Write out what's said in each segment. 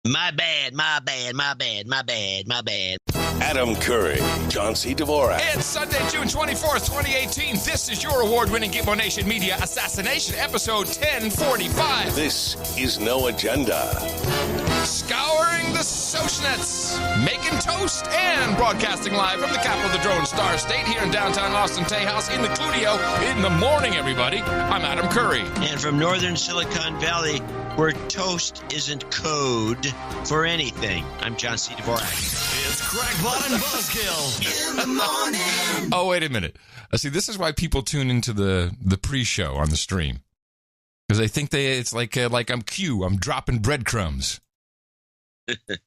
My bad. Adam Curry, John C. Dvorak. It's Sunday, June 24th, 2018. This is your award-winning Gitmo Nation Media Assassination, episode 1045. This is No Agenda. Scouring the Sosh Nets, making toast, and broadcasting live from the capital of the Drone Star State here in downtown Austin, Tejas, in the Cludio. In the morning, everybody. I'm Adam Curry. And from northern Silicon Valley, where toast isn't code for anything, I'm John C. Dvorak. It's Crackpot and Buzzkill in the morning. Oh, wait a minute. See, this is why people tune into the pre-show on the stream. Because they think it's like I'm Q, I'm dropping breadcrumbs.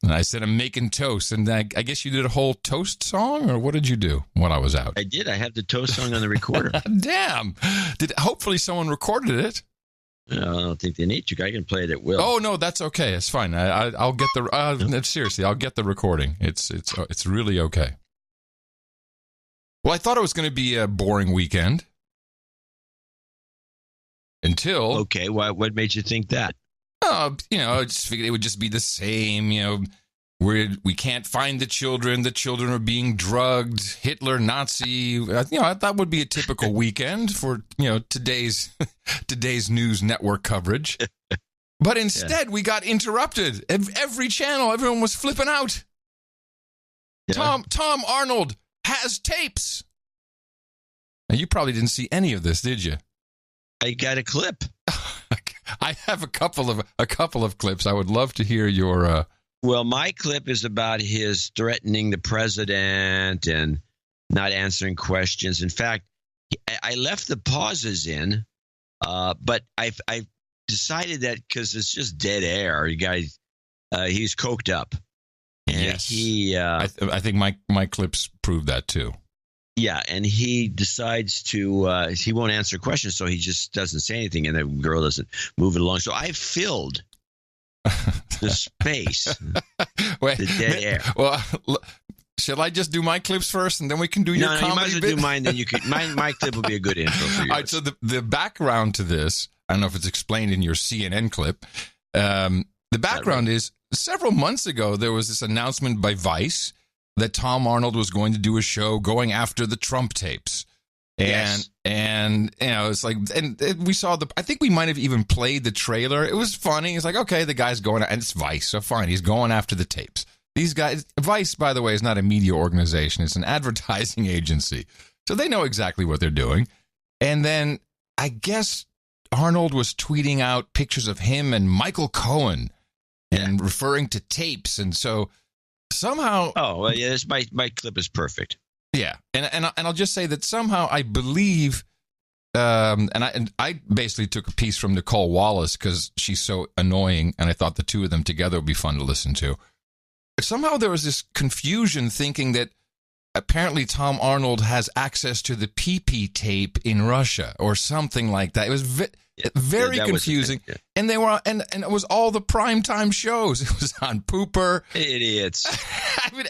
And I said I'm making toast, and I guess you did a whole toast song, or what did you do when I was out? I did. I have the toast song on the recorder. Damn. Hopefully someone recorded it. No, I don't think they need to. I can play it at will. Oh no, that's okay. It's fine. I'll get the. Seriously, I'll get the recording. It's really okay. Well, I thought it was going to be a boring weekend until. Okay, what made you think that? I just figured it would just be the same. We can't find the children. The children are being drugged. Hitler, Nazi. That would be a typical weekend for today's news network coverage. But instead, we got interrupted. Every channel, everyone was flipping out. Yeah. Tom Arnold has tapes. Now, you probably didn't see any of this, did you? I got a clip. I have a couple of clips. I would love to hear your. Well, my clip is about his threatening the president and not answering questions. In fact, I left the pauses in, but I've decided that because it's just dead air. You guys, he's coked up. And yes, I think my clips prove that too. Yeah, and he decides to he won't answer questions, so he just doesn't say anything, and the girl doesn't move it along. So I filled the space, the dead air. Well, shall I just do my clips first, and then we can do your comedy? No, you might as well do mine. Then you could. My clip will be a good intro for you. All right. So the background to this, I don't know if it's explained in your CNN clip. The background is several months ago there was this announcement by Vice that Tom Arnold was going to do a show going after the Trump tapes. And it's like, and we saw I think we might have even played the trailer. It was funny. It's like, okay, the guy's going, and it's Vice, so fine. He's going after the tapes. These guys, Vice, by the way, is not a media organization. It's an advertising agency. So they know exactly what they're doing. And then I guess Arnold was tweeting out pictures of him and Michael Cohen and referring to tapes. And so somehow. Oh, well, yeah, my clip is perfect. Yeah, and I'll just say that somehow I believe, and I basically took a piece from Nicole Wallace because she's so annoying, and I thought the two of them together would be fun to listen to. But somehow there was this confusion thinking that apparently Tom Arnold has access to the PP tape in Russia or something like that. It was very confusing, and they were and it was all the primetime shows. It was on Pooper. Idiots. I mean,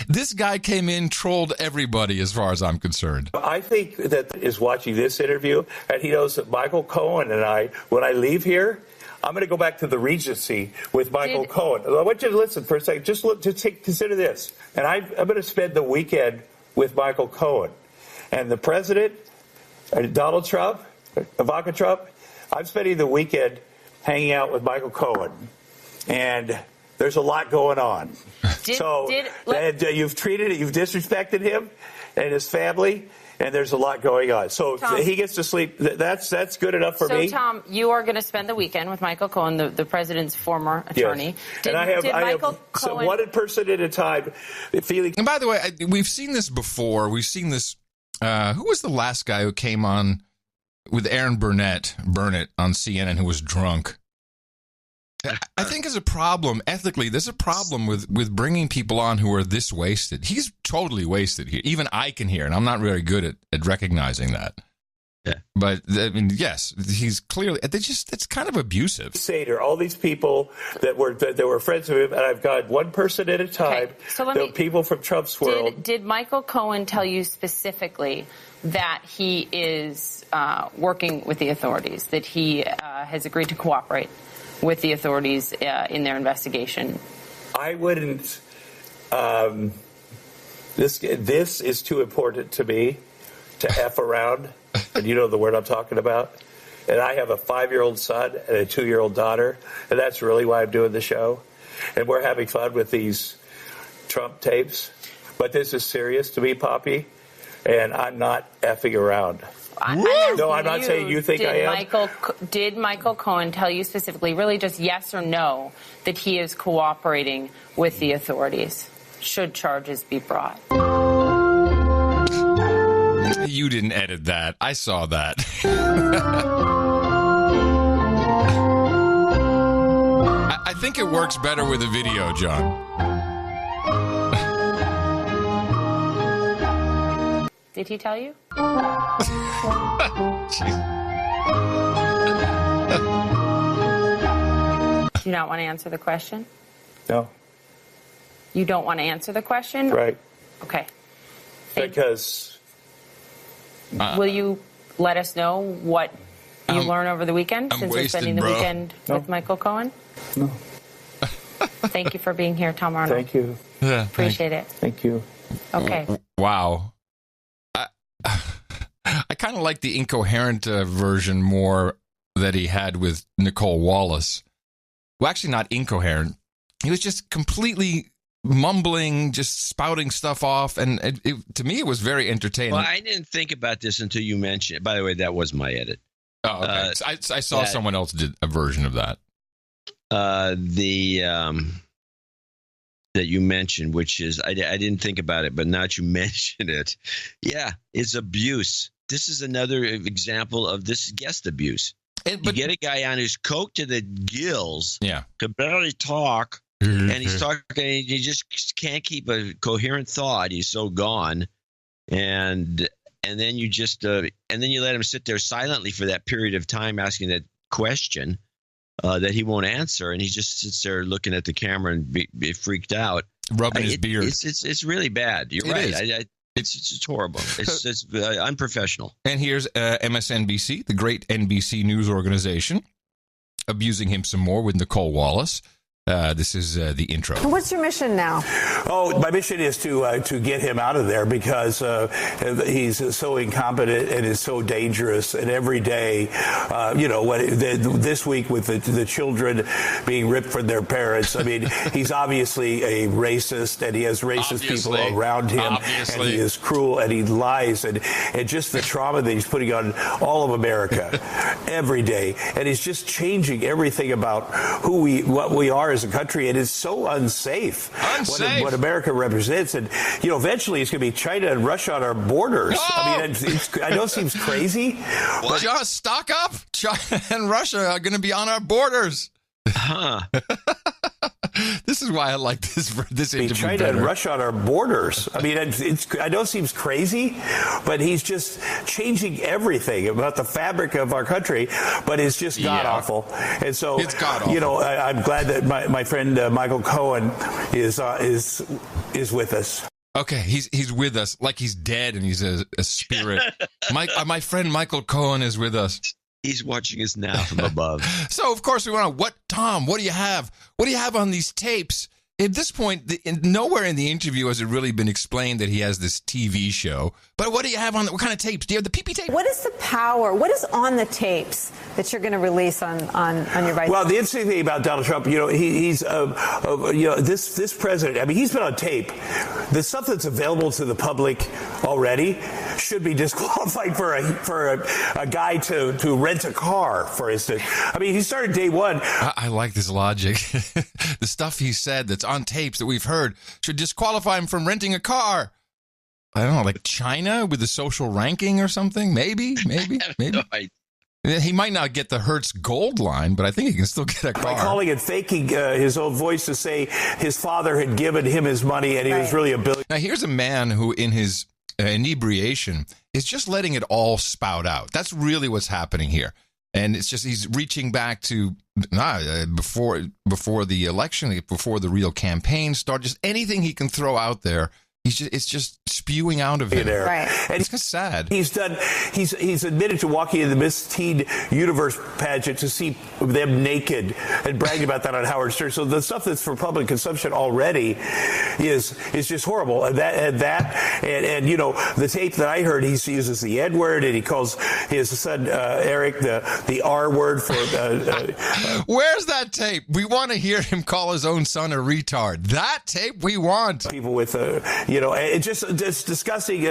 this guy came in, trolled everybody, as far as I'm concerned. I think that is watching this interview, and he knows that Michael Cohen and I, when I leave here, I'm going to go back to the Regency with Michael Cohen. I want you to listen for a second. Just consider this, and I'm going to spend the weekend with Michael Cohen and the president, Donald Trump, Ivanka Trump. I'm spending the weekend hanging out with Michael Cohen, and there's a lot going on. You've disrespected him and his family, and there's a lot going on. So Tom, he gets to sleep. That's good enough for me. So, Tom, you are going to spend the weekend with Michael Cohen, the president's former attorney. Yes. So one person at a time. And by the way, we've seen this before. We've seen this. Who was the last guy who came on with Aaron Burnett on CNN who was drunk? I think there's a problem, ethically, there's a problem with bringing people on who are this wasted. He's totally wasted here. Even I can hear, and I'm not very good at recognizing that. Yeah. But, I mean, yes, he's clearly, it's kind of abusive. Sater, all these people that were friends of him, and I've got one person at a time, people from Trump's world. Did Michael Cohen tell you specifically that he is working with the authorities, that he has agreed to cooperate with the authorities in their investigation? I wouldn't. This is too important to me to F around, and you know the word I'm talking about. And I have a 5-year-old son and a 2-year-old daughter, and that's really why I'm doing the show. And we're having fun with these Trump tapes. But this is serious to me, Poppy, and I'm not effing around. No, I'm not saying you think I am. Did Michael Cohen tell you specifically, really just yes or no, that he is cooperating with the authorities should charges be brought? You didn't edit that. I saw that. I think it works better with a video, John. Did he tell you? Do you not want to answer the question? No. You don't want to answer the question? Right. Okay. Because... Will you let us know what you learn over the weekend since you're spending the weekend with Michael Cohen? No. Thank you for being here, Tom Arnold. Thank you. Yeah, Appreciate it. Thank you. Okay. Wow. I kind of like the incoherent version more that he had with Nicole Wallace. Well, actually not incoherent. He was just completely mumbling, just spouting stuff off, and to me it was very entertaining. Well, I didn't think about this until you mentioned it. By the way, that was my edit. Oh, okay. I saw someone else did a version of that. That you mentioned, which is I didn't think about it, but now that you mention it, yeah, it's abuse. This is another example of this guest abuse. You get a guy on who's coked to the gills, can barely talk, and he's talking, and he just can't keep a coherent thought. He's so gone, and then you just and then you let him sit there silently for that period of time asking that question that he won't answer, and he just sits there looking at the camera and be freaked out, rubbing his beard. It's really bad. You're right. It's horrible. It's unprofessional. And here's MSNBC, the great NBC news organization, abusing him some more with Nicole Wallace. This is the intro. What's your mission now? Oh, my mission is to get him out of there because he's so incompetent and is so dangerous. And every day, this week with the children being ripped from their parents, I mean, he's obviously a racist, and he has racist people around him, and he is cruel, and he lies, and just the trauma that he's putting on all of America every day, and he's just changing everything about what we are as a country. It is so unsafe. What America represents, and eventually it's going to be China and Russia on our borders. No! I mean, I know it seems crazy, but just stock up. China and Russia are going to be on our borders. Huh. This is why I like this interview China better. and Russia on our borders. I mean, I know it seems crazy, but he's just changing everything about the fabric of our country. But it's just god awful. And so, it's god awful. I'm glad that my friend Michael Cohen is with us. Okay, he's with us like he's dead and he's a spirit. My friend Michael Cohen is with us. He's watching us now from above. So, of course, we want to, Tom, what do you have? What do you have on these tapes? At this point, nowhere in the interview has it really been explained that he has this TV show. But what do you have on what kind of tapes? Do you have the PP tape? What is the power? What is on the tapes that you're going to release on your vice? Well, the interesting thing about Donald Trump, he's this president. I mean, he's been on tape. The stuff that's available to the public already should be disqualified for a guy to rent a car, for instance. I mean, he started day one. I like this logic. The stuff he said that's on tapes that we've heard should disqualify him from renting a car. I don't know, like China with the social ranking or something? Maybe. No, He might not get the Hertz Gold line, but I think he can still get a car. By calling and faking his own voice to say his father had given him his money and he was really a billionaire. Now, here's a man who, in his inebriation, is just letting it all spout out. That's really what's happening here. And it's just he's reaching back to before the election, before the real campaign started. Just anything he can throw out there, it's just spewing out of him. Right. And It's just sad. he's admitted to walking in the Miss Teen Universe pageant to see them naked and bragging about that on Howard Stern. So the stuff that's for public consumption already is just horrible. And the tape that I heard, he uses the N word and he calls his son Eric the R word for. Where's that tape? We want to hear him call his own son a retard. That tape we want. People with, just discussing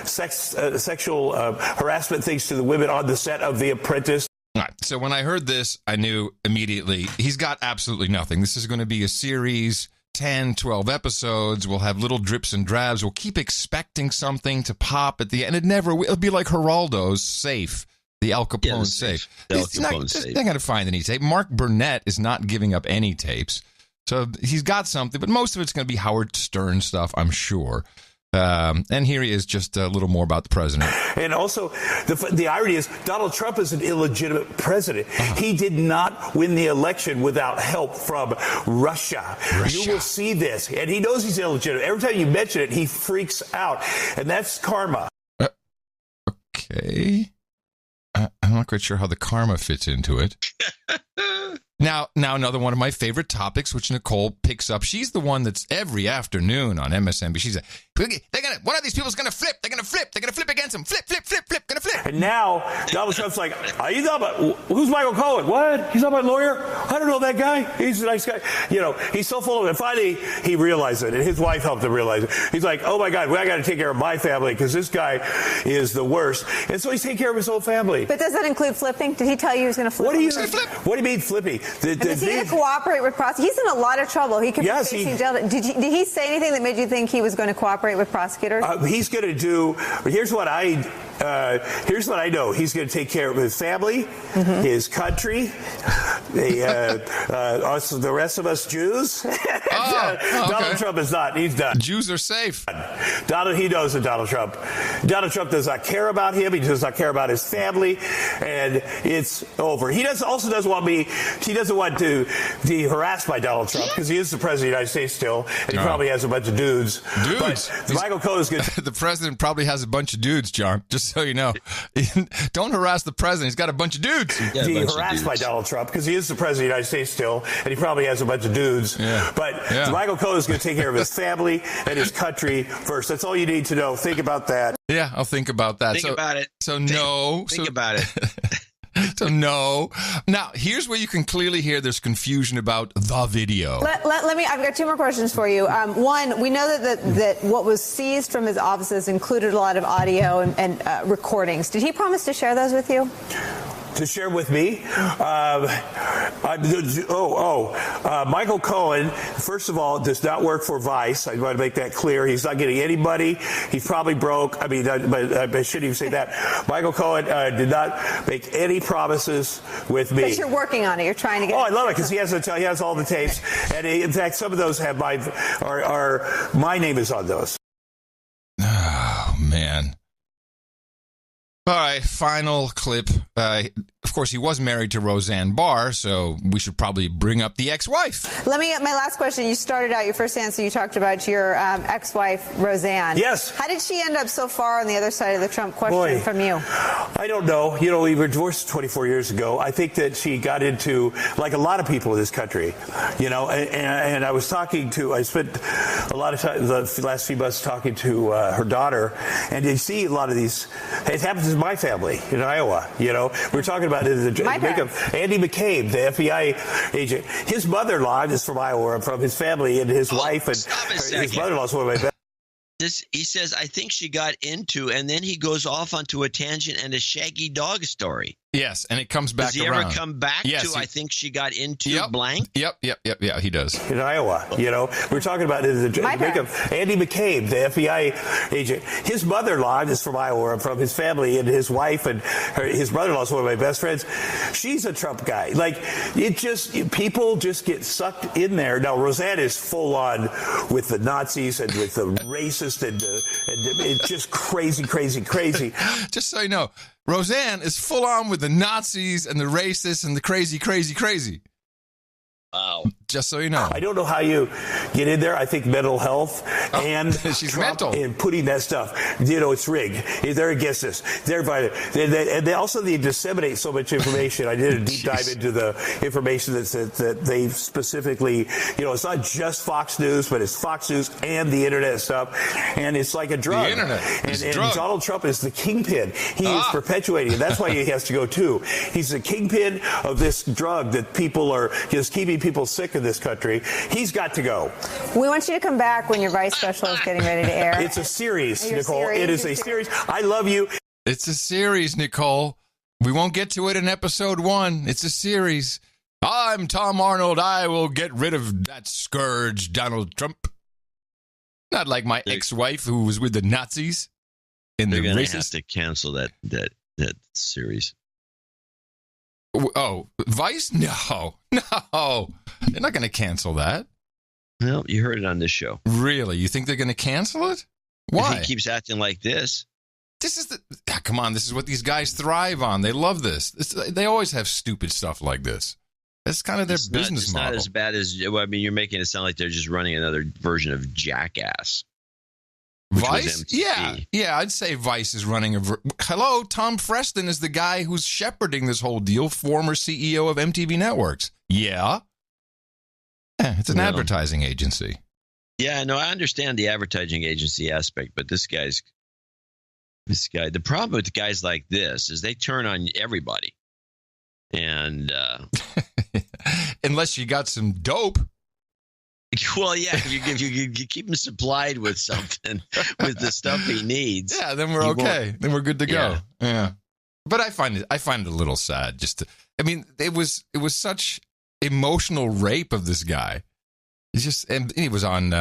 sexual harassment things to the women on the set of The Apprentice. All right, so when I heard this, I knew immediately he's got absolutely nothing. This is going to be a series, 10, 12 episodes. We'll have little drips and drabs. We'll keep expecting something to pop at the end. It'll be like Geraldo's safe. The Al Capone safe. The Al Capone safe. They're going to find any tape. Mark Burnett is not giving up any tapes. So he's got something, but most of it's going to be Howard Stern stuff, I'm sure. And here he is, just a little more about the president. And also, the irony is Donald Trump is an illegitimate president. He did not win the election without help from Russia. You will see this. And he knows he's illegitimate. Every time you mention it, he freaks out. And that's karma. Okay. I'm not quite sure how the karma fits into it. Now, another one of my favorite topics, which Nicole picks up. She's the one that's every afternoon on MSNBC. She's like, one of these people's going to flip. They're going to flip. They're going to flip against him. Flip, going to flip. And now Donald Trump's like, are you talking about, who's Michael Cohen? What? He's not my lawyer? I don't know that guy. He's a nice guy. He's so full of it. And finally, he realized it, and his wife helped him realize it. He's like, oh my God, I got to take care of my family because this guy is the worst. And so he's taking care of his whole family. But does that include flipping? Did he tell you he was going to flip? What do you mean flipping? Is he going to cooperate with prosecutors? He's in a lot of trouble. He could be facing jail. Did he say anything that made you think he was going to cooperate with prosecutors? He's going to do. Here's what I know. He's going to take care of his family, his country, the rest of us Jews. Okay. Donald Trump is not. He's done. Jews are safe. He knows that Donald Trump does not care about him. He does not care about his family, and it's over. He also doesn't want me. He doesn't want to be harassed by Donald Trump because he is the president of the United States still, and he probably has a bunch of dudes. But Michael Cohen is going to. The president probably has a bunch of dudes, John. Just so you know, don't harass the president. He's got a bunch of dudes. Be harassed by Donald Trump because he is the president of the United States still, and he probably has a bunch of dudes. Yeah. But Michael Cohen is going to take care of his family and his country first. That's all you need to know. Think about that. Yeah, I'll think about that. Think about it. Think about it. So no. Now, here's where you can clearly hear there's confusion about the video. Let me. I've got two more questions for you. One, we know that what was seized from his offices included a lot of audio and recordings. Did he promise to share those with you? To share with me, Michael Cohen, first of all, does not work for Vice. I want to make that clear. He's not getting anybody. He's probably broke. I mean, I shouldn't even say that. Michael Cohen did not make any promises with me. But you're working on it. You're trying to get. Oh, I love it because he has all the tapes, and in fact, some of those have my name is on those. Oh man. All right, final clip. Of course, he was married to Roseanne Barr, so we should probably bring up the ex-wife. Let me get my last question. You started out your first answer. You talked about your ex-wife, Roseanne. Yes. How did she end up so far on the other side of the Trump question from you? I don't know. We were divorced 24 years ago. I think that she got into, like a lot of people in this country, and I spent a lot of time the last few months talking to her daughter, and you see a lot of these. It happens in my family in Iowa. We're talking about the wake of Andy McCabe, the FBI agent. His mother-in-law is from Iowa, from his family, and his wife and his mother-in-law is one of my best. He says, I think she got into, and then he goes off onto a tangent and a Shaggy Dog story. Yes, and it comes back around. Does he around. ever come back to, I think she got into blank? Yep, he does. In Iowa, we're talking about the wake of Andy McCabe, the FBI agent. His mother-in-law is from Iowa, from his family, and his wife and his brother-in-law is one of my best friends. She's a Trump guy. People just get sucked in there. Now, Roseanne is full on with the Nazis and with the racist, and it's just crazy. Just so you know, Roseanne is full on with the Nazis and the racists and the crazy. Wow. Just so you know. I don't know how you get in there. I think mental health and she's Trump mental. and putting that stuff. It's rigged. They're against us. They're violent. And they also they disseminate so much information. I did a deep dive into the information that they specifically, it's not just Fox News, but it's Fox News and the internet stuff. And it's like a drug. The internet is a drug. And Donald Trump is the kingpin. He is perpetuating it. That's why he has to go too. He's the kingpin of this drug that people are just keeping people sick in this country. He's got to go. We want you to come back when your Vice special is getting ready to air. It's a series, Nicole. It is a series. I love you. It's a series, Nicole. We won't get to it in episode 1. It's a series. I'm Tom Arnold. I will get rid of that scourge, Donald Trump. Not like my ex-wife who was with the Nazis. They're going to have to cancel that series. Oh, Vice? No. They're not going to cancel that. No, you heard it on this show. Really? You think they're going to cancel it? Why? If he keeps acting like this. This is come on, this is what these guys thrive on. They love this. They always have stupid stuff like this. That's kind of their business model. It's not as bad as, you're making it sound like they're just running another version of Jackass. Vice? Yeah, I'd say Vice is running Hello, Tom Freston is the guy who's shepherding this whole deal, former CEO of MTV Networks. Yeah, it's an advertising agency. Yeah, no, I understand the advertising agency aspect, but this guy, the problem with guys like this is they turn on everybody. And unless you got some dope. Well, yeah, if you keep him supplied with something, with the stuff he needs. Yeah, then we're okay. Then we're good to go. Yeah. But I find it a little sad it was such emotional rape of this guy. And he was on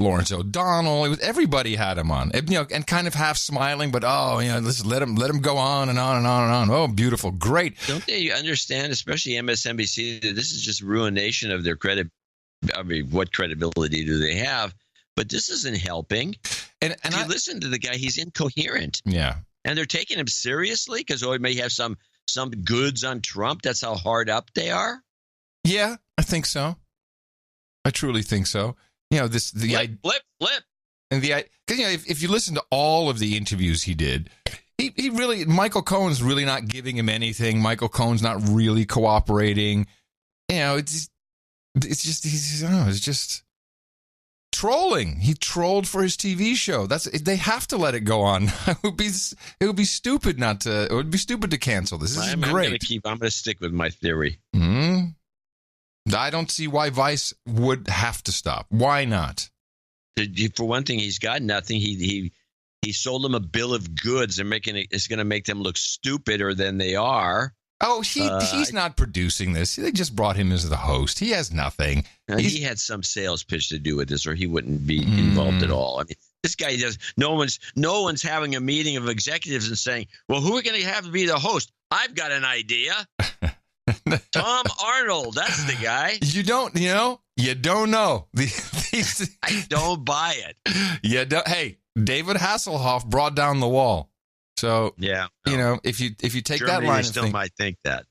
Lawrence O'Donnell. Everybody had him on. And kind of half smiling, but let's let him go on and on and on and on. Oh, beautiful. Great. Don't they understand, especially MSNBC, that this is just ruination of their credit? I mean, what credibility do they have? But this isn't helping. And if you listen to the guy, he's incoherent. Yeah. And they're taking him seriously because he may have some goods on Trump. That's how hard up they are. Yeah, I think so. I truly think so. Flip. And because if you listen to all of the interviews he did, he really, Michael Cohen's really not giving him anything. Michael Cohen's not really cooperating. It's just trolling. He trolled for his TV show. They have to let it go on. It would be stupid not to. It would be stupid to cancel this. This is great. I'm going to stick with my theory. Mm-hmm. I don't see why Vice would have to stop. Why not? For one thing, he's got nothing. He sold them a bill of goods and it's going to make them look stupider than they are. Oh, he's not producing this. They just brought him as the host. He has nothing. He had some sales pitch to do with this, or he wouldn't be involved at all. I mean, this guy does. No one's having a meeting of executives and saying, "Well, who are we going to have to be the host?" I've got an idea. Tom Arnold, that's the guy. You don't know. I don't buy it. Hey, David Hasselhoff brought down the wall. So yeah, if you take Germany, that line, still might think that.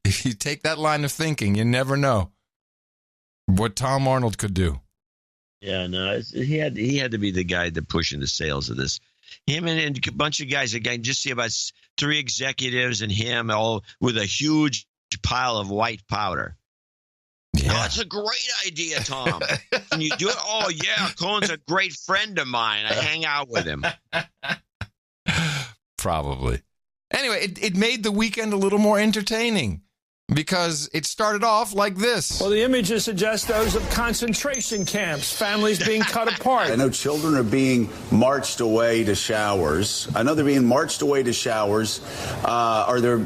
if you take that line of thinking, you never know what Tom Arnold could do. Yeah, no, he had to be the guy that pushing the sales of this. Him and a bunch of guys. Again, just see about 3 executives and him all with a huge pile of white powder. Yeah. Oh, it's a great idea, Tom. Can you do it? Oh, yeah. Cohen's a great friend of mine. I hang out with him. Probably. Anyway, it made the weekend a little more entertaining because it started off like this. Well, the images suggest those of concentration camps, families being cut apart. I know children are being marched away to showers. I know they're being marched away to showers, or they're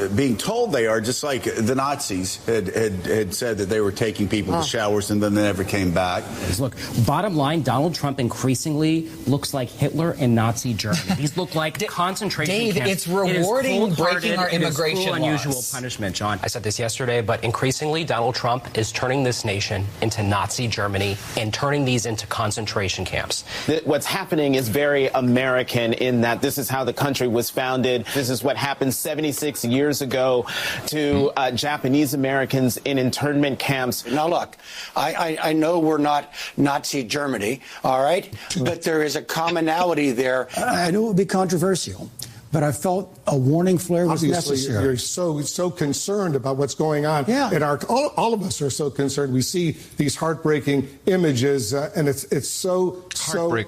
being told they are, just like the Nazis had said that they were taking people to showers and then they never came back. Look, bottom line, Donald Trump increasingly looks like Hitler in Nazi Germany. These look like concentration camps. It's rewarding breaking our It immigration is cruel, laws. Unusual punishment, John. I said this yesterday, but increasingly Donald Trump is turning this nation into Nazi Germany and turning these into concentration camps. What's happening is very American in that this is how the country was founded. This is what happened 76 years ago to Japanese Americans in internment camps. Now, look, I know we're not Nazi Germany, all right? But there is a commonality there. I knew it would be controversial, but I felt a warning flare was necessary. You're so concerned about what's going on. Yeah. And all of us are so concerned. We see these heartbreaking images, and it's so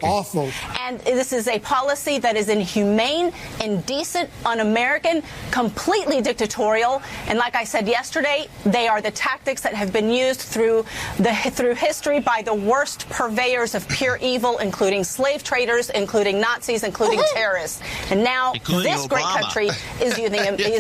awful. And this is a policy that is inhumane, indecent, un-American, completely dictatorial. And like I said yesterday, they are the tactics that have been used through history by the worst purveyors of pure evil, including slave traders, including Nazis, including terrorists. And now this great country is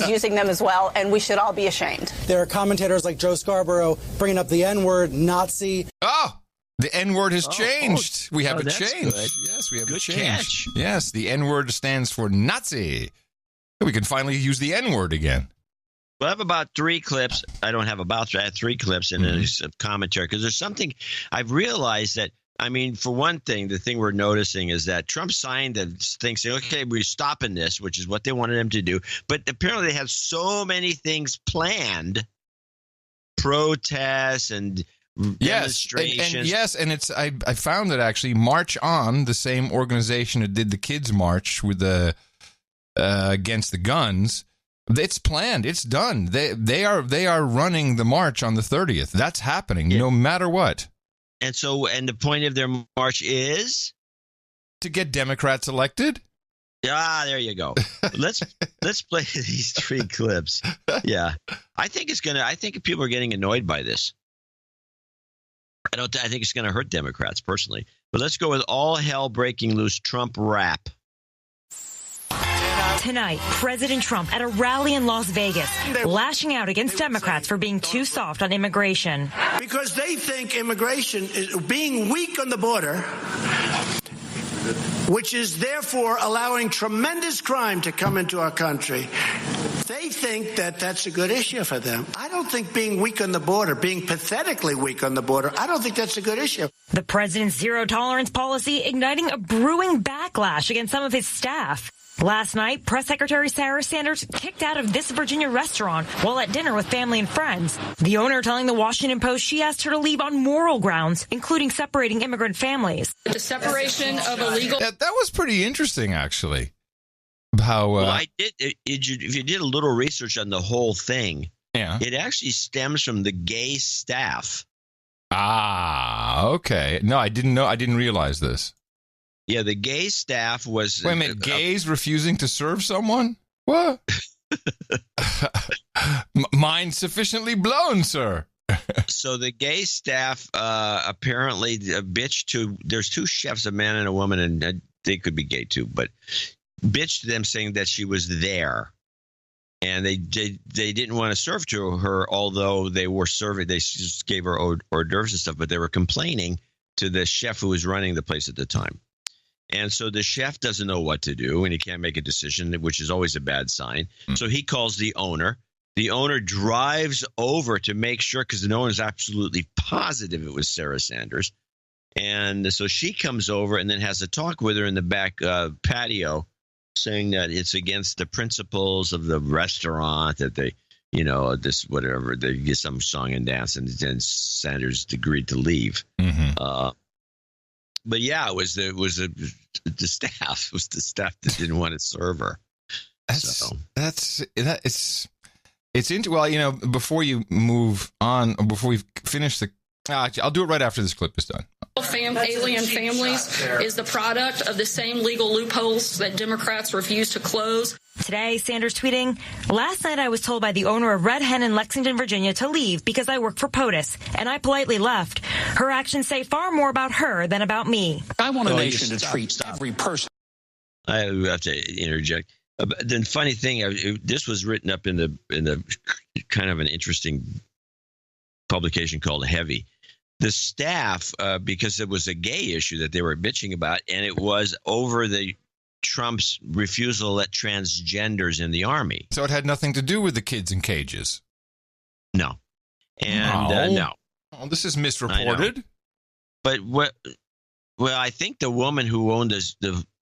using them as well, and we should all be ashamed. There are commentators like Joe Scarborough bringing up the N-word, Nazi. Oh, the N-word has changed. We have a change. Good. Yes, we have Good a change. catch. Yes, the N-word stands for Nazi. We can finally use the N-word again. Well, I have about 3 clips. I don't have about, I have 3 clips and a commentary, because there's something I've realized that, I mean, for one thing, the thing we're noticing is that Trump signed the thing saying, okay, we're stopping this, which is what they wanted him to do. But apparently they have so many things planned, protests and demonstrations. And it's I found that actually March On, the same organization that did the kids' march with the against the guns, it's planned. It's done. They are running the march on the 30th. That's happening no matter what. And the point of their march is to get Democrats elected. Ah, there you go. Let's play these 3 clips. Yeah, I think people are getting annoyed by this. I think it's going to hurt Democrats personally. But let's go with all hell breaking loose Trump rap. Tonight, President Trump at a rally in Las Vegas, lashing out against Democrats for being too soft on immigration. Because they think immigration is being weak on the border, which is therefore allowing tremendous crime to come into our country. They think that that's a good issue for them. I don't think being weak on the border, being pathetically weak on the border, I don't think that's a good issue. The president's zero-tolerance policy igniting a brewing backlash against some of his staff. Last night, Press Secretary Sarah Sanders kicked out of this Virginia restaurant while at dinner with family and friends. The owner telling the Washington Post she asked her to leave on moral grounds, including separating immigrant families. The separation of illegal... That was pretty interesting, actually. How? Well, I did. If you did a little research on the whole thing, it actually stems from the gay staff. Ah, okay. No, I didn't know. I didn't realize this. Yeah, the gay staff was... Wait a minute, gays refusing to serve someone? What? Mind sufficiently blown, sir. So the gay staff apparently bitched to... There's 2 chefs, a man and a woman, and they could be gay too, but bitched to them saying that she was there. And they didn't want to serve to her, although they were serving. They just gave her hors d'oeuvres and stuff, but they were complaining to the chef who was running the place at the time. And so the chef doesn't know what to do, and he can't make a decision, which is always a bad sign. So he calls the owner. The owner drives over to make sure, because the owner is absolutely positive it was Sarah Sanders. And so she comes over and then has a talk with her in the back patio, saying that it's against the principles of the restaurant, that they, this whatever, they get some song and dance, and then Sanders agreed to leave. Mm-hmm. But yeah, it was the staff. It was the staff that didn't want to serve her. It's well, before you move on, before we finish I'll do it right after this clip is done. Alien families is the product of the same legal loopholes that Democrats refuse to close. Today, Sanders tweeting, "Last night I was told by the owner of Red Hen in Lexington, Virginia to leave because I work for POTUS, and I politely left. Her actions say far more about her than about me." I want a nation to treat every person. I have to interject. The funny thing, this was written up in the kind of an interesting publication called Heavy. The staff, because it was a gay issue that they were bitching about, and it was over the Trump's refusal to let transgenders in the army. So it had nothing to do with the kids in cages. No. And no. Oh, this is misreported. But well, I think the woman who owned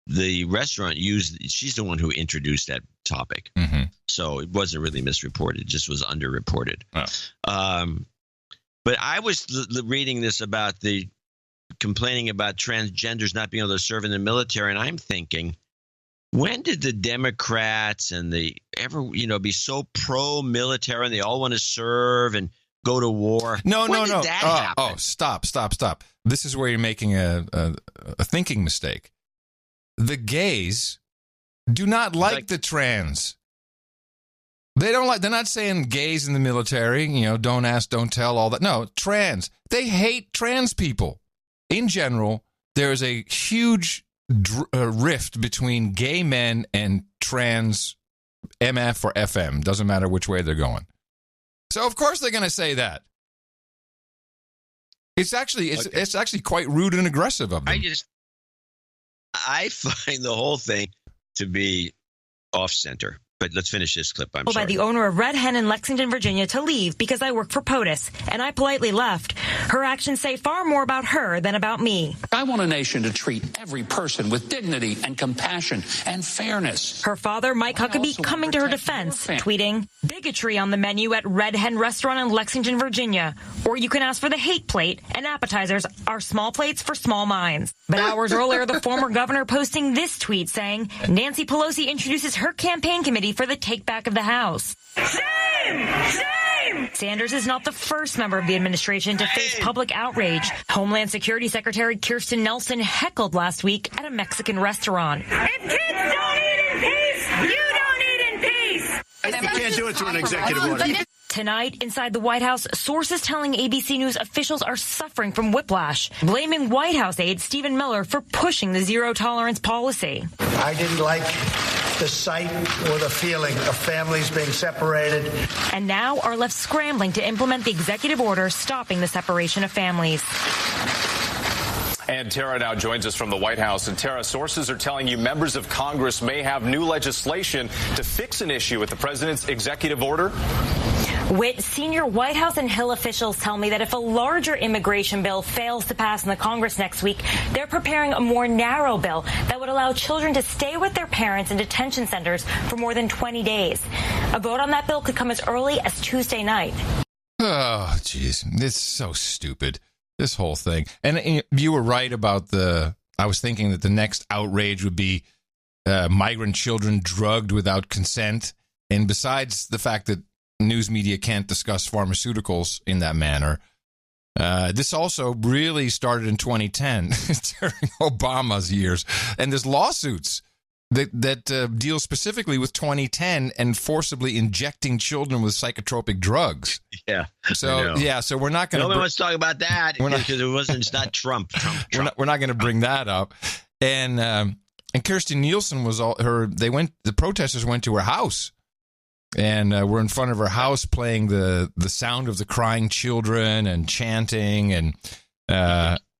the restaurant she's the one who introduced that topic. Mm-hmm. So it wasn't really misreported. It just was underreported. Oh. But I was reading this about the complaining about transgenders not being able to serve in the military. And I'm thinking, when did the Democrats and be so pro-military and they all want to serve and go to war? No. That happen? Oh, stop. This is where you're making a thinking mistake. The gays do not like the trans. They're not saying gays in the military, don't ask, don't tell, all that. No, trans. They hate trans people. In general, there is a huge rift between gay men and trans MF or FM. Doesn't matter which way they're going. So, of course, they're going to say that. It's actually quite rude and aggressive of them. I find the whole thing to be off-center. But let's finish this clip. I'm sorry. By the owner of Red Hen in Lexington, Virginia, to leave because I work for POTUS, and I politely left. Her actions say far more about her than about me. I want a nation to treat every person with dignity and compassion and fairness. Her father, Mike Huckabee, coming to her defense, tweeting, bigotry on the menu at Red Hen Restaurant in Lexington, Virginia. Or you can ask for the hate plate, and appetizers are small plates for small minds. But hours earlier, the former governor posting this tweet saying, Nancy Pelosi introduces her campaign committee for the take back of the House. Shame! Shame! Sanders is not the first member of the administration to face public outrage. Homeland Security Secretary Kirstjen Nielsen heckled last week at a Mexican restaurant. If kids don't eat in peace, you don't eat in peace! You can't do it through an executive order. Tonight, inside the White House, sources telling ABC News officials are suffering from whiplash, blaming White House aide Stephen Miller for pushing the zero-tolerance policy. I didn't like the sight or the feeling of families being separated. And now are left scrambling to implement the executive order stopping the separation of families. And Tara now joins us from the White House. And Tara, sources are telling you members of Congress may have new legislation to fix an issue with the president's executive order. Whit, senior White House and Hill officials tell me that if a larger immigration bill fails to pass in the Congress next week, they're preparing a more narrow bill that would allow children to stay with their parents in detention centers for more than 20 days. A vote on that bill could come as early as Tuesday night. Oh, jeez. It's so stupid, this whole thing. And you were right about I was thinking that the next outrage would be migrant children drugged without consent. And besides the fact that news media can't discuss pharmaceuticals in that manner, this also really started in 2010 during Obama's years. And there's lawsuits that deal specifically with 2010 and forcibly injecting children with psychotropic drugs. Yeah. So we're not going to. No one wants to talk about that because it's not Trump. We're not going to bring that up. And Kirstjen Nielsen the protesters went to her house. And we're in front of her house playing the sound of the crying children and chanting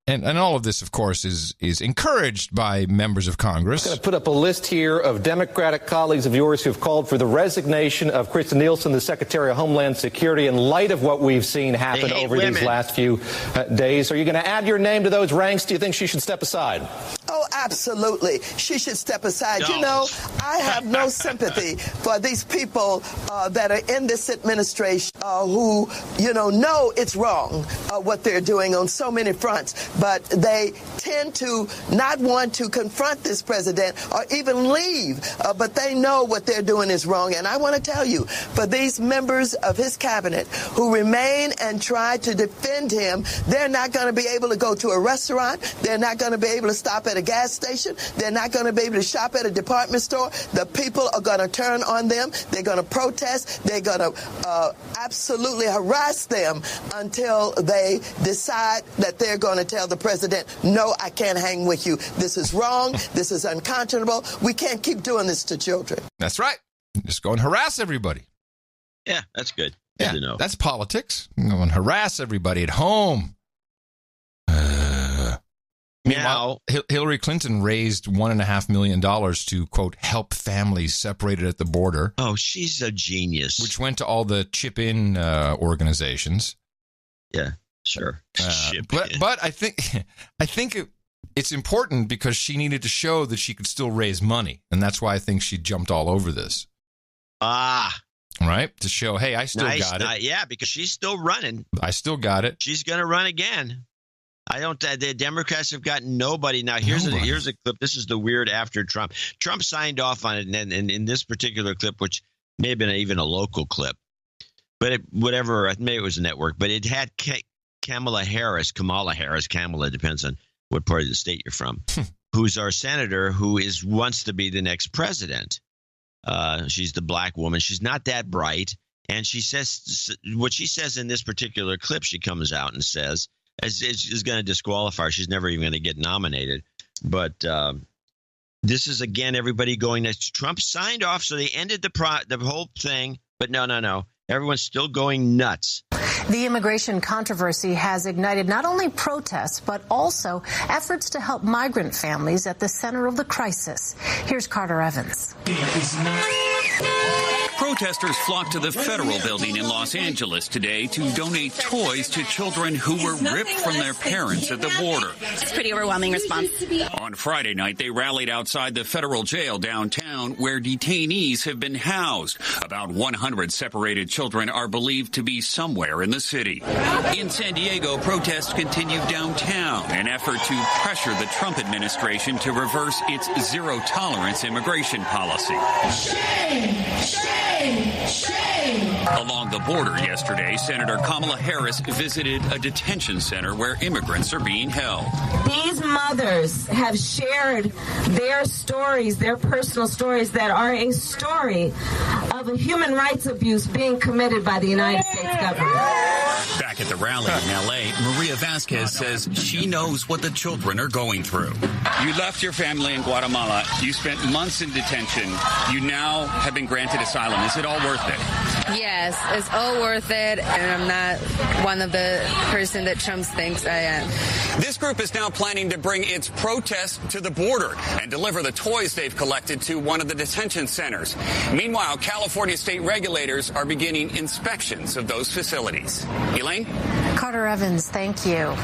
and all of this, of course, is encouraged by members of Congress. I'm going to put up a list here of Democratic colleagues of yours who have called for the resignation of Kirstjen Nielsen, the Secretary of Homeland Security, in light of what we've seen happen over these last few days. Are you going to add your name to those ranks? Do you think she should step aside? Oh, absolutely. She should step aside. You know, I have no sympathy for these people that are in this administration who, know it's wrong what they're doing on so many fronts. But they tend to not want to confront this president or even leave. But they know what they're doing is wrong. And I want to tell you, for these members of his cabinet who remain and try to defend him, they're not going to be able to go to a restaurant. They're not going to be able to stop at a gas station. They're not going to be able to shop at a department store. The people are going to turn on them. They're going to protest. They're going to absolutely harass them until they decide that they're going to tell the president, no, I can't hang with you. This is wrong. This is unconscionable. We can't keep doing this to children. That's right. Just go and harass everybody. Yeah, that's good. Good to know. That's politics. Go and harass everybody at home. Meanwhile, Hillary Clinton raised $1.5 million to, quote, help families separated at the border. Oh, she's a genius. Which went to all the chip-in organizations. Yeah, sure. But I think it's important because she needed to show that she could still raise money. And that's why I think she jumped all over this. Right? To show, hey, I still got it. Yeah, because she's still running. I still got it. She's going to run again. The Democrats have gotten nobody. Now, here's a clip. This is the weird after Trump. Trump signed off on it, and in this particular clip, which may have been even a local clip, but maybe it was a network, but it had Kamala Harris, depends on what part of the state you're from, who's our senator, who wants to be the next president. She's the black woman. She's not that bright. And she says what she says in this particular clip, she comes out and says, is going to disqualify her. She's never even going to get nominated. But this is, again, everybody going next. Trump signed off, so they ended the whole thing. But no. Everyone's still going nuts. The immigration controversy has ignited not only protests, but also efforts to help migrant families at the center of the crisis. Here's Carter Evans. Protesters flocked to the federal building in Los Angeles today to donate toys to children who were ripped from their parents at the border. It's a pretty overwhelming response. On Friday night, they rallied outside the federal jail downtown where detainees have been housed. About 100 separated children are believed to be somewhere in the city. In San Diego, protests continued downtown, an effort to pressure the Trump administration to reverse its zero-tolerance immigration policy. Shame! Along the border yesterday, Senator Kamala Harris visited a detention center where immigrants are being held. These mothers have shared their stories, their personal stories that are a story of a human rights abuse being committed by the United States government. Back at the rally in L.A., Maria Vasquez says she knows what the children are going through. You left your family in Guatemala. You spent months in detention. You now have been granted asylum. Is it all worth it? Yes, it's all worth it, and I'm not one of the person that Trump thinks I am. This group is now planning to bring its protest to the border and deliver the toys they've collected to one of the detention centers. Meanwhile, California state regulators are beginning inspections of those facilities. Elaine? Carter Evans, thank you.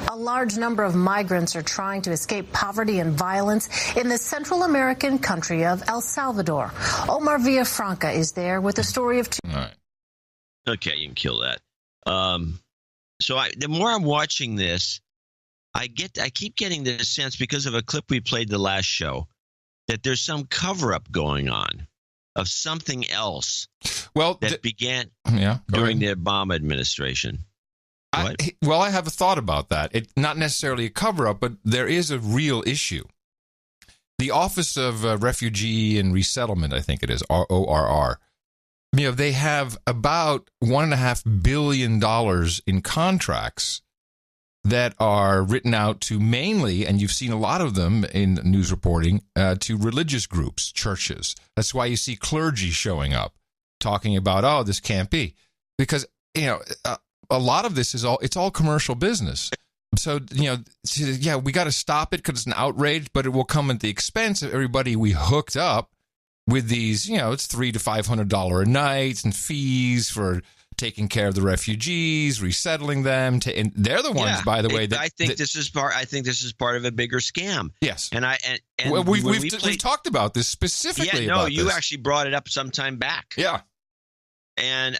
A large number of migrants are trying to escape poverty and violence in the Central American country of El Salvador. Omar Villafranca is there with a story of two. All right. Okay, you can kill that. The more I'm watching this, I keep getting this sense, because of a clip we played the last show, that there's some cover-up going on of something else that began during the Obama administration. I have a thought about that. It's not necessarily a cover-up, but there is a real issue. The Office of Refugee and Resettlement, I think it is, ORR, they have about $1.5 billion in contracts that are written out to mainly, and you've seen a lot of them in news reporting, to religious groups, churches. That's why you see clergy showing up, talking about, this can't be. Because, a lot of this it's all commercial business. So, we got to stop it because it's an outrage, but it will come at the expense of everybody we hooked up with these, it's $300 to $500 a night and fees for taking care of the refugees, resettling them. And they're the ones, by the way, that I think this is part of a bigger scam. Yes. And we've talked about this specifically. Yeah, no, you this. actually brought it up some time back. Yeah. And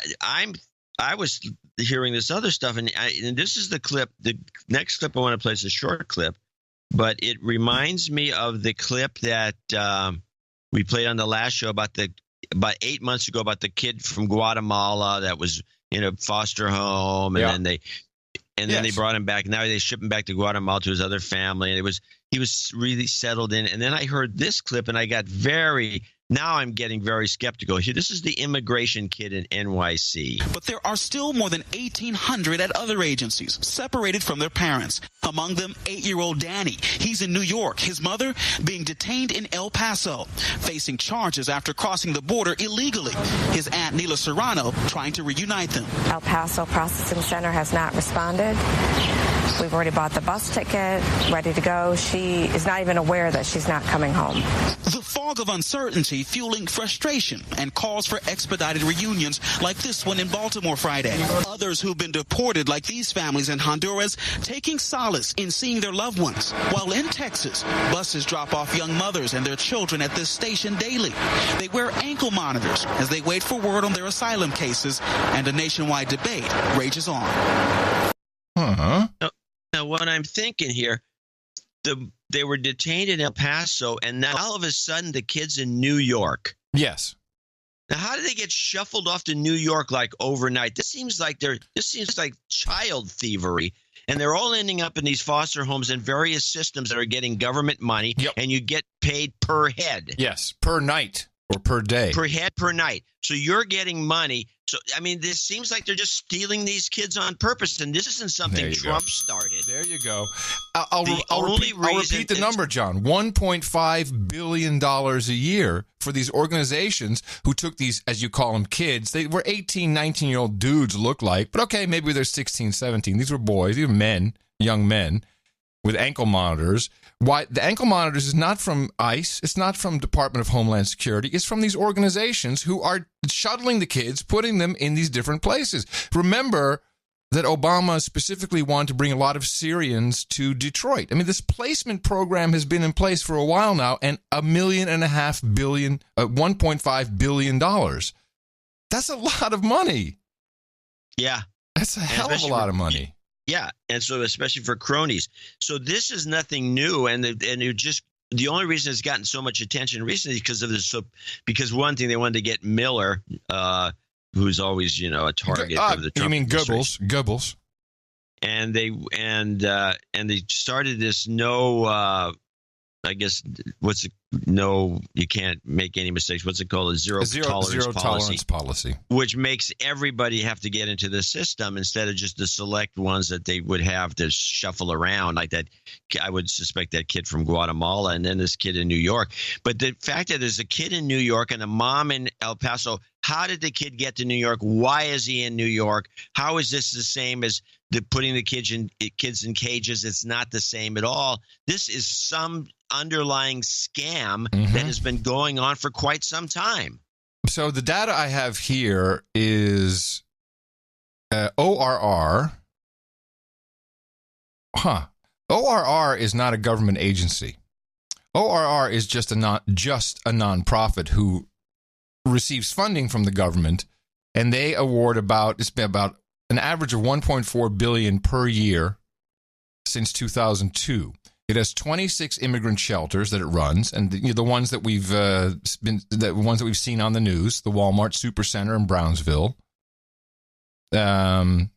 I was hearing this other stuff, and this is the clip. The next clip I want to play is a short clip, but it reminds me of the clip that we played on the last show about 8 months ago about the kid from Guatemala that was in a foster home, and then they brought him back. Now they ship him back to Guatemala to his other family, and he was really settled in. And then I heard this clip, and I got very, Now I'm getting very skeptical. Here, this is the immigration kid in NYC. But there are still more than 1,800 at other agencies, separated from their parents. Among them, 8-year-old Danny. He's in New York. His mother being detained in El Paso, facing charges after crossing the border illegally. His aunt, Neela Serrano, trying to reunite them. El Paso Processing Center has not responded. We've already bought the bus ticket, ready to go. She is not even aware that she's not coming home. The fog of uncertainty fueling frustration and calls for expedited reunions like this one in Baltimore Friday. Others who've been deported like these families in Honduras taking solace in seeing their loved ones. While in Texas, buses drop off young mothers and their children at this station daily. They wear ankle monitors as they wait for word on their asylum cases, and a nationwide debate rages on. Now, what I'm thinking here, they were detained in El Paso, and now all of a sudden the kid's in New York. Yes. Now, how did they get shuffled off to New York like overnight? This seems like child thievery, and they're all ending up in these foster homes and various systems that are getting government money, and you get paid per head. Yes, per night or per day. Per head, per night. So you're getting money. So, I mean, this seems like they're just stealing these kids on purpose, and this isn't something Trump started. There you go. I'll repeat the number, John. $1.5 billion a year for these organizations who took these, as you call them, kids. They were 18, 19-year-old dudes, look like. But okay, maybe they're 16, 17. These were boys. These were men, young men with ankle monitors. Why the ankle monitors is not from ICE. It's not from Department of Homeland Security. It's from these organizations who are shuttling the kids, putting them in these different places. Remember that Obama specifically wanted to bring a lot of Syrians to Detroit. I mean, this placement program has been in place for a while now, and $1.5 billion. That's a lot of money. Yeah. That's a hell of a lot of money. Yeah, and so especially for cronies. So this is nothing new, and it just the only reason it's gotten so much attention recently is because of this. Because one thing, they wanted to get Miller, who's always a target of the Trump. You mean Goebbels? And they started this you can't make any mistakes. What's it called? A zero tolerance policy, which makes everybody have to get into the system instead of just the select ones that they would have to shuffle around like that. I would suspect that kid from Guatemala and then this kid in New York. But the fact that there's a kid in New York and a mom in El Paso, how did the kid get to New York? Why is he in New York? How is this the same as putting the kids in cages? It's not the same at all. This is some underlying scam that has been going on for quite some time. So the data I have here is ORR. ORR is not a government agency. ORR is just a nonprofit who receives funding from the government, and they award about an average of $1.4 billion per year since 2002. It has 26 immigrant shelters that it runs, and the ones that we've seen on the news, the Walmart Supercenter in Brownsville. It's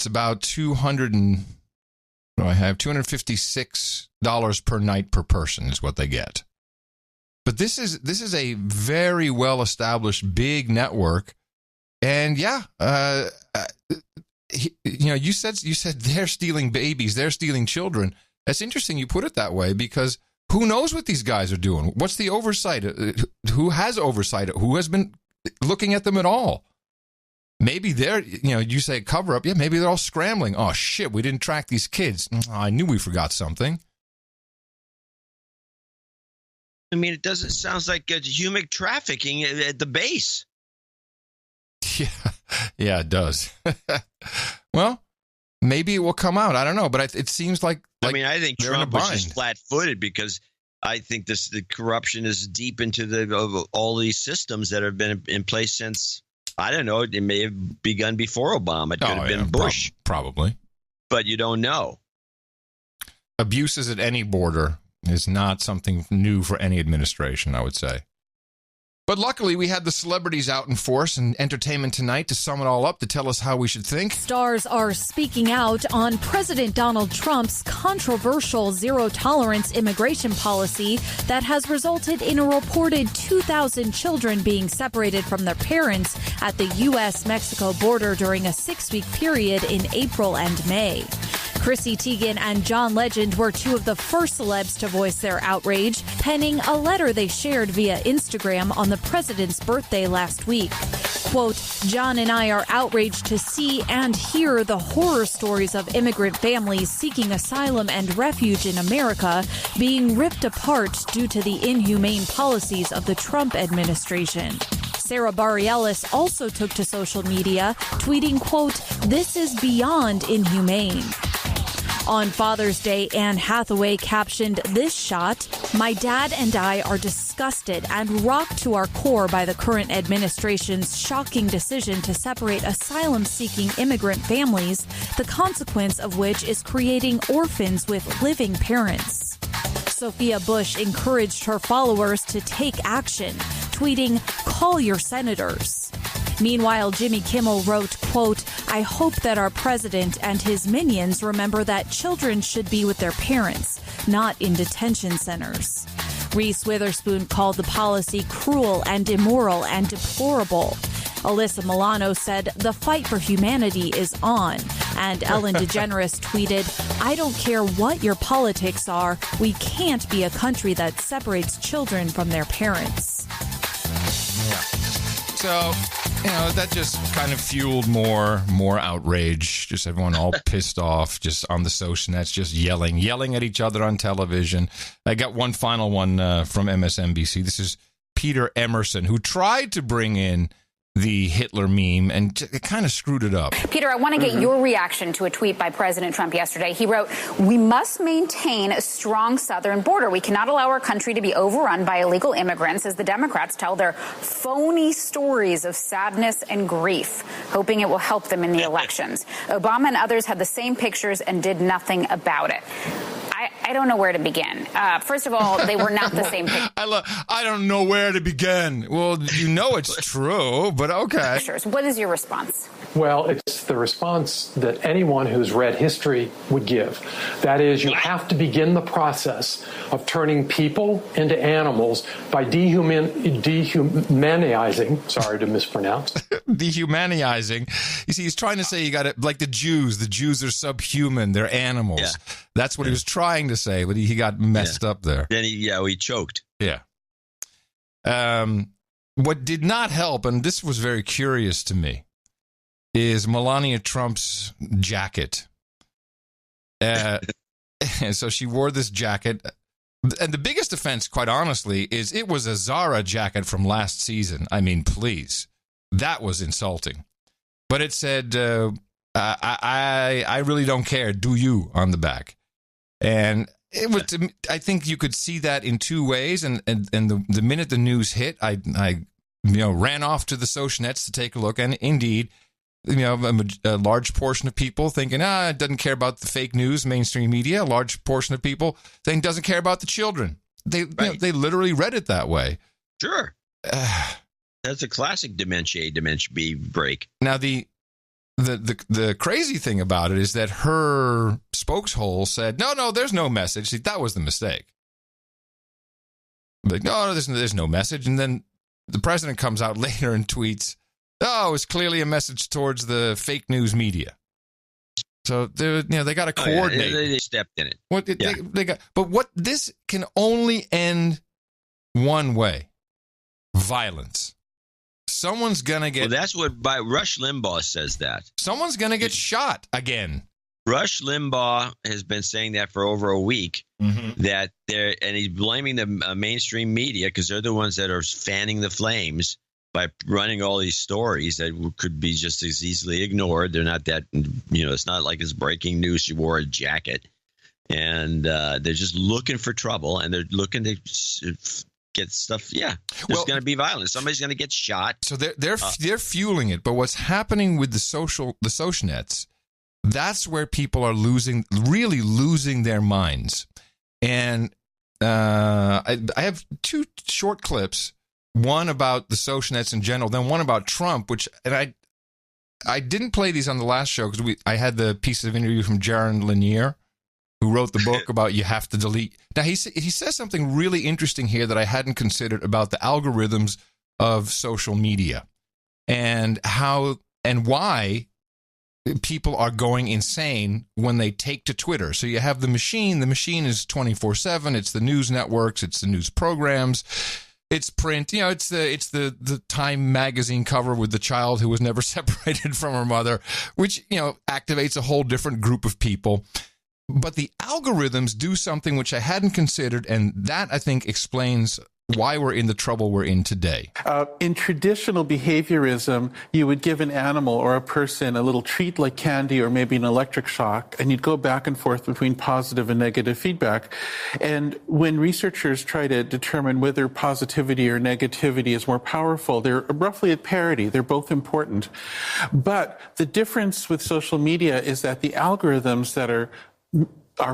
about $256 per night per person is what they get. But this is a very well established big network, and you said they're stealing babies, they're stealing children. That's interesting you put it that way, because who knows what these guys are doing? What's the oversight? Who has oversight? Who has been looking at them at all? Maybe they're, you say cover up. Yeah, maybe they're all scrambling. Oh, shit, we didn't track these kids. I knew we forgot something. I mean, it sounds like human trafficking at the base. Yeah, it does. Well, maybe it will come out. I don't know, but it seems like I think Trump was just flat-footed, because I think the corruption is deep into all these systems that have been in place since, I don't know, it may have begun before Obama. It could have been Bush. Probably. But you don't know. Abuses at any border is not something new for any administration, I would say. But luckily, we had the celebrities out in force and entertainment tonight to sum it all up, to tell us how we should think. Stars are speaking out on President Donald Trump's controversial zero-tolerance immigration policy that has resulted in a reported 2,000 children being separated from their parents at the U.S.-Mexico border during a 6-week period in April and May. Chrissy Teigen and John Legend were two of the first celebs to voice their outrage, penning a letter they shared via Instagram on the president's birthday last week. Quote, John and I are outraged to see and hear the horror stories of immigrant families seeking asylum and refuge in America being ripped apart due to the inhumane policies of the Trump administration. Sarah Bareilles also took to social media, tweeting, quote, this is beyond inhumane. On Father's Day, Anne Hathaway captioned this shot, my dad and I are disgusted and rocked to our core by the current administration's shocking decision to separate asylum-seeking immigrant families, the consequence of which is creating orphans with living parents. Sophia Bush encouraged her followers to take action, tweeting, call your senators. Meanwhile, Jimmy Kimmel wrote, quote, I hope that our president and his minions remember that children should be with their parents, not in detention centers. Reese Witherspoon called the policy cruel and immoral and deplorable. Alyssa Milano said the fight for humanity is on. And Ellen DeGeneres tweeted, I don't care what your politics are, we can't be a country that separates children from their parents. Yeah. So, that just kind of fueled more outrage. Just everyone all pissed off, just on the Sosh Nets, just yelling at each other on television. I got one final one from MSNBC. This is Peter Emerson, who tried to bring in the Hitler meme and it kind of screwed it up. Peter, I want to get your reaction to a tweet by President Trump yesterday. He wrote, we must maintain a strong southern border. We cannot allow our country to be overrun by illegal immigrants as the Democrats tell their phony stories of sadness and grief, hoping it will help them in the elections. Obama and others had the same pictures and did nothing about it. I don't know where to begin. First of all, they were not the same pictures. I don't know where to begin. Well, it's true, but okay. What is your response? Well, it's the response that anyone who's read history would give. That is, you have to begin the process of turning people into animals by dehumanizing, sorry to mispronounce. Dehumanizing. You see, he's trying to say you got to, like the Jews are subhuman, they're animals. Yeah. That's what he was trying to say, but he got messed up there. Then he choked. Yeah. What did not help, and this was very curious to me, is Melania Trump's jacket. So she wore this jacket. And the biggest offense, quite honestly, is it was a Zara jacket from last season. I mean, please. That was insulting. But it said, I really don't care, do you, on the back. And it was, I think you could see that in two ways. And the minute the news hit, I ran off to the Sosh Nets to take a look. And indeed, a large portion of people thinking, it doesn't care about the fake news, mainstream media. A large portion of people think doesn't care about the children. They literally read it that way. Sure. That's a classic Dementia B break. Now, the crazy thing about it is that her spokeshole said, no, there's no message. See, that was the mistake. Like, no, there's no message. And then the president comes out later and tweets, it's clearly a message towards the fake news media. So they got to coordinate. They stepped in it. But this can only end one way: violence. Someone's gonna get. Well, that's what Rush Limbaugh says that. Someone's gonna get shot again. Rush Limbaugh has been saying that for over a week. Mm-hmm. And he's blaming the mainstream media because they're the ones that are fanning the flames by running all these stories that could be just as easily ignored. They're not that, it's not like it's breaking news. She wore a jacket, and they're just looking for trouble, and they're looking to get stuff. Yeah, there's going to be violence. Somebody's going to get shot. So they're fueling it. But what's happening with the Sosh Nets? That's where people are really losing their minds. And I have two short clips one about the Sosh Nets in general, then one about Trump, and I didn't play these on the last show because I had the piece of interview from Jaron Lanier, who wrote the book about you have to delete. Now, he says something really interesting here that I hadn't considered about the algorithms of social media and how and why people are going insane when they take to Twitter. So you have the machine. The machine is 24/7. It's the news networks. It's the news programs. It's print. It's the Time magazine cover with the child who was never separated from her mother, which, activates a whole different group of people. But the algorithms do something which I hadn't considered, and that, I think, explains why we're in the trouble we're in today. In traditional behaviorism, you would give an animal or a person a little treat like candy or maybe an electric shock, and you'd go back and forth between positive and negative feedback. And when researchers try to determine whether positivity or negativity is more powerful, they're roughly at parity. They're both important. But the difference with social media is that the algorithms that are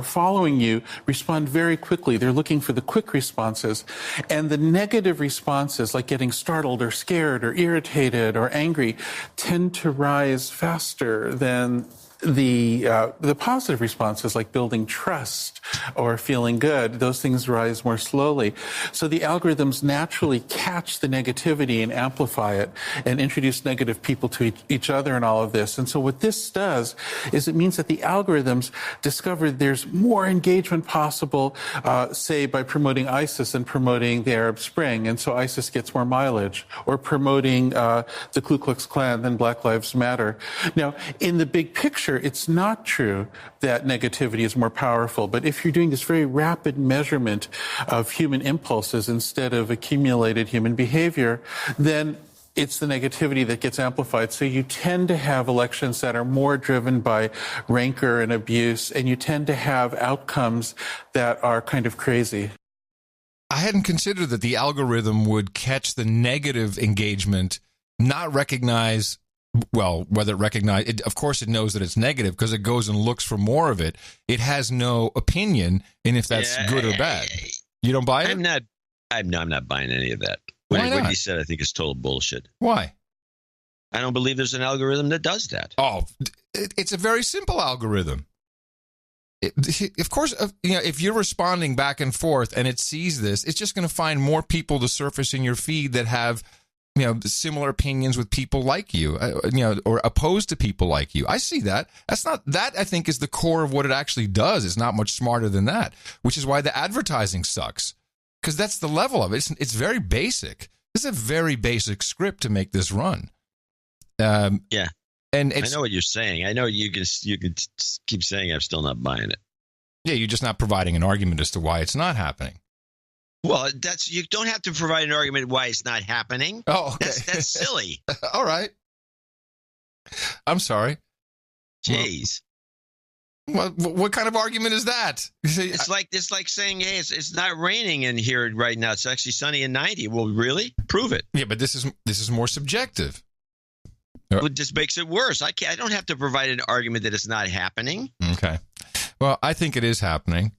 following you respond very quickly. They're looking for the quick responses. And the negative responses, like getting startled or scared or irritated or angry, tend to rise faster than the positive responses, like building trust or feeling good. Those things rise more slowly. So the algorithms naturally catch the negativity and amplify it and introduce negative people to each other and all of this. And so what this does is it means that the algorithms discover there's more engagement possible, say by promoting ISIS and promoting the Arab Spring. And so ISIS gets more mileage, or promoting the Ku Klux Klan than Black Lives Matter. Now, in the big picture, it's not true that negativity is more powerful, but if you're doing this very rapid measurement of human impulses instead of accumulated human behavior, then it's the negativity that gets amplified. So you tend to have elections that are more driven by rancor and abuse, and you tend to have outcomes that are kind of crazy. I hadn't considered that the algorithm would catch the negative engagement, not recognize, whether it recognizes it. Of course, it knows that it's negative because it goes and looks for more of it. It has no opinion in if that's good or bad. You don't buy it? I'm not buying any of that. What you said, I think, is total bullshit. Why? I don't believe there's an algorithm that does that. Oh, it's a very simple algorithm. Of course, if you're responding back and forth and it sees this, it's just going to find more people to surface in your feed that have similar opinions with people like you, or opposed to people like you. I see that. That I think is the core of what it actually does. It's not much smarter than that, which is why the advertising sucks, because that's the level of it. It's very basic. It's a very basic script to make this run. Yeah. And I know what you're saying. I know you can keep saying I'm still not buying it. Yeah, you're just not providing an argument as to why it's not happening. Well, you don't have to provide an argument why it's not happening. Oh, okay. That's silly. All right. I'm sorry. Jeez. What kind of argument is that? It's like saying, hey, it's not raining in here right now. It's actually sunny and 90. Well, really? Prove it. Yeah, but this is more subjective. It just makes it worse. I don't have to provide an argument that it's not happening. Okay. Well, I think it is happening.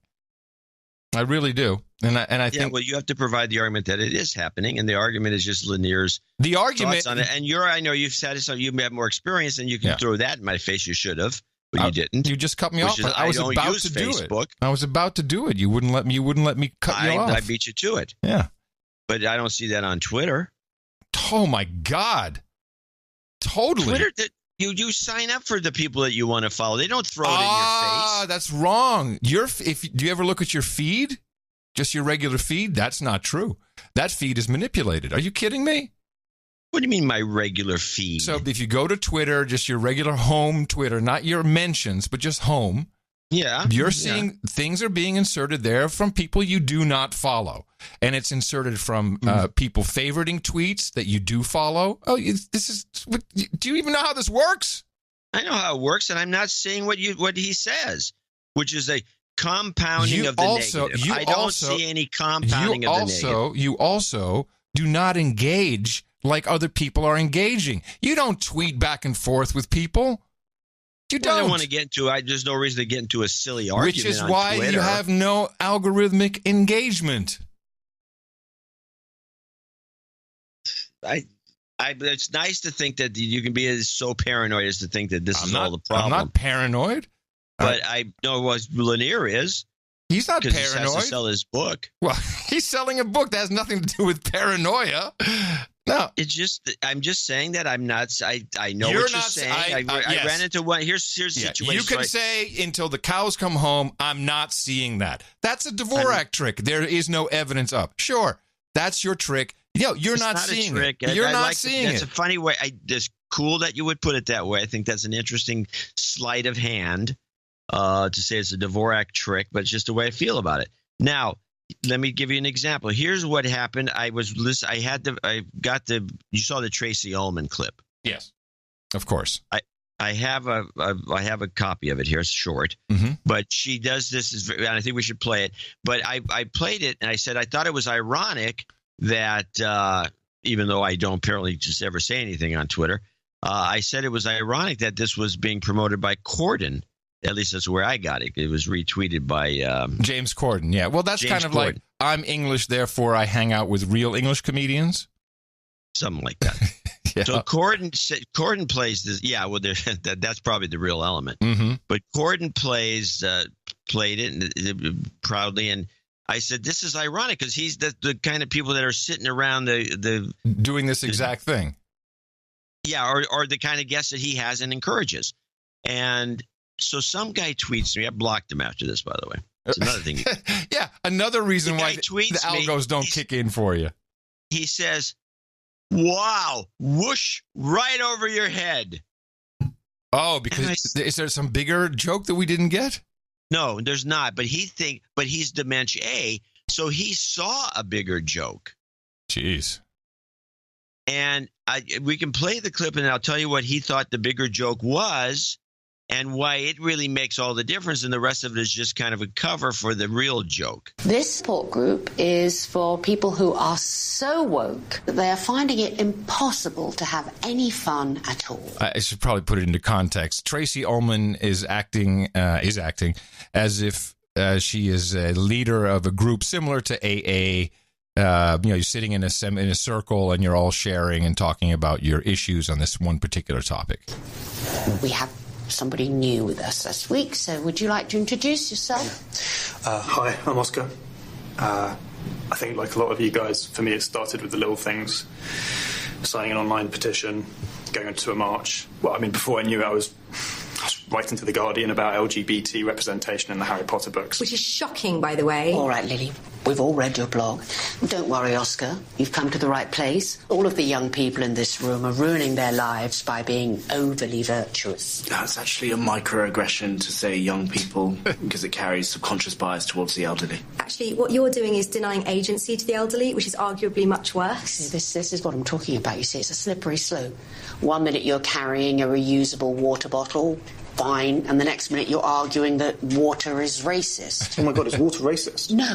I really do. And I think, well, you have to provide the argument that it is happening, and the argument is just Lanier's thoughts on it. And I know you've said it, so you have more experience, and you can throw that in my face. You should have, but you didn't. You just cut me off. I was about to do it. I was about to do it. You wouldn't let me cut you off. I beat you to it. Yeah, but I don't see that on Twitter. Oh my God! Totally. Twitter. You sign up for the people that you want to follow. They don't throw it in your face. That's wrong. Do you ever look at your feed? Just your regular feed? That's not true. That feed is manipulated. Are you kidding me? What do you mean my regular feed? So if you go to Twitter, just your regular home Twitter, not your mentions, but just home. Yeah. You're seeing things are being inserted there from people you do not follow. And it's inserted from people favoriting tweets that you do follow. Oh, do you even know how this works? I know how it works, and I'm not saying what he says, which is a compounding of the negative. I don't see any compounding of the negative. You also do not engage like other people are engaging. You don't tweet back and forth with people. You don't. I don't want to get into there's no reason to get into a silly argument. Which is why you have no algorithmic engagement. it's nice to think that you can be so paranoid as to think that this is all the problem. I'm not paranoid. But I know what Lanier is. He's not paranoid. He has to sell his book. Well, he's selling a book that has nothing to do with paranoia. No, it's just I'm just saying that I'm not. I know you're what you're not saying. I ran into one. Here's the situation. You can say until the cows come home, I'm not seeing that. That's a Dvorak trick. There is no evidence of. Sure, that's your trick. You're not seeing it. You're not seeing it. It's a funny way. It's cool that you would put it that way. I think that's an interesting sleight of hand to say it's a Dvorak trick, but it's just the way I feel about it. Now, let me give you an example. Here's what happened. You saw the Tracy Ullman clip. Yes, of course. I have a copy of it here. It's short, but she does this. And I think we should play it. But I played it, and I said I thought it was ironic that even though I don't apparently just ever say anything on Twitter, I said it was ironic that this was being promoted by Corden. At least that's where I got it. It was retweeted by James Corden. Yeah, well, that's James kind of Corden. like I'm English, therefore I hang out with real English comedians. Something like that. Yeah. So Corden plays this. Yeah, well, that's probably the real element. But Corden played it proudly, and I said this is ironic because he's the kind of people that are sitting around the doing this exact thing. Yeah, or the kind of guests that he has and encourages, and. So some guy tweets me. I blocked him after this, by the way. It's another thing. Yeah, another reason why the algos don't kick in for you. He says, wow, whoosh, right over your head. Oh, because is there some bigger joke that we didn't get? No, there's not. But he's Dementia A, so he saw a bigger joke. Jeez. And we can play the clip, and I'll tell you what he thought the bigger joke was. And why it really makes all the difference, and the rest of it is just kind of a cover for the real joke. This support group is for people who are so woke that they are finding it impossible to have any fun at all. I should probably put it into context. Tracy Ullman is acting as if she is a leader of a group similar to AA. You're sitting in a circle and you're all sharing and talking about your issues on this one particular topic. We have somebody new with us this week, so would you like to introduce yourself? Hi, I'm Oscar. I think, like a lot of you guys, for me it started with the little things. Signing an online petition, going to a march. Well, I mean, before I knew it, I was writing to The Guardian about LGBT representation in the Harry Potter books. Which is shocking, by the way. All right, Lily, we've all read your blog. Don't worry, Oscar. You've come to the right place. All of the young people in this room are ruining their lives by being overly virtuous. That's actually a microaggression to say young people because it carries subconscious bias towards the elderly. Actually, what you're doing is denying agency to the elderly, which is arguably much worse. See, this is what I'm talking about. You see, it's a slippery slope. 1 minute you're carrying a reusable water bottle, fine, and the next minute you're arguing that water is racist. Oh my God, is water racist? No,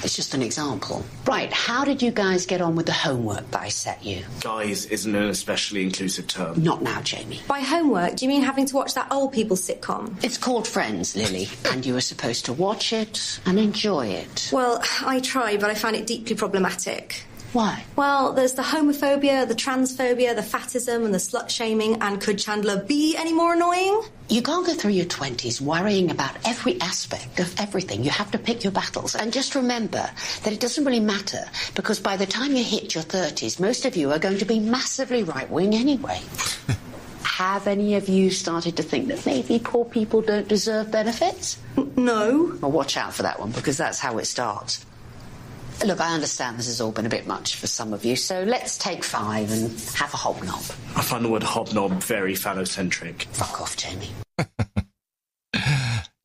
it's just an example. Right, how did you guys get on with the homework that I set you? Guys isn't an especially inclusive term. Not now, Jamie. By homework, do you mean having to watch that old people sitcom? It's called Friends, Lily, and you were supposed to watch it and enjoy it. Well, I tried, but I found it deeply problematic. Why? Well, there's the homophobia, the transphobia, the fatism and the slut-shaming, and could Chandler be any more annoying? You can't go through your 20s worrying about every aspect of everything. You have to pick your battles. And just remember that it doesn't really matter, because by the time you hit your 30s, most of you are going to be massively right-wing anyway. Have any of you started to think that maybe poor people don't deserve benefits? No. Well, watch out for that one, because that's how it starts. Look, I understand this has all been a bit much for some of you, so let's take 5 and have a hobnob. I find the word hobnob very phallocentric. Fuck off, Jamie.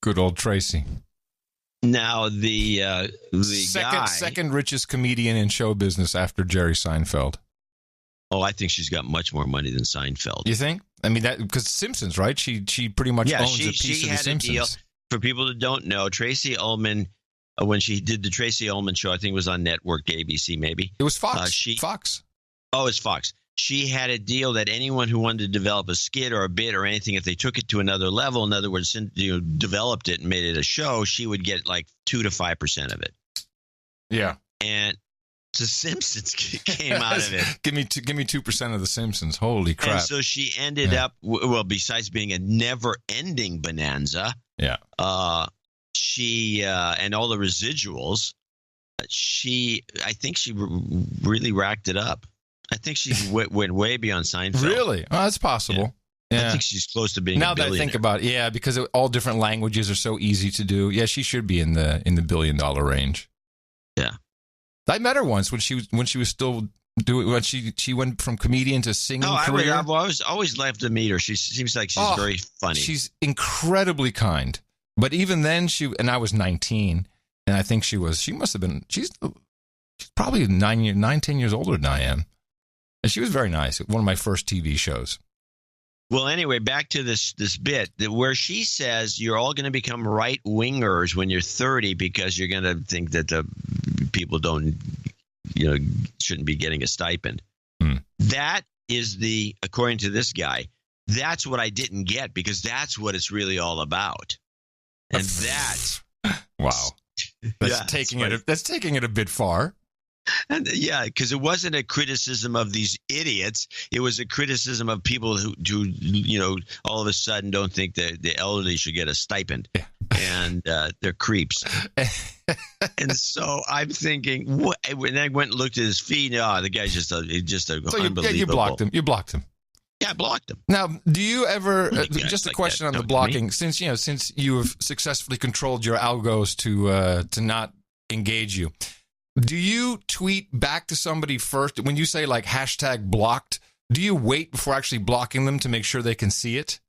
Good old Tracy. Now, the second richest comedian in show business after Jerry Seinfeld. Oh, I think she's got much more money than Seinfeld. You think? I mean, that because Simpsons, right? She pretty much owns a piece of the Simpsons. A deal. For people that don't know, Tracy Ullman, when she did the Tracy Ullman show, I think it was on network ABC, maybe. It was Fox. Fox. Oh, it's Fox. She had a deal that anyone who wanted to develop a skit or a bit or anything, if they took it to another level, in other words, developed it and made it a show, she would get like 2 to 5% of it. Yeah. And The Simpsons came out of it. Give me 2% of The Simpsons. Holy crap! And so she ended up, well, besides being a never-ending bonanza, she and all the residuals, I think she really racked it up. I think she went way beyond Seinfeld. Really? Oh, that's possible. Yeah. I think she's close to being now a that I think about it, because all different languages are so easy to do. Yeah, she should be in the $1 billion range. Yeah. I met her once when she was still doing when she went from comedian to singing career. I've always loved to meet her. She seems like she's very funny. She's incredibly kind. But even then, I was 19, and I think she's probably 10 years older than I am. And she was very nice. One of my first TV shows. Well, anyway, back to this bit where she says you're all going to become right wingers when you're 30 because you're going to think that the people shouldn't be getting a stipend. That is according to this guy, that's what I didn't get because that's what it's really all about. And wow, that's taking it a bit far. And because it wasn't a criticism of these idiots. It was a criticism of people who all of a sudden don't think that the elderly should get a stipend, and they're creeps. And so I'm thinking, when I went and looked at his feed, the guy's just unbelievable. You blocked him. Yeah, I blocked him. Now, do you ever just a question on the blocking? Since you have successfully controlled your algos to not engage you. Do you tweet back to somebody first? When you say like #blocked, do you wait before actually blocking them to make sure they can see it?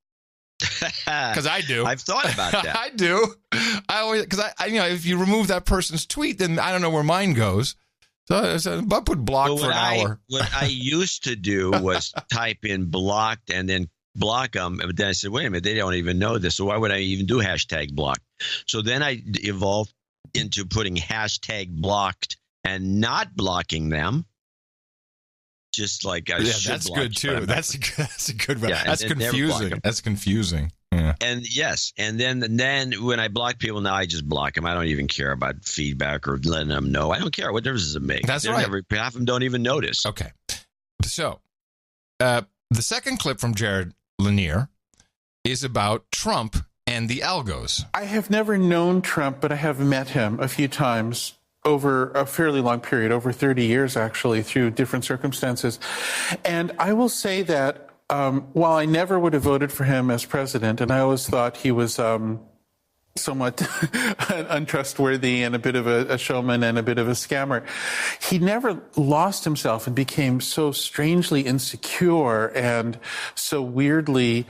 Because I do. I've thought about that. I do. I always, because I if you remove that person's tweet, then I don't know where mine goes. So I put blocked for an hour. What I used to do was type in blocked and then block them. But then I said, wait a minute, they don't even know this. So why would I even do #blocked? So then I evolved into putting #blocked and not blocking them, just like I should. That's block, good too. That's a good. Yeah, that's confusing. That's confusing. Yeah. And then when I block people now, I just block them. I don't even care about feedback or letting them know. I don't care. What difference does it make? That's right. Half of them don't even notice. Okay. So, the second clip from Jared Lanier is about Trump and the algos. I have never known Trump, but I have met him a few times over a fairly long period, over 30 years actually, through different circumstances. And I will say that while I never would have voted for him as president, and I always thought he was somewhat untrustworthy and a bit of a showman and a bit of a scammer, he never lost himself and became so strangely insecure and so weirdly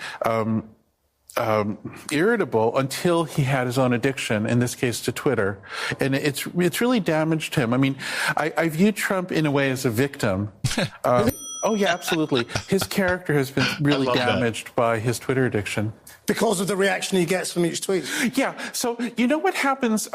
irritable until he had his own addiction, in this case to Twitter. And it's really damaged him. I mean, I view Trump in a way as a victim. Oh, yeah, absolutely. His character has been really damaged by his Twitter addiction. Because of the reaction he gets from each tweet. Yeah. So, you know what happens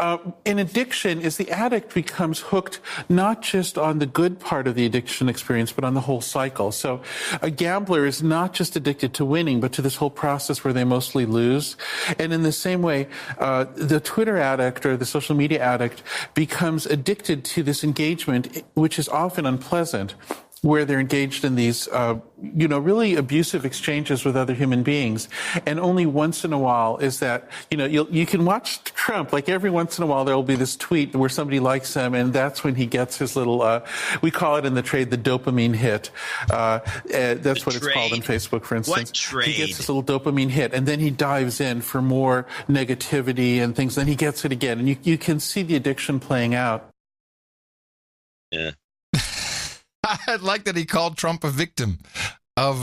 in addiction is the addict becomes hooked not just on the good part of the addiction experience, but on the whole cycle. So a gambler is not just addicted to winning, but to this whole process where they mostly lose. And in the same way, the Twitter addict or the social media addict becomes addicted to this engagement, which is often unpleasant, where they're engaged in these, really abusive exchanges with other human beings. And only once in a while is that, you can watch Trump, like every once in a while there will be this tweet where somebody likes him, and that's when he gets his little, we call it in the trade the dopamine hit. That's what it's called on Facebook, for instance. What trade? He gets this little dopamine hit, and then he dives in for more negativity and things, then he gets it again. And you can see the addiction playing out. Yeah. I like that he called Trump a victim of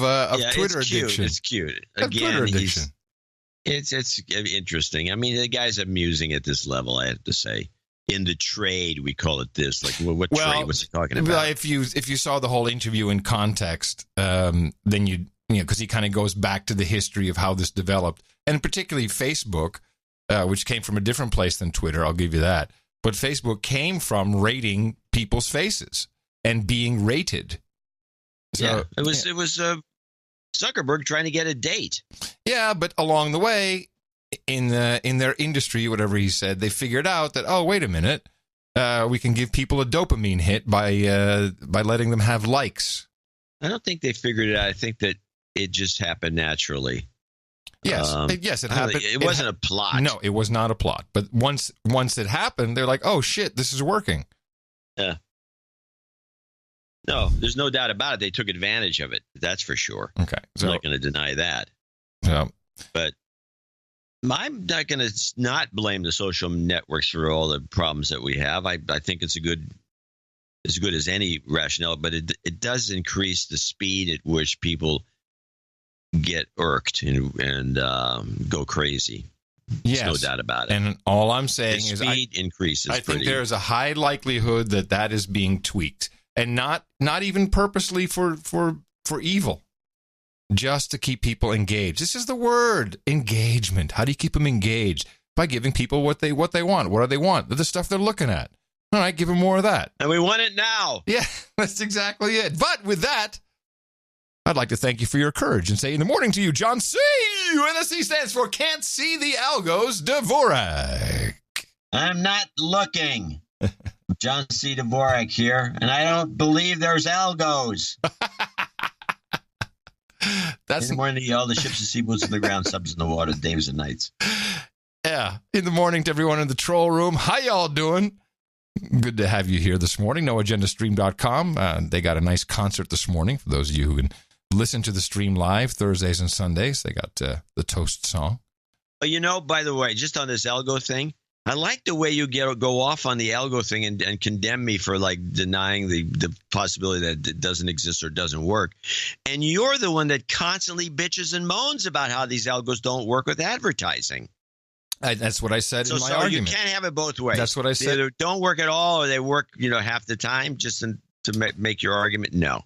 Twitter addiction. It's cute. Twitter addiction. It's interesting. I mean, the guy's amusing at this level, I have to say. In the trade, we call it this. Like, what trade was he talking about? Well, if you saw the whole interview in context, then because he kind of goes back to the history of how this developed, and particularly Facebook, which came from a different place than Twitter. I'll give you that. But Facebook came from rating people's faces and being rated. So, it was Zuckerberg trying to get a date. Yeah, but along the way, in their industry, whatever he said, they figured out that, oh, wait a minute, we can give people a dopamine hit by letting them have likes. I don't think they figured it out. I think that it just happened naturally. Yes, it happened. It wasn't a plot. No, it was not a plot. But once it happened, they're like, "Oh shit, this is working." Yeah. No, there's no doubt about it. They took advantage of it. That's for sure. Okay, so I'm not going to deny that. No, but I'm not going to not blame the social networks for all the problems that we have. I think it's as good as any rationale, but it does increase the speed at which people get irked and go crazy. Yes. There's no doubt about it. And all I'm saying the is speed increases. I think there is a high likelihood that is being tweaked, and not even purposely for evil, just to keep people engaged. This is the word, engagement. How do you keep them engaged? By giving people what they want. What do they want? The stuff they're looking at. All right, give them more of that. And we want it now. Yeah, that's exactly it. But with that, I'd like to thank you for your courage and say in the morning to you, John C. And the C stands for Can't See the Algos Dvorak. I'm not looking. John C. Dvorak here, and I don't believe there's algos. That's in the morning, all the ships and sea boots on the ground, subs in the water, days and nights. Yeah. In the morning to everyone in the troll room. How y'all doing? Good to have you here this morning. NoAgendaStream.com. They got a nice concert this morning for those of you who can listen to the stream live Thursdays and Sundays. They got the Toast song. By the way, just on this algo thing, I like the way you go off on the algo thing and condemn me for like denying the possibility that it doesn't exist or doesn't work. And you're the one that constantly bitches and moans about how these algos don't work with advertising. That's what I said in my so argument. You can't have it both ways. That's what I said. They either don't work at all or they work, half the time just to make your argument. No.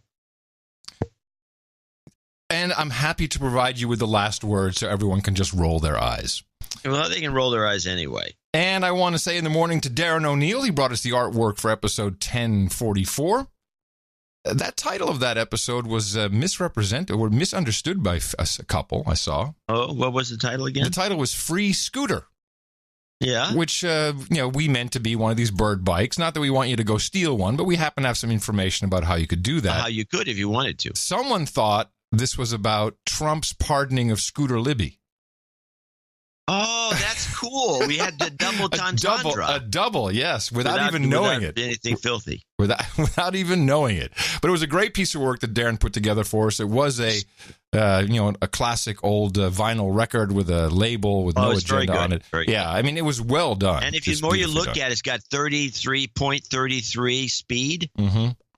And I'm happy to provide you with the last word so everyone can just roll their eyes. Well, they can roll their eyes anyway. And I want to say in the morning to Darren O'Neill, he brought us the artwork for episode 1044. That title of that episode was misrepresented or misunderstood by a couple I saw. Oh, what was the title again? The title was Free Scooter. Yeah. Which, we meant to be one of these bird bikes. Not that we want you to go steal one, but we happen to have some information about how you could do that. How you could if you wanted to. Someone thought this was about Trump's pardoning of Scooter Libby. Oh, that's cool. We had the double entendre. A double, yes, without even knowing it. Anything filthy. Without even knowing it. But it was a great piece of work that Darren put together for us. It was a classic old vinyl record with a label with no agenda on it. Yeah, I mean, it was well done. And if the more you look at it, it's got 33.33 speed,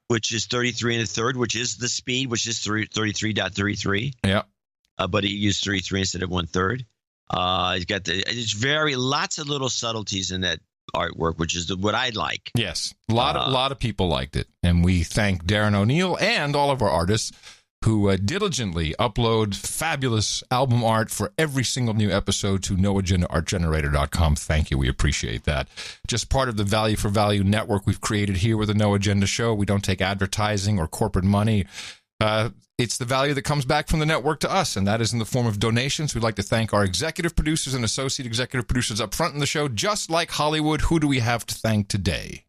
which is 33 and a third, which is the speed, which is 33.33. Yeah. But he used 33 instead of 1/3. He's got lots of little subtleties in that artwork, which is what I like. Yes, a lot of people liked it, and we thank Darren O'Neill and all of our artists who diligently upload fabulous album art for every single new episode to NoAgendaArtGenerator.com. Thank you, we appreciate that. Just part of the Value for Value network we've created here with the No Agenda Show. We don't take advertising or corporate money. It's the value that comes back from the network to us, and that is in the form of donations. We'd like to thank our executive producers and associate executive producers up front in the show, just like Hollywood. Who do we have to thank today?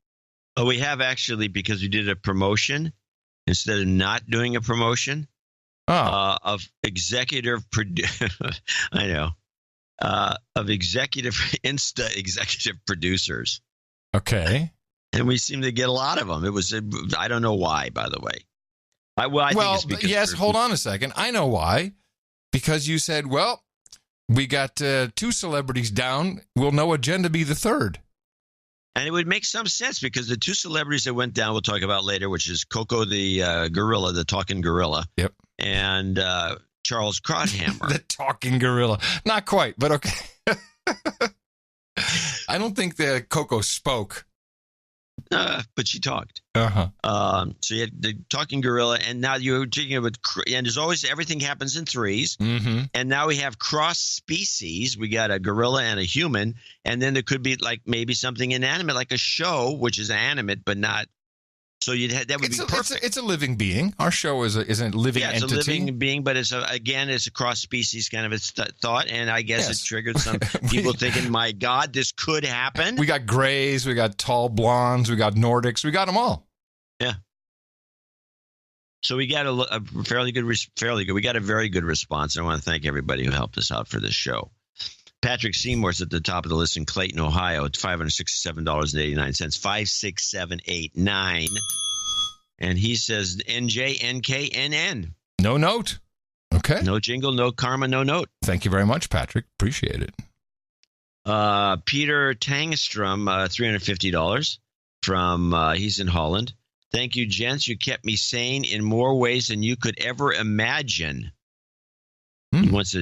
Oh, we have actually, because we did a promotion instead of not doing a promotion of executive I know. Of executive producers. Okay. And we seem to get a lot of them. It was, I don't know why, by the way. I think it's because yes, hold on a second. I know why. Because you said, well, we got 2 celebrities down. Will No Agenda be the third? And it would make some sense because the 2 celebrities that went down, we'll talk about later, which is Coco the gorilla, the talking gorilla. Yep. And Charles Krauthammer. The talking gorilla. Not quite, but okay. I don't think the Coco spoke. But she talked. Uh-huh. So you had the talking gorilla, and now you're taking it with, and there's always, everything happens in 3s. Mm-hmm. And now we have cross species. We got a gorilla and a human, and then there could be like maybe something inanimate, like a show, which is animate but not So that would be perfect. It's a living being. Our show is a living entity. It's a living being, but it's a cross-species kind of a thought, and I guess it triggered some people thinking, my God, this could happen. We got grays, we got tall blondes, we got Nordics, we got them all. Yeah. So we got a fairly good. We got a very good response. I want to thank everybody who helped us out for this show. Patrick Seymour's at the top of the list in Clayton, Ohio. It's $567.89. 56789. And he says NJNKNN. No note. Okay. No jingle, no karma, no note. Thank you very much, Patrick. Appreciate it. Peter Tangstrom, $350 from he's in Holland. Thank you, gents. You kept me sane in more ways than you could ever imagine. He wants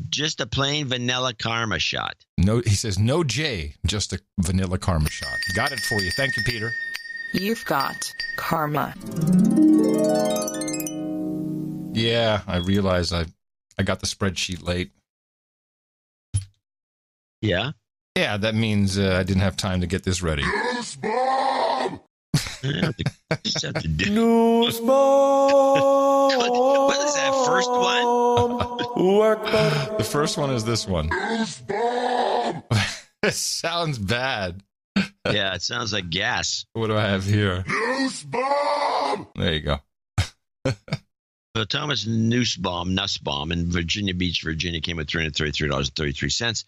just a plain vanilla karma shot. No, he says no J, just a vanilla karma shot. Got it for you. Thank you, Peter. You've got karma. Yeah, I realize I got the spreadsheet late. Yeah? Yeah, that means I didn't have time to get this ready. News bomb! News bomb! What is that, first one? The first one is this one. News bomb! It sounds bad. Yeah, it sounds like gas. What do I have here? News bomb! There you go. Thomas Nussbaum in Virginia Beach, Virginia, came with $333.33.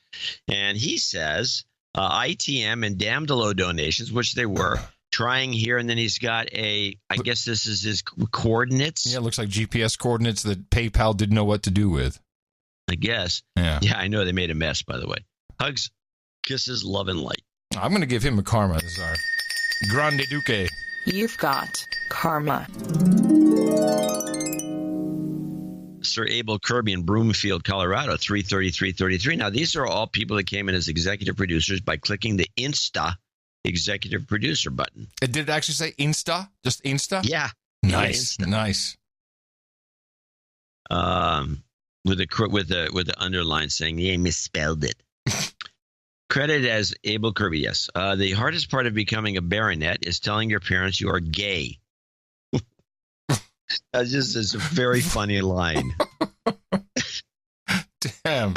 And he says ITM and damn the low donations, which they were, trying here. And then he's got I guess this is his coordinates. Yeah, it looks like GPS coordinates that PayPal didn't know what to do with. I guess. Yeah. Yeah, I know they made a mess, by the way. Hugs, kisses, love, and light. I'm going to give him a karma. This is our Grande Duque. You've got karma. Sir Abel Kirby in Broomfield, Colorado, $333.33. Now, these are all people that came in as executive producers by clicking the Insta executive producer button. Did it actually say Insta? Just Insta? Yeah. Nice. Nice. With the underline saying he misspelled it. Credited as Abel Kirby, yes. The hardest part of becoming a baronet is telling your parents you are gay. It's a very funny line. Damn.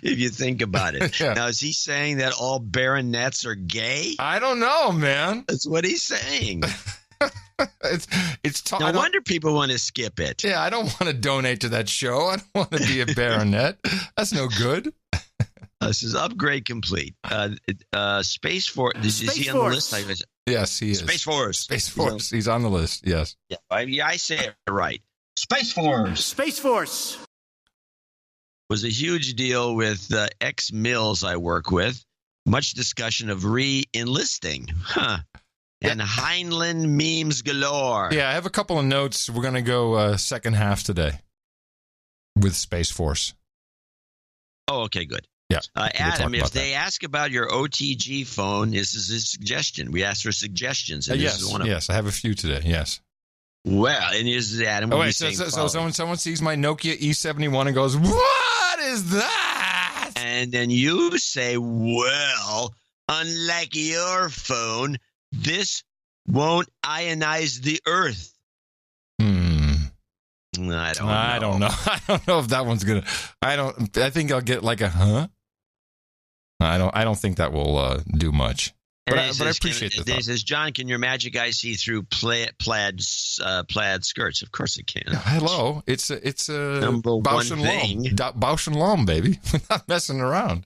If you think about it. Yeah. Now, is he saying that all baronets are gay? I don't know, man. That's what he's saying. No wonder people want to skip it. Yeah, I don't want to donate to that show. I don't want to be a baronet. That's no good. This is upgrade complete. Space Force. Is he on the list? Yes, he is. Space Force. Space Force. He's on the list. Yes. Yeah, I say it right. Space Force. Space Force was a huge deal with ex-mills I work with. Much discussion of re-enlisting. Huh. And Heinlein memes galore. Yeah, I have a couple of notes. We're going to go second half today with Space Force. Oh, okay, good. Yeah. Adam, if they ask about your OTG phone, this is a suggestion. We asked for suggestions. And this is one of yes, I have a few today. Yes. Well, and is Adam. Oh, wait, so someone sees my Nokia E71 and goes, "What is that?" And then you say, "Well, unlike your phone, this won't ionize the earth." I don't know. I don't know if that one's gonna. I think I'll get like a huh. I don't think that will do much. But I appreciate the thought. He says, John, can your magic eye see through plaid skirts? Of course it can. Hello, it's a number Bausch one and thing. Bausch and Lomb, baby. We're not messing around.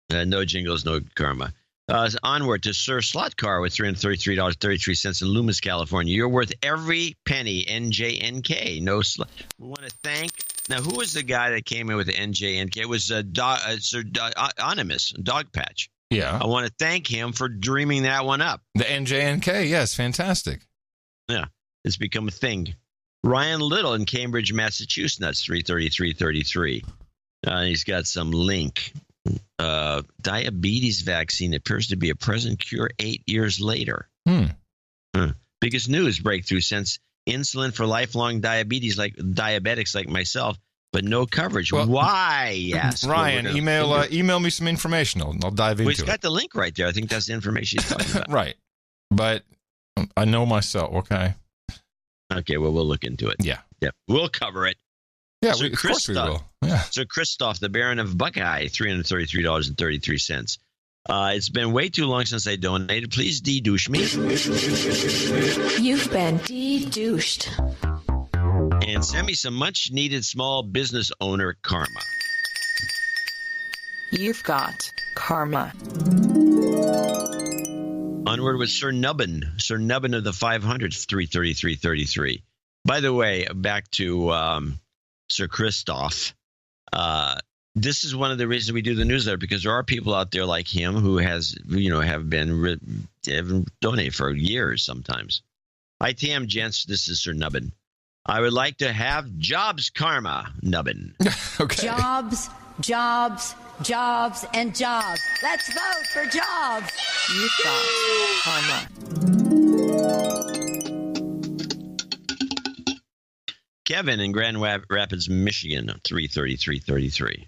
No jingles, no karma. Onward to Sir Slotcar with $333.33 in Loomis, California. You're worth every penny, NJNK. We want to thank. Now, who was the guy that came in with the NJNK? It was Sir Anonymous, Dog Patch. Yeah. I want to thank him for dreaming that one up. The NJNK, yes, fantastic. Yeah, it's become a thing. Ryan Little in Cambridge, Massachusetts, $333.33. He's got some link. Diabetes vaccine appears to be a present cure 8 years later. Biggest news breakthrough since insulin for lifelong diabetics like myself, but no coverage. Well, why? Yes, Ryan, email me some information. I'll dive into it. He's got the link right there. I think that's the information he's talking about. Right, but I know myself. Okay. Okay, well, we'll look into it. Yeah. We'll cover it. Yeah, of course we will. Yeah. Sir Christoph, the Baron of Buckeye, $333.33. It's been way too long since I donated. Please de-douche me. You've been de-douched. And send me some much-needed small business owner karma. You've got karma. Onward with Sir Nubbin. Sir Nubbin of the 500s, $333.33. By the way, back to Sir Christoph. This is one of the reasons we do the newsletter, because there are people out there like him who have donated for years sometimes. ITM, gents, this is Sir Nubbin. I would like to have jobs karma, Nubbin. Okay. Jobs, and jobs. Let's vote for jobs. You've got karma. Kevin in Grand Rapids, Michigan, $333.33.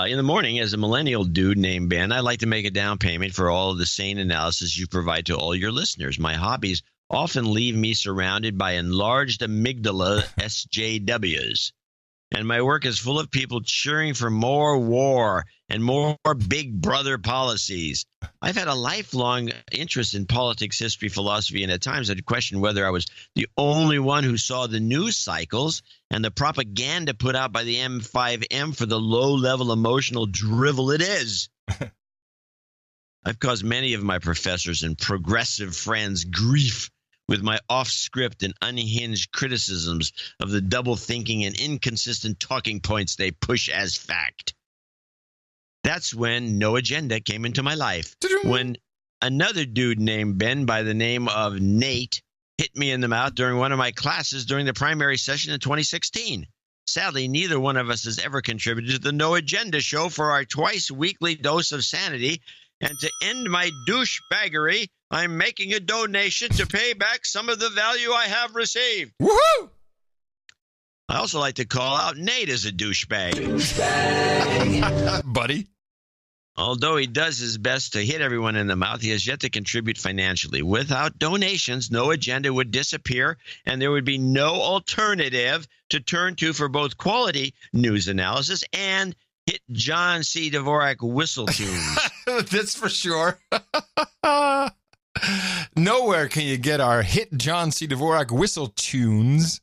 In the morning, as a millennial dude named Ben, I'd like to make a down payment for all of the sane analysis you provide to all your listeners. My hobbies often leave me surrounded by enlarged amygdala SJWs. And my work is full of people cheering for more war and more big brother policies. I've had a lifelong interest in politics, history, philosophy, and at times I'd question whether I was the only one who saw the news cycles and the propaganda put out by the M5M for the low-level emotional drivel it is. I've caused many of my professors and progressive friends grief with my off-script and unhinged criticisms of the double-thinking and inconsistent talking points they push as fact. That's when No Agenda came into my life. When another dude named Ben by the name of Nate hit me in the mouth during one of my classes during the primary session in 2016. Sadly, neither one of us has ever contributed to the No Agenda show for our twice-weekly dose of sanity. And to end my douchebaggery, I'm making a donation to pay back some of the value I have received. Woohoo! I also like to call out Nate as a douchebag. Buddy. Although he does his best to hit everyone in the mouth, he has yet to contribute financially. Without donations, No Agenda would disappear, and there would be no alternative to turn to for both quality news analysis and hit John C. Dvorak whistle tunes. That's for sure. Nowhere can you get our hit John C. Dvorak whistle tunes.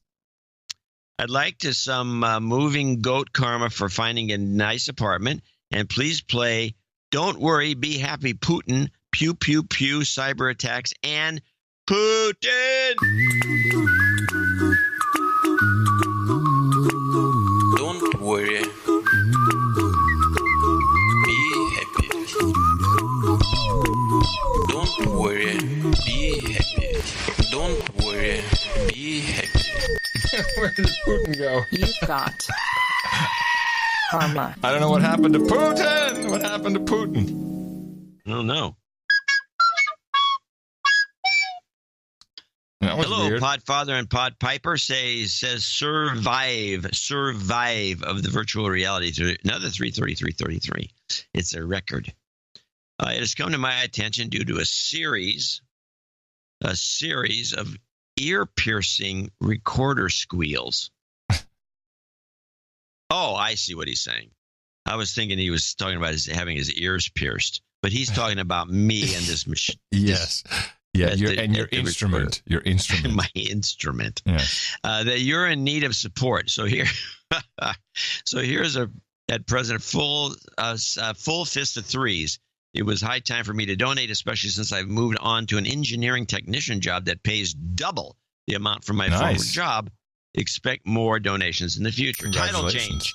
I'd like to some moving goat karma for finding a nice apartment. And please play Don't Worry, Be Happy, Putin, Pew, Pew, Pew, Cyber Attacks, and Putin. Don't worry. Be happy. Don't worry. Be happy. Don't worry. Be happy. Where does Putin go? You've got karma. I don't know what happened to Putin. What happened to Putin? I don't know. Hello, weird. Podfather and Podpiper says survive of the virtual reality to another 333.33. It's a record. It has come to my attention due to a series of ear-piercing recorder squeals. Oh, I see what he's saying. I was thinking he was talking about having his ears pierced, but he's talking about me and this machine. Yes. Yeah, your instrument. Your instrument. My instrument. Yes. That you're in need of support. So here's at present full fist of threes. It was high time for me to donate, especially since I've moved on to an engineering technician job that pays double the amount from my former job. Expect more donations in the future. Title change.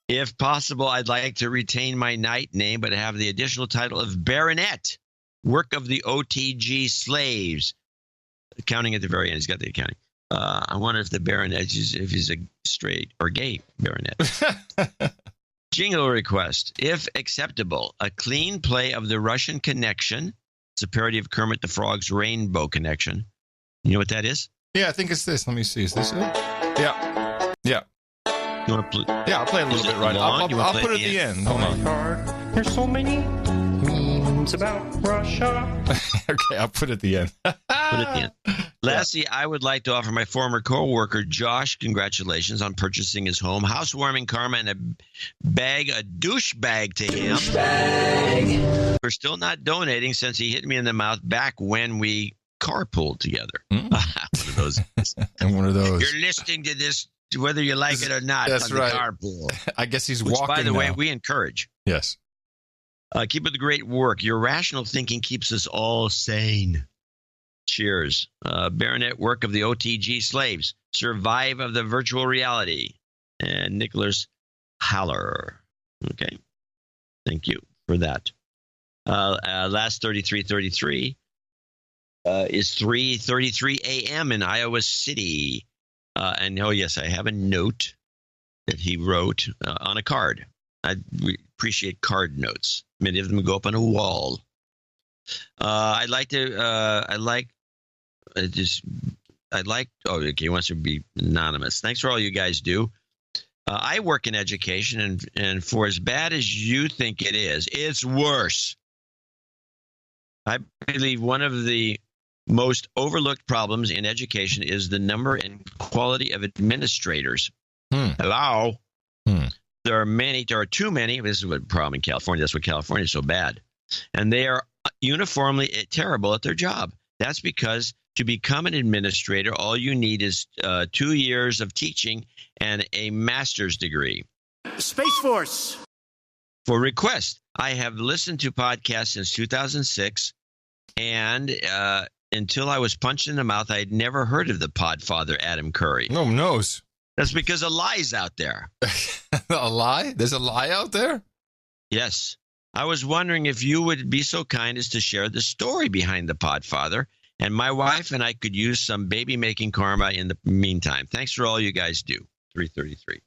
If possible, I'd like to retain my knight name, but have the additional title of Baronet. Work of the OTG slaves. Accounting at the very end. He's got the accounting. I wonder if the Baronet is if he's a straight or gay Baronet. Jingle request. If acceptable, a clean play of the Russian Connection. It's a parody of Kermit the Frog's Rainbow Connection. You know what that is? Yeah, I think it's this. Let me see. Is this it? Yeah. Yeah. You want to play? Yeah, I'll play a little bit right now. I'll put it at the end. Hold on. There's so many questions about Russia. Okay, I'll put it at the end. Put it at the end. Lastly, I would like to offer my former co-worker, Josh, congratulations on purchasing his home, housewarming karma, and a douche bag to him. Douchebag. We're still not donating since he hit me in the mouth back when we carpooled together. One of those. And one of those. You're listening to this whether you like it or not. That's on right. The carpool. I guess he's Which, walking by the way, now. we encourage. Yes. Keep up the great work. Your rational thinking keeps us all sane. Cheers. Baronet work of the OTG slaves. Survive of the virtual reality. And Nicholas Haller. Okay. Thank you for that. Last 3333 is 3:33 a.m. in Iowa City. And oh, yes, I have a note that he wrote on a card. I appreciate card notes. Many of them go up on a wall. Oh, okay, he wants to be anonymous. Thanks for all you guys do. I work in education, and for as bad as you think it is, it's worse. I believe one of the most overlooked problems in education is the number and quality of administrators. Hello? There are too many. This is what problem in California. That's what California is so bad. And they are uniformly terrible at their job. That's because to become an administrator, all you need is 2 years of teaching and a master's degree. Space Force. For request, I have listened to podcasts since 2006, and until I was punched in the mouth, I had never heard of the podfather Adam Curry. No one knows. That's because of lies out there. A lie? There's a lie out there? Yes. I was wondering if you would be so kind as to share the story behind the podfather, and my wife and I could use some baby-making karma in the meantime. Thanks for all you guys do. 333.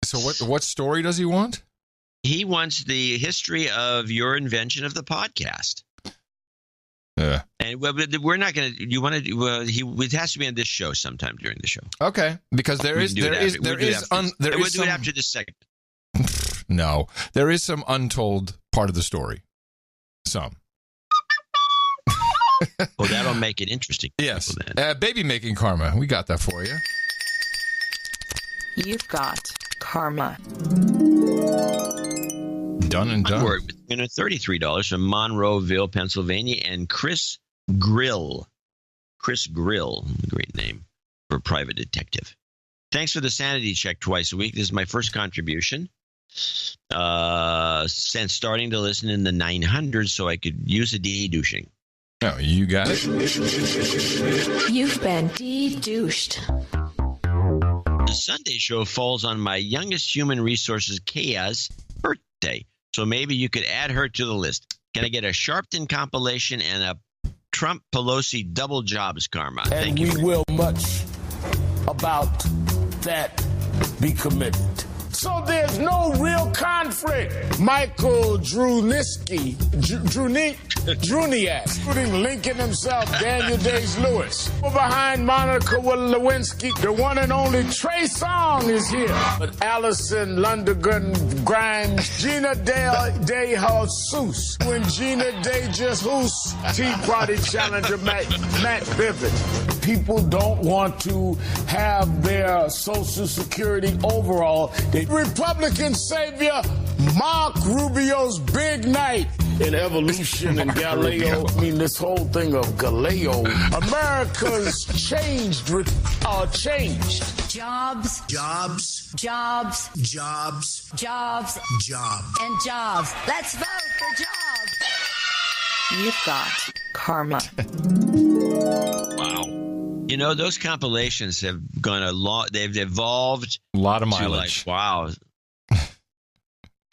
So what story does he want? He wants the history of your invention of the podcast. Yeah. And we're not going to. You want to? It has to be on this show sometime during the show. Okay, because we'll do it after this segment. No, there is some untold part of the story. Some. Well, that'll make it interesting. Yes. Baby making karma. We got that for you. You've got karma. Done and done. We're $33 from Monroeville, Pennsylvania, and Chris Grill. Chris Grill, great name for a private detective. Thanks for the sanity check twice a week. This is my first contribution since starting to listen in the 900s, so I could use a de-douching. Oh, you got it. You've been de-douched. The Sunday show falls on my youngest human resources, Kaya's birthday. So maybe you could add her to the list. Can I get a Sharpton compilation and a Trump Pelosi double jobs karma? And we will much about that be committed. So there's no real conflict. Michael Druniak, including Lincoln himself, Daniel Day-Lewis. Behind Monica Lewinsky, the one and only Trey Songz is here. But Allison Lundergan Grimes, Gina De Jesus, when Gina De Jesus, Tea Party challenger Matt Bivens. People don't want to have their Social Security overall. The Republican savior, Mark Rubio's big night in evolution and Galileo. I mean, this whole thing of Galileo. America's changed. Changed. Jobs. Jobs. Jobs. Jobs. Jobs. Jobs. And jobs. Let's vote for jobs. You've got karma. Wow. You know, those compilations have gone a lot. They've evolved. A lot of mileage. Wow.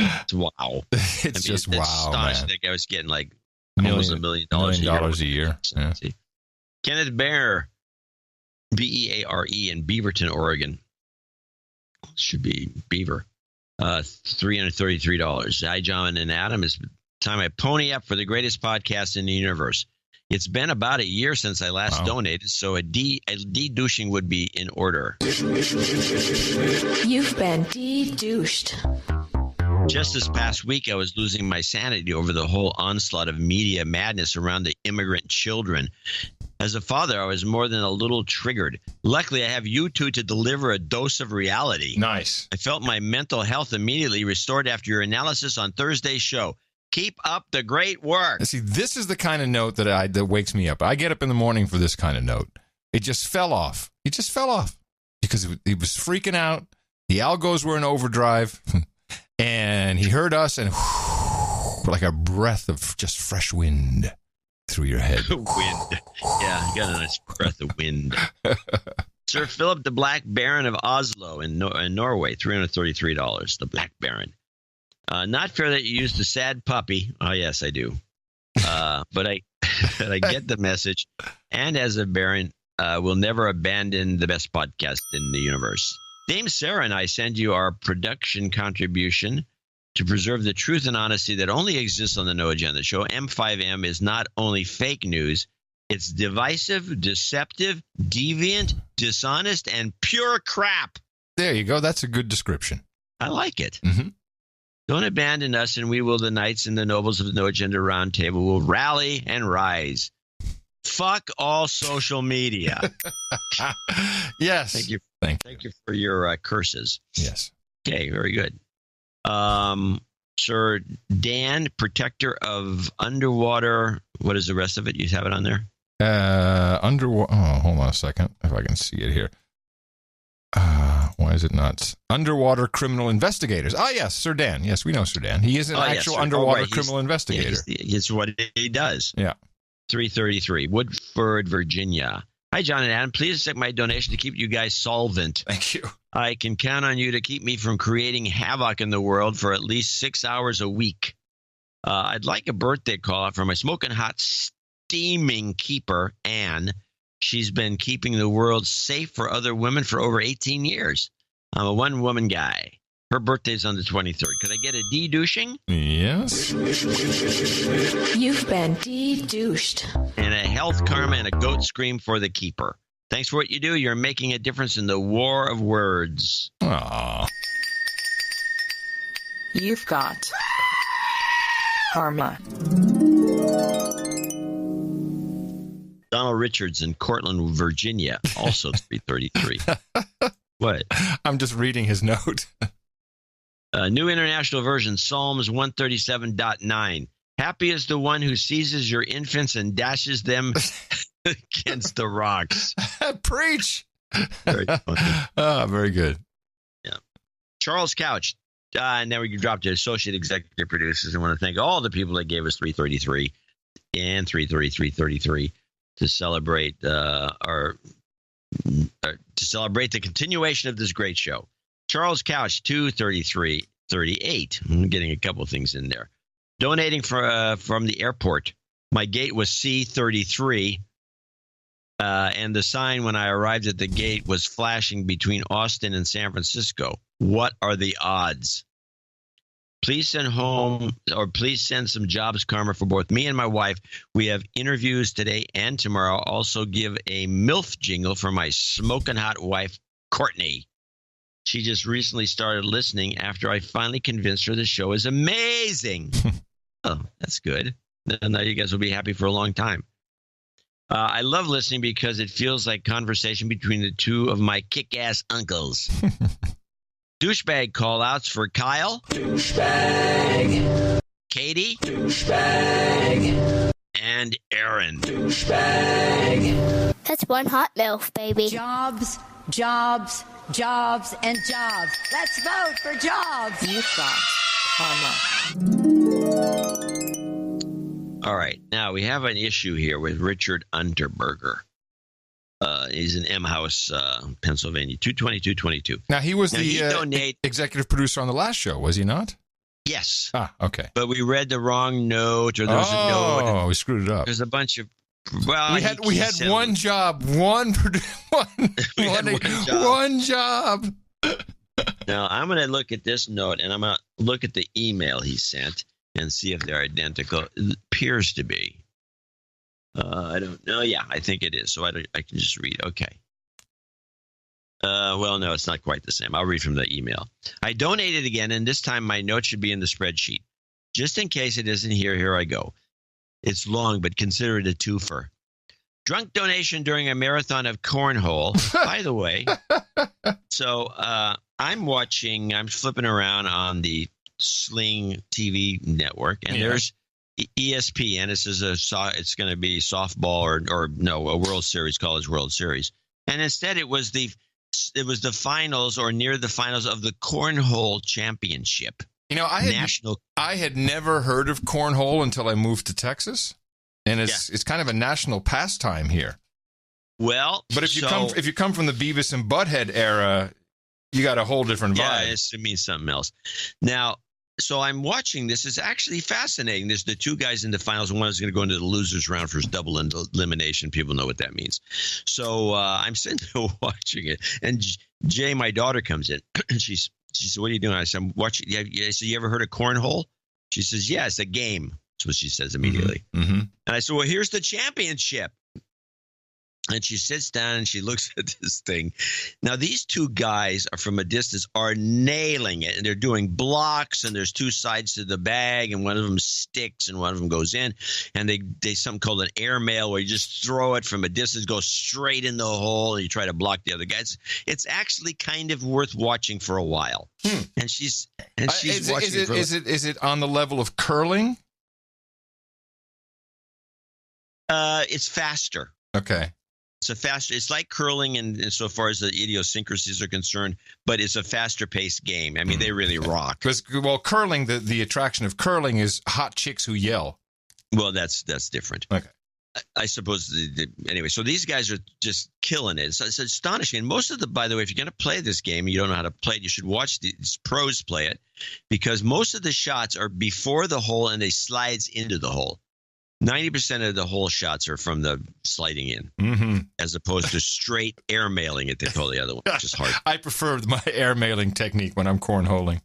It's wow. It's just wow, man. I think I was getting like almost $1 million a year. Yeah. Kenneth Bear, Beare in Beaverton, Oregon. Should be Beaver. $333. Hi, John and Adam. It's time I pony up for the greatest podcast in the universe. It's been about a year since I last donated, so a de-douching would be in order. You've been de-douched. Just this past week, I was losing my sanity over the whole onslaught of media madness around the immigrant children. As a father, I was more than a little triggered. Luckily, I have you two to deliver a dose of reality. Nice. I felt my mental health immediately restored after your analysis on Thursday's show. Keep up the great work. See, this is the kind of note that wakes me up. I get up in the morning for this kind of note. It just fell off. It just fell off because he was freaking out. The algos were in overdrive, and he heard us, and like a breath of just fresh wind through your head. Wind. Yeah, you got a nice breath of wind. Sir Philip the Black Baron of Oslo in Norway, $333. The Black Baron. Not fair that you used the sad puppy. Oh, yes, I do. But I get the message. And as a Baron, will never abandon the best podcast in the universe. Dame Sarah and I send you our production contribution to preserve the truth and honesty that only exists on the No Agenda Show. M5M is not only fake news, it's divisive, deceptive, deviant, dishonest, and pure crap. There you go. That's a good description. I like it. Mm-hmm. Don't abandon us, and we will, the knights and the nobles of the No Agenda Round Table, will rally and rise. Fuck all social media. Yes. Thank you. Thank you for your curses. Yes. Okay, very good. Sir Dan, protector of underwater. What is the rest of it? You have it on there? Underwater. Oh, hold on a second. If I can see it here. Why is it not? Underwater criminal investigators. Ah, yes, Sir Dan. Yes, we know Sir Dan. He is an actual underwater criminal investigator. It's what he does. Yeah. 333, Woodford, Virginia. Hi, John and Adam. Please accept my donation to keep you guys solvent. Thank you. I can count on you to keep me from creating havoc in the world for at least 6 hours a week. I'd like a birthday call out for my smoking hot, steaming keeper, Anne. She's been keeping the world safe for other women for over 18 years. I'm a one-woman guy. Her birthday's on the 23rd. Could I get a de-douching? Yes. You've been de-douched. And a health karma and a goat scream for the keeper. Thanks for what you do. You're making a difference in the war of words. Aww. You've got karma. Donald Richards in Cortland, Virginia, also 333. What? I'm just reading his note. New International Version, Psalms 137.9. Happy is the one who seizes your infants and dashes them against the rocks. Preach. Very funny. Very good. Yeah. Charles Couch. And then we dropped to associate executive producers. I want to thank all the people that gave us 333 and 333 to celebrate to celebrate the continuation of this great show. Charles Couch, 233.38. I'm getting a couple things in there. Donating from the airport. My gate was C33, and the sign when I arrived at the gate was flashing between Austin and San Francisco. What are the odds? Please send some jobs karma for both me and my wife. We have interviews today and tomorrow. Also give a MILF jingle for my smoking hot wife, Courtney. She just recently started listening after I finally convinced her the show is amazing. Oh, that's good. Now you guys will be happy for a long time. I love listening because it feels like conversation between the two of my kick-ass uncles. Douchebag call-outs for Kyle. Douchebag. Katie. Douchebag. And Aaron. Douchebag. That's one hot MILF, baby. Jobs, jobs, jobs, and jobs. Let's vote for jobs. You've got karma. All right. Now, we have an issue here with Richard Unterberger. He's in Emhouse, Pennsylvania, 22222. Now, he was the executive producer on the last show, was he not? Yes. Ah, okay. But we read the wrong note, or there was a note. Oh, we screwed it up. There's a bunch of... Well, we had one job, one job. Now, I'm going to look at this note, and I'm going to look at the email he sent and see if they're identical. It appears to be. I don't know. Yeah, I think it is. So I can just read. Okay. Well, no, it's not quite the same. I'll read from the email. I donated again, and this time my note should be in the spreadsheet. Just in case it isn't here I go. It's long, but consider it a twofer. Drunk donation during a marathon of cornhole. By the way, so I'm flipping around on the Sling TV network, and there's ESPN. It's going to be softball or a World Series, College World Series. And instead it was the finals or near the finals of the Cornhole Championship. I had never heard of cornhole until I moved to Texas, and it's kind of a national pastime here. Well, but if you come from the Beavis and Butthead era, you got a whole different vibe. Yeah, it means something else. Now, so I'm watching this. It's actually fascinating. There's the two guys in the finals, and one is going to go into the losers round for double elimination. People know what that means. So I'm sitting there watching it, and Jay, my daughter, comes in, and she said, "What are you doing?" I said, "I'm watching." I said, "You ever heard of cornhole?" She says, "Yeah, it's a game." That's what she says immediately. Mm-hmm. And I said, "Well, here's the championship." And she sits down and she looks at this thing. Now, these two guys are from a distance are nailing it, and they're doing blocks, and there's two sides to the bag, and one of them sticks and one of them goes in, and they something called an airmail where you just throw it from a distance, go straight in the hole, and you try to block the other guys. It's actually kind of worth watching for a while. And she's watching. Is it on the level of curling? It's faster. Okay. It's like curling and so far as the idiosyncrasies are concerned, but it's a faster paced game. I mean, they really rock. Because curling, the attraction of curling is hot chicks who yell. Well, that's different. Okay. I suppose anyway. So these guys are just killing it. It's astonishing. And most of by the way, if you're going to play this game and you don't know how to play it, you should watch these pros play it, because most of the shots are before the hole and they slides into the hole. 90% of the hole shots are from the sliding in, as opposed to straight airmailing it. They call the other one, which is hard. I prefer my airmailing technique when I'm cornholing.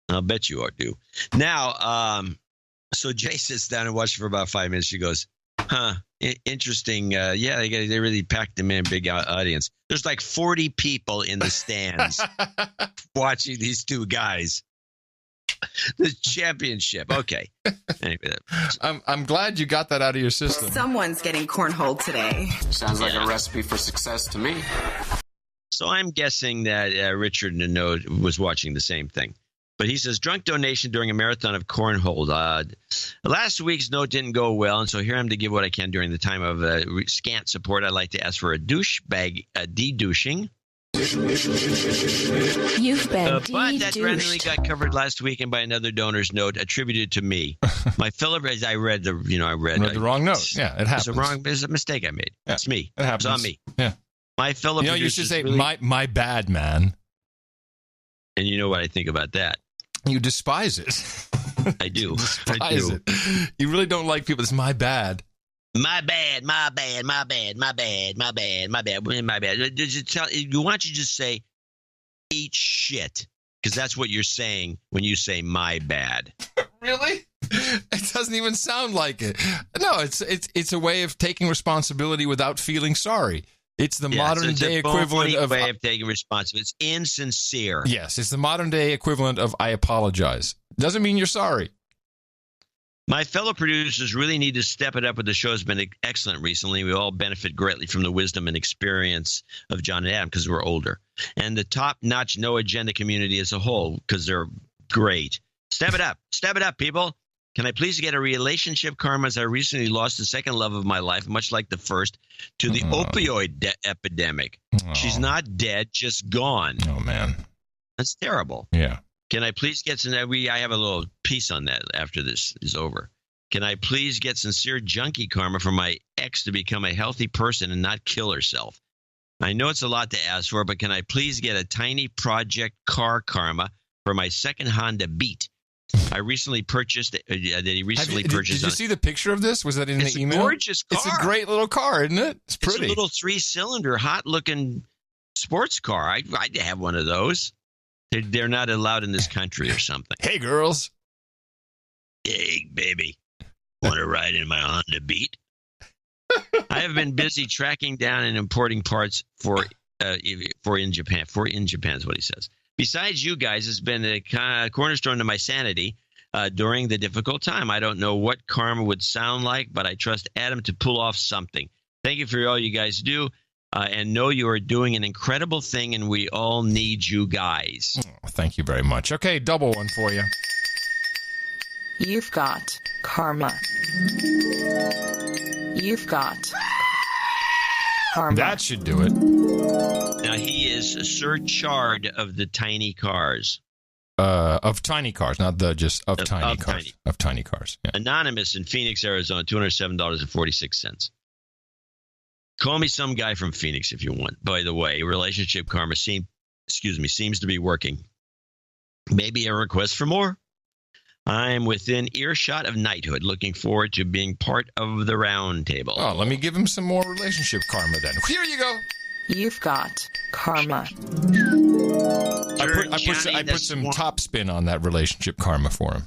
I'll bet you do. Now, so Jay sits down and watches for about 5 minutes. She goes, interesting. Yeah, they really packed them in, big audience. There's like 40 people in the stands watching these two guys. The championship. Okay. Anyway, I'm glad you got that out of your system. Someone's getting cornholed today. Sounds like a recipe for success to me. So I'm guessing that Richard Nadeau was watching the same thing. But he says, drunk donation during a marathon of cornhole. Last week's note didn't go well, and so here I'm to give what I can during the time of scant support. I'd like to ask for a douchebag de-douching. You've been but that randomly got covered last weekend by another donor's note attributed to me. My fellow, I read the wrong note. Yeah, it happens. It's a mistake I made. Yeah, it's me. It happens. It's on me. Yeah. My fellow. You should say my bad, man. And you know what I think about that? You despise it. I do. It. You really don't like people. It's my bad. My bad. Why don't you just say, eat shit? Because that's what you're saying when you say my bad. Really? It doesn't even sound like it. No, it's a way of taking responsibility without feeling sorry. It's the modern day equivalent of way of taking responsibility. It's insincere. Yes, it's the modern day equivalent of I apologize. Doesn't mean you're sorry. My fellow producers really need to step it up. With the show has been excellent recently. We all benefit greatly from the wisdom and experience of John and Adam because we're older, and the top-notch no agenda community as a whole because they're great. Step it up, people. Can I please get a relationship karma, as I recently lost the second love of my life, much like the first, to the opioid epidemic. She's not dead, just gone. Oh, man. That's terrible. Yeah. Can I please get some? I have a little piece on that after this is over. Can I please get sincere junkie karma for my ex to become a healthy person and not kill herself? I know it's a lot to ask for, but can I please get a tiny project car karma for my second Honda Beat? I recently purchased it. Did you see the picture of this? Was that in the email? It's a gorgeous car. It's a great little car, isn't it? It's pretty. It's a little 3-cylinder, hot-looking sports car. I'd have one of those. They're not allowed in this country or something. Hey, girls. Hey, baby. Want to ride in my Honda Beat? I have been busy tracking down and importing parts for for in Japan. For in Japan is what he says. Besides you guys, it's been a cornerstone to my sanity during the difficult time. I don't know what karma would sound like, but I trust Adam to pull off something. Thank you for all you guys do, and know you are doing an incredible thing, and we all need you guys. Oh, thank you very much. Okay, double one for you. You've got karma. You've got karma. That should do it. Now, he is Sir Chard of the tiny cars. Of tiny cars, not the just of tiny cars. Tiny. Of tiny cars. Yeah. Anonymous in Phoenix, Arizona, $207.46. Call me some guy from Phoenix if you want. By the way, relationship karma seems to be working. Maybe a request for more? I'm within earshot of knighthood, looking forward to being part of the round table. Oh, let me give him some more relationship karma then. Here you go. You've got karma. I put some top spin on that relationship karma for him.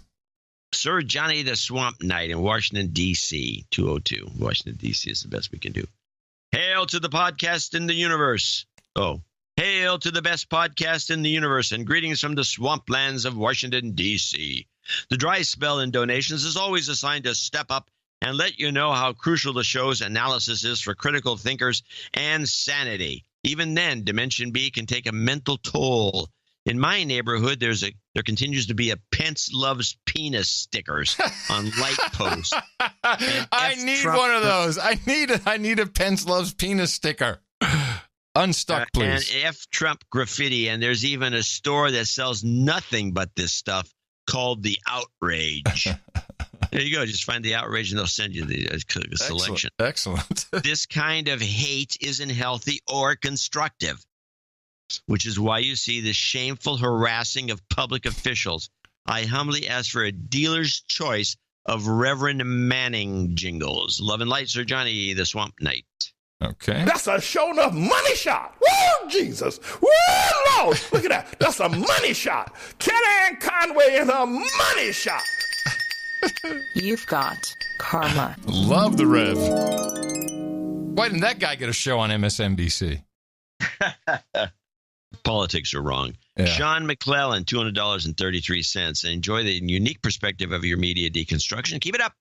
Sir Johnny the Swamp Knight in Washington, D.C., 202. Washington, D.C. is the best we can do. Hail to the podcast in the universe. Oh, hail to the best podcast in the universe, and greetings from the swamplands of Washington, D.C. The dry spell in donations is always assigned to step up and let you know how crucial the show's analysis is for critical thinkers and sanity. Even then, Dimension B can take a mental toll. In my neighborhood, there continues to be a Pence loves penis stickers on light posts. I need one of those. I need a Pence loves penis sticker. Unstuck, please. And F Trump graffiti, and there's even a store that sells nothing but this stuff called The Outrage. There you go. Just find The Outrage, and they'll send you the selection. Excellent. This kind of hate isn't healthy or constructive, which is why you see the shameful harassing of public officials. I humbly ask for a dealer's choice of Reverend Manning jingles. Love and light, Sir Johnny the Swamp Knight. Okay. That's a sure enough money shot. Woo, Jesus. Woo, Lord. Look at that. That's a money shot. Kellyanne Conway is a money shot. You've got karma. Love the Rev. Why didn't that guy get a show on MSNBC? Politics are wrong. Yeah. Sean McClellan, $200.33. Enjoy the unique perspective of your media deconstruction. Keep it up.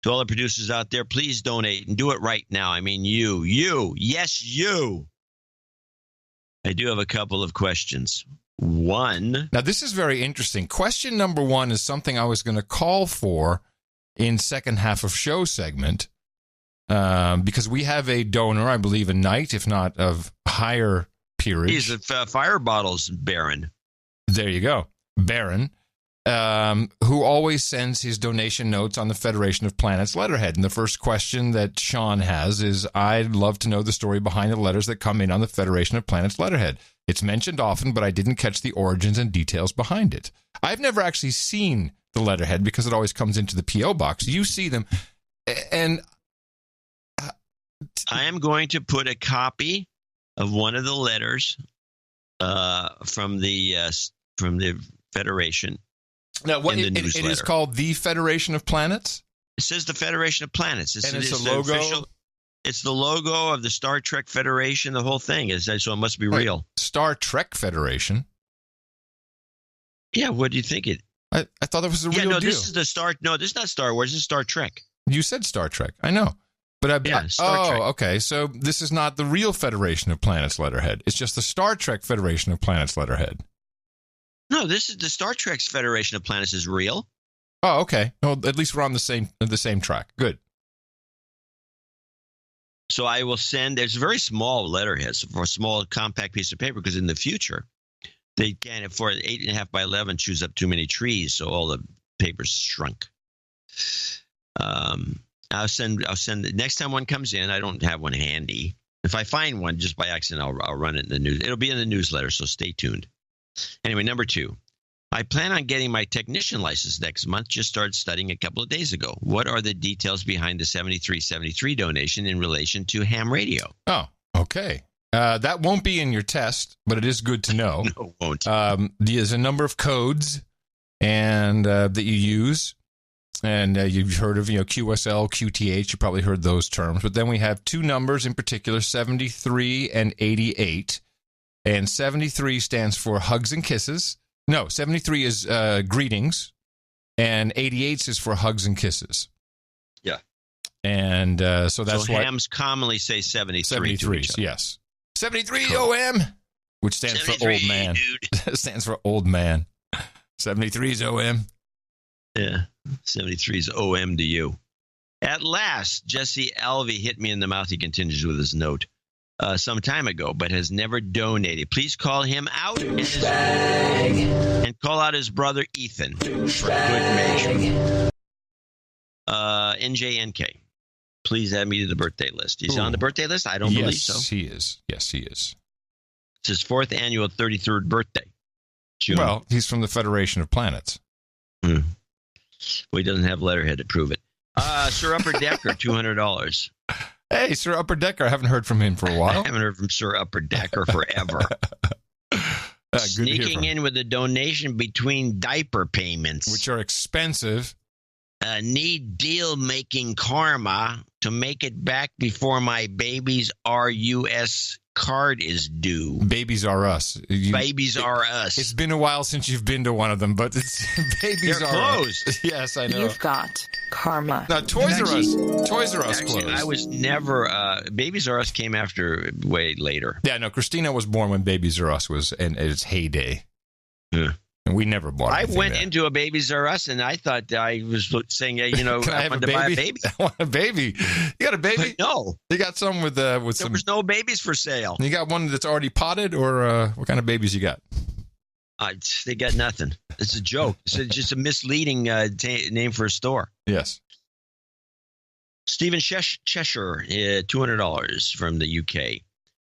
To all the producers out there, please donate and do it right now. I mean, you, yes, you. I do have a couple of questions. One. Now, this is very interesting. Question number one is something I was going to call for in second half of show segment because we have a donor, I believe, a knight, if not of higher peerage. He's a fire bottles baron. There you go. Baron. Who always sends his donation notes on the Federation of Planets letterhead. And the first question that Sean has is, I'd love to know the story behind the letters that come in on the Federation of Planets letterhead. It's mentioned often, but I didn't catch the origins and details behind it. I've never actually seen the letterhead because it always comes into the P.O. box. You see them. And I am going to put a copy of one of the letters from the Federation. Now, what it is called the Federation of Planets? It says the Federation of Planets. It's a logo? It's the logo of the Star Trek Federation. The whole thing is, so it must be real. Star Trek Federation? Yeah, what do you think it? I thought that was the real deal. This is the Star. No, this is not Star Wars. This is Star Trek. You said Star Trek. I know. But Star Trek. Okay. So this is not the real Federation of Planets letterhead. It's just the Star Trek Federation of Planets letterhead. No, this is the Star Trek's Federation of Planets is real. Oh, okay. Well, at least we're on the same track. Good. So I will send. There's very small letterheads for a small compact piece of paper because in the future they can't afford 8.5 by 11 chews up too many trees, so all the papers shrunk. I'll send. Next time one comes in, I don't have one handy. If I find one just by accident, I'll run it in the news. It'll be in the newsletter, so stay tuned. Anyway, number 2. I plan on getting my technician license next month. Just started studying a couple of days ago. What are the details behind the 7373 donation in relation to ham radio? Oh, okay. That won't be in your test, but it is good to know. No, it won't. There's a number of codes and that you use. And you've heard of, QSL, QTH. You probably heard those terms. But then we have two numbers in particular, 73 and 88. And 73 stands for hugs and kisses. No, 73 is greetings. And 88 is for hugs and kisses. Yeah. And so that's why hams commonly say 73. 73s, yes. 73 OM, which stands for old man. Stands for old man. 73's OM. Yeah, 73's OM to you. At last, Jesse Alvey hit me in the mouth, he continues with his note, some time ago, but has never donated. Please call him out and call out his brother Ethan for good measure. NJNK, please add me to the birthday list. Is he on the birthday list? I don't believe so. Yes, he is. Yes, he is. It's his 4th annual 33rd birthday. June. Well, he's from the Federation of Planets. Well, he doesn't have letterhead to prove it. Sir Upper Decker, $200. Hey, Sir Upper Decker. I haven't heard from him for a while. I haven't heard from Sir Upper Decker forever. Sneaking in with a donation between diaper payments. Which are expensive. Need deal-making karma to make it back before my baby's RUS card is due. Babies are us. Babies are us. It's been a while since you've been to one of them, but it's babies They're are closed. Us. Yes, I know. You've got karma. Now, Toys R Us closed. I was never. Babies R Us came after way later. Yeah, no. Christina was born when Babies R Us was in its heyday. Yeah. And we never bought I anything went there. into a Babies R Us, and I thought I was saying, Can I wanted to buy a baby. I want a baby. You got a baby? But no. You got some with There some. was no babies for sale. You got one that's already potted, or what kind of babies you got? They got nothing. It's a joke. It's just a misleading name for a store. Yes. Stephen Cheshire, $200 from the UK.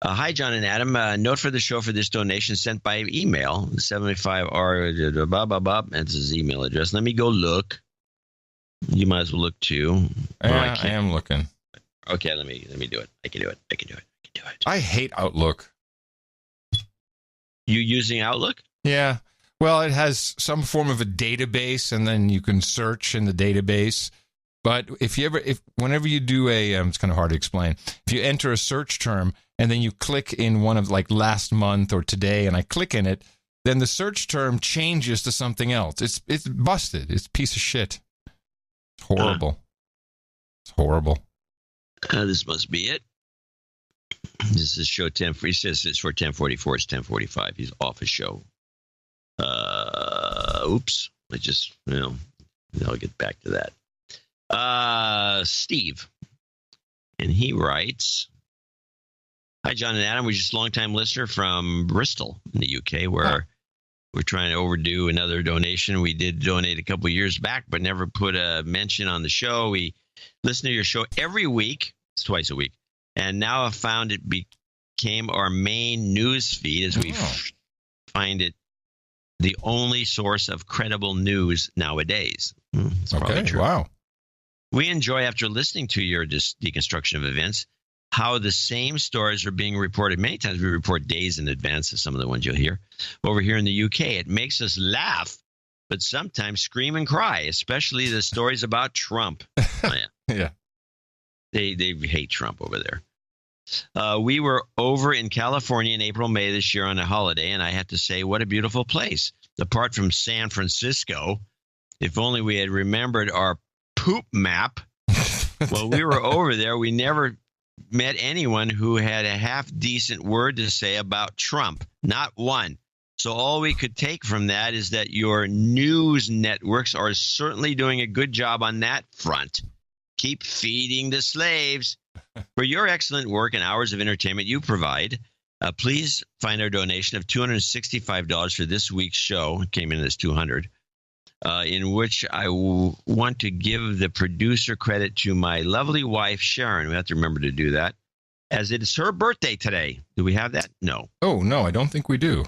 Hi, John and Adam. Note for the show for this donation sent by email, 75R, blah, blah, blah. That's his email address. Let me go look. You might as well look, too. Yeah, I am looking. Okay, let me do it. I can do it. I hate Outlook. You using Outlook? Yeah. Well, it has some form of a database, and then you can search in the database. But whenever you do it's kind of hard to explain. If you enter a search term and then you click in one of like last month or today, and I click in it, then the search term changes to something else. It's busted. It's a piece of shit. It's horrible. It's horrible. This must be it. This is show 10. He says it's for 1044. It's 1045. He's off his show. Oops. I'll get back to that. Steve. And he writes, hi, John and Adam. We're just a long-time listener from Bristol in the UK, where we're trying to overdo another donation. We did donate a couple years back, but never put a mention on the show. We listen to your show every week. It's twice a week. And now I've found it became our main news feed as we find it the only source of credible news nowadays. It's probably true. Wow. We enjoy, after listening to your deconstruction of events, how the same stories are being reported. Many times we report days in advance of some of the ones you'll hear. Over here in the UK, it makes us laugh, but sometimes scream and cry, especially the stories about Trump. Yeah. They hate Trump over there. We were over in California in April, May this year on a holiday, and I have to say, what a beautiful place. Apart from San Francisco, if only we had remembered our poop map. Well, we were over there. We never met anyone who had a half-decent word to say about Trump. Not one. So all we could take from that is that your news networks are certainly doing a good job on that front. Keep feeding the slaves. For your excellent work and hours of entertainment you provide, please find our donation of $265 for this week's show. It came in as $200. In which I want to give the producer credit to my lovely wife, Sharon. We have to remember to do that, as it is her birthday today. Do we have that? No. Oh, no, I don't think we do.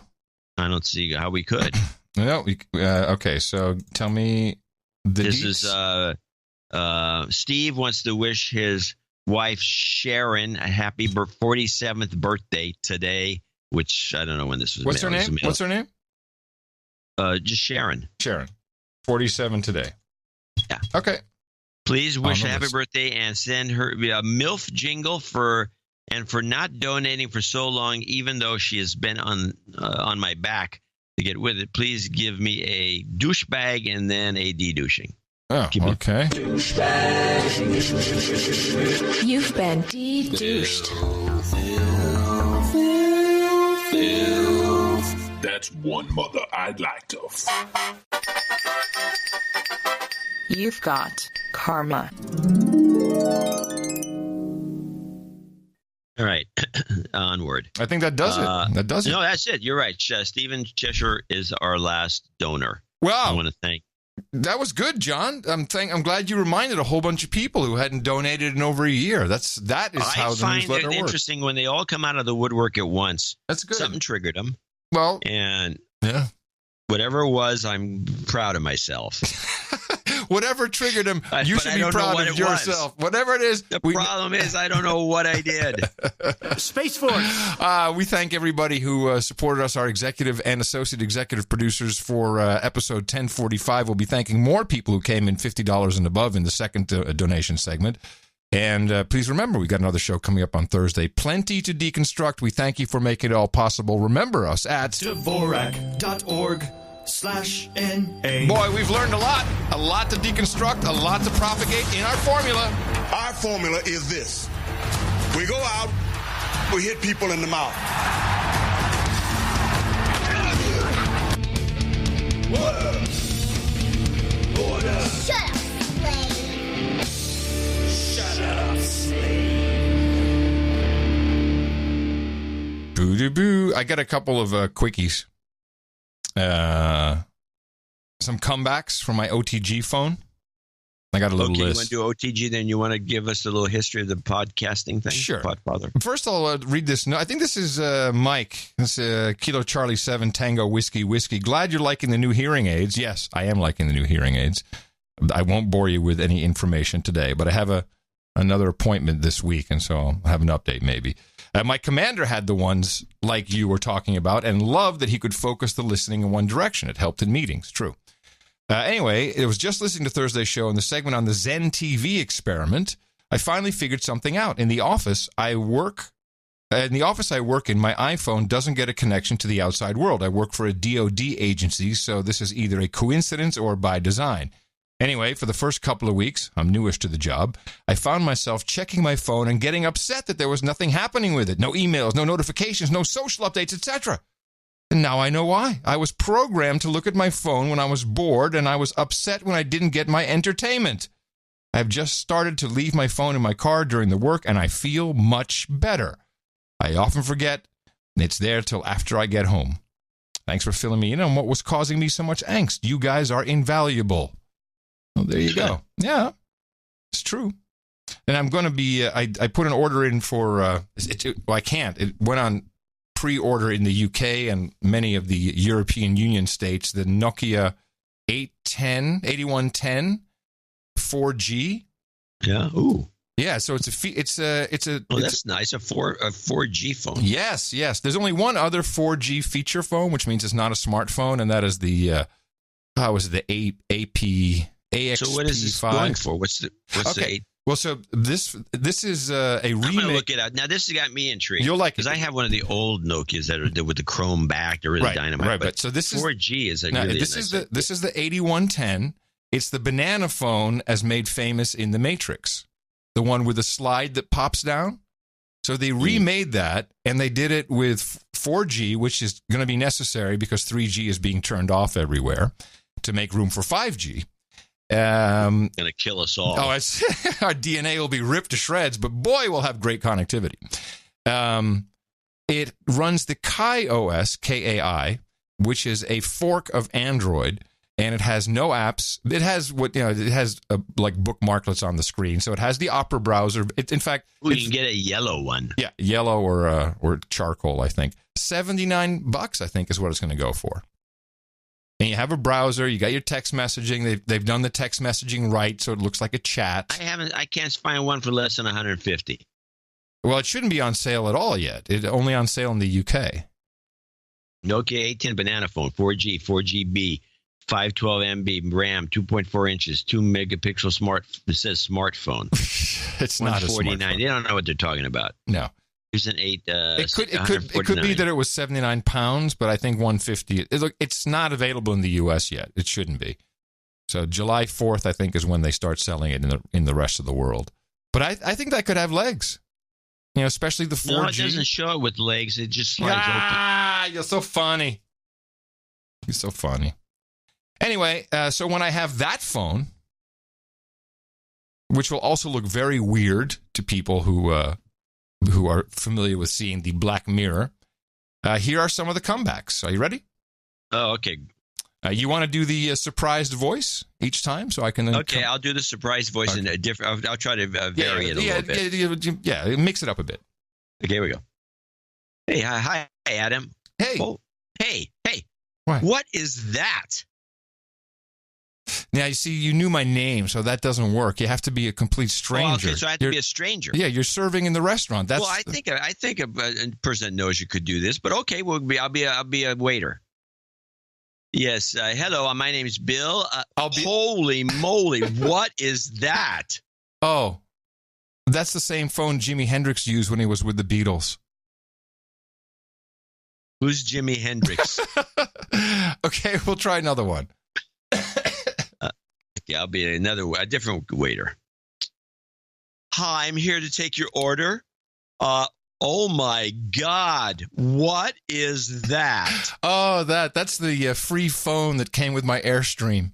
I don't see how we could. No. Okay, so tell me the This deets. is Steve wants to wish his wife, Sharon, a happy 47th birthday today, which I don't know when this was. What's her name? What's her name? Just Sharon. Sharon. 47 today. Yeah. Okay. Please wish her happy birthday and send her a MILF jingle for not donating for so long, even though she has been on my back to get with it. Please give me a douchebag and then a de-douching. Oh, okay. You've been de-douched. That's one mother I'd like to. You've got karma. All right. Onward. I think that does it. That does it. No, that's it. You're right. Stephen Cheshire is our last donor. Wow. I want to thank. That was good, John. I'm glad you reminded a whole bunch of people who hadn't donated in over a year. That is how the newsletter works. I find it interesting when they all come out of the woodwork at once. That's good. Something triggered them. Well, and yeah, whatever it was, I'm proud of myself. Whatever triggered him, you should be proud of yourself. Whatever it is. The problem is I don't know what I did. Space Force. We thank everybody who supported us, our executive and associate executive producers for episode 1045. We'll be thanking more people who came in $50 and above in the second donation segment. And please remember, we got another show coming up on Thursday. Plenty to deconstruct. We thank you for making it all possible. Remember us at Dvorak.org/NA. Boy, we've learned a lot to deconstruct, a lot to propagate in our formula. Our formula is this. We go out, we hit people in the mouth. Order! Order! Shut up, slave! Shut up, slave! Boo-doo-boo. I got a couple of quickies. Some comebacks from my OTG phone. I got a little list. You want to do OTG, then you want to give us a little history of the podcasting thing? Sure. Podfather. First, I'll read this. No, I think this is Mike. This Kilo Charlie 7 Tango Whiskey. Glad you're liking the new hearing aids. Yes, I am liking the new hearing aids. I won't bore you with any information today, but I have another appointment this week, and so I'll have an update maybe. My commander had the ones like you were talking about and loved that he could focus the listening in one direction. It helped in meetings. True. Anyway, it was just listening to Thursday's show and the segment on the Zen TV experiment. I finally figured something out. In the office I work in, my iPhone doesn't get a connection to the outside world. I work for a DoD agency, so this is either a coincidence or by design. Anyway, for the first couple of weeks, I'm newish to the job, I found myself checking my phone and getting upset that there was nothing happening with it. No emails, no notifications, no social updates, etc. And now I know why. I was programmed to look at my phone when I was bored, and I was upset when I didn't get my entertainment. I've just started to leave my phone in my car during the work, and I feel much better. I often forget it's there till after I get home. Thanks for filling me in on what was causing me so much angst. You guys are invaluable. Well, there you go. Yeah, it's true. And I'm going to be, I put an order in for, I can't. It went on pre-order in the UK and many of the European Union states, the Nokia 8110 4G. Yeah. Ooh. Yeah, so it's a that's nice. A 4G phone. Yes. There's only one other 4G feature phone, which means it's not a smartphone, and that is the the AXP5. So what is this going for? What's the Well, so this is a remake. I'm gonna look it up. Now this has got me intrigued. You'll like it because I have one of the old Nokias that are with the chrome back. They're really dynamite. Right, but so this 4G is really this is the 8110. It's the banana phone as made famous in The Matrix, the one with the slide that pops down. So they remade that, and they did it with 4G, which is going to be necessary because 3G is being turned off everywhere to make room for 5G. Going to kill us all. Our DNA will be ripped to shreds, but boy, we'll have great connectivity. It runs the Kai OS, Kai, which is a fork of Android, and it has no apps. It has like bookmarklets on the screen, so it has the Opera browser. In fact, you can get a yellow one. Yeah, yellow or charcoal. I think $79, I think, is what it's going to go for. And you have a browser, you got your text messaging. They've done the text messaging right, so it looks like a chat. I can't find one for less than $150. Well, it shouldn't be on sale at all yet. It's only on sale in the UK. Nokia 810 banana phone, 4G, 4GB, 512 MB RAM, 2.4 inches, 2 megapixel smart. It says smartphone. It's not a smartphone. They don't know what they're talking about. No. Here's an 8. It could be that it was 79 pounds, but I think 150. Look, it's not available in the U.S. yet. It shouldn't be. So July 4th, I think, is when they start selling it in the rest of the world. But I think that could have legs. You know, especially the 4G. No, it doesn't show it with legs. It just slides open. You're so funny. You're so funny. Anyway, so when I have that phone, which will also look very weird to people who are familiar with seeing the Black Mirror, here are some of the comebacks. Are you ready? Oh, okay. You want to do the surprised voice each time, so I can. I'll do the surprised voice in a different. I'll try to vary it a little bit. Yeah, mix it up a bit. Okay, here we go. Hey, hi, Adam. Hey, hey. What is that? Now, you see, you knew my name, so that doesn't work. You have to be a complete stranger. Oh, okay, so I have to be a stranger. Yeah, you're serving in the restaurant. That's I think a person that knows you could do this, but okay, I'll be a waiter. Yes, hello, my name's Bill. Holy moly, what is that? Oh, that's the same phone Jimi Hendrix used when he was with the Beatles. Who's Jimi Hendrix? Okay, we'll try another one. Okay, I'll be a different waiter. Hi, I'm here to take your order. Oh my God, what is that? Oh, that's the free phone that came with my Airstream.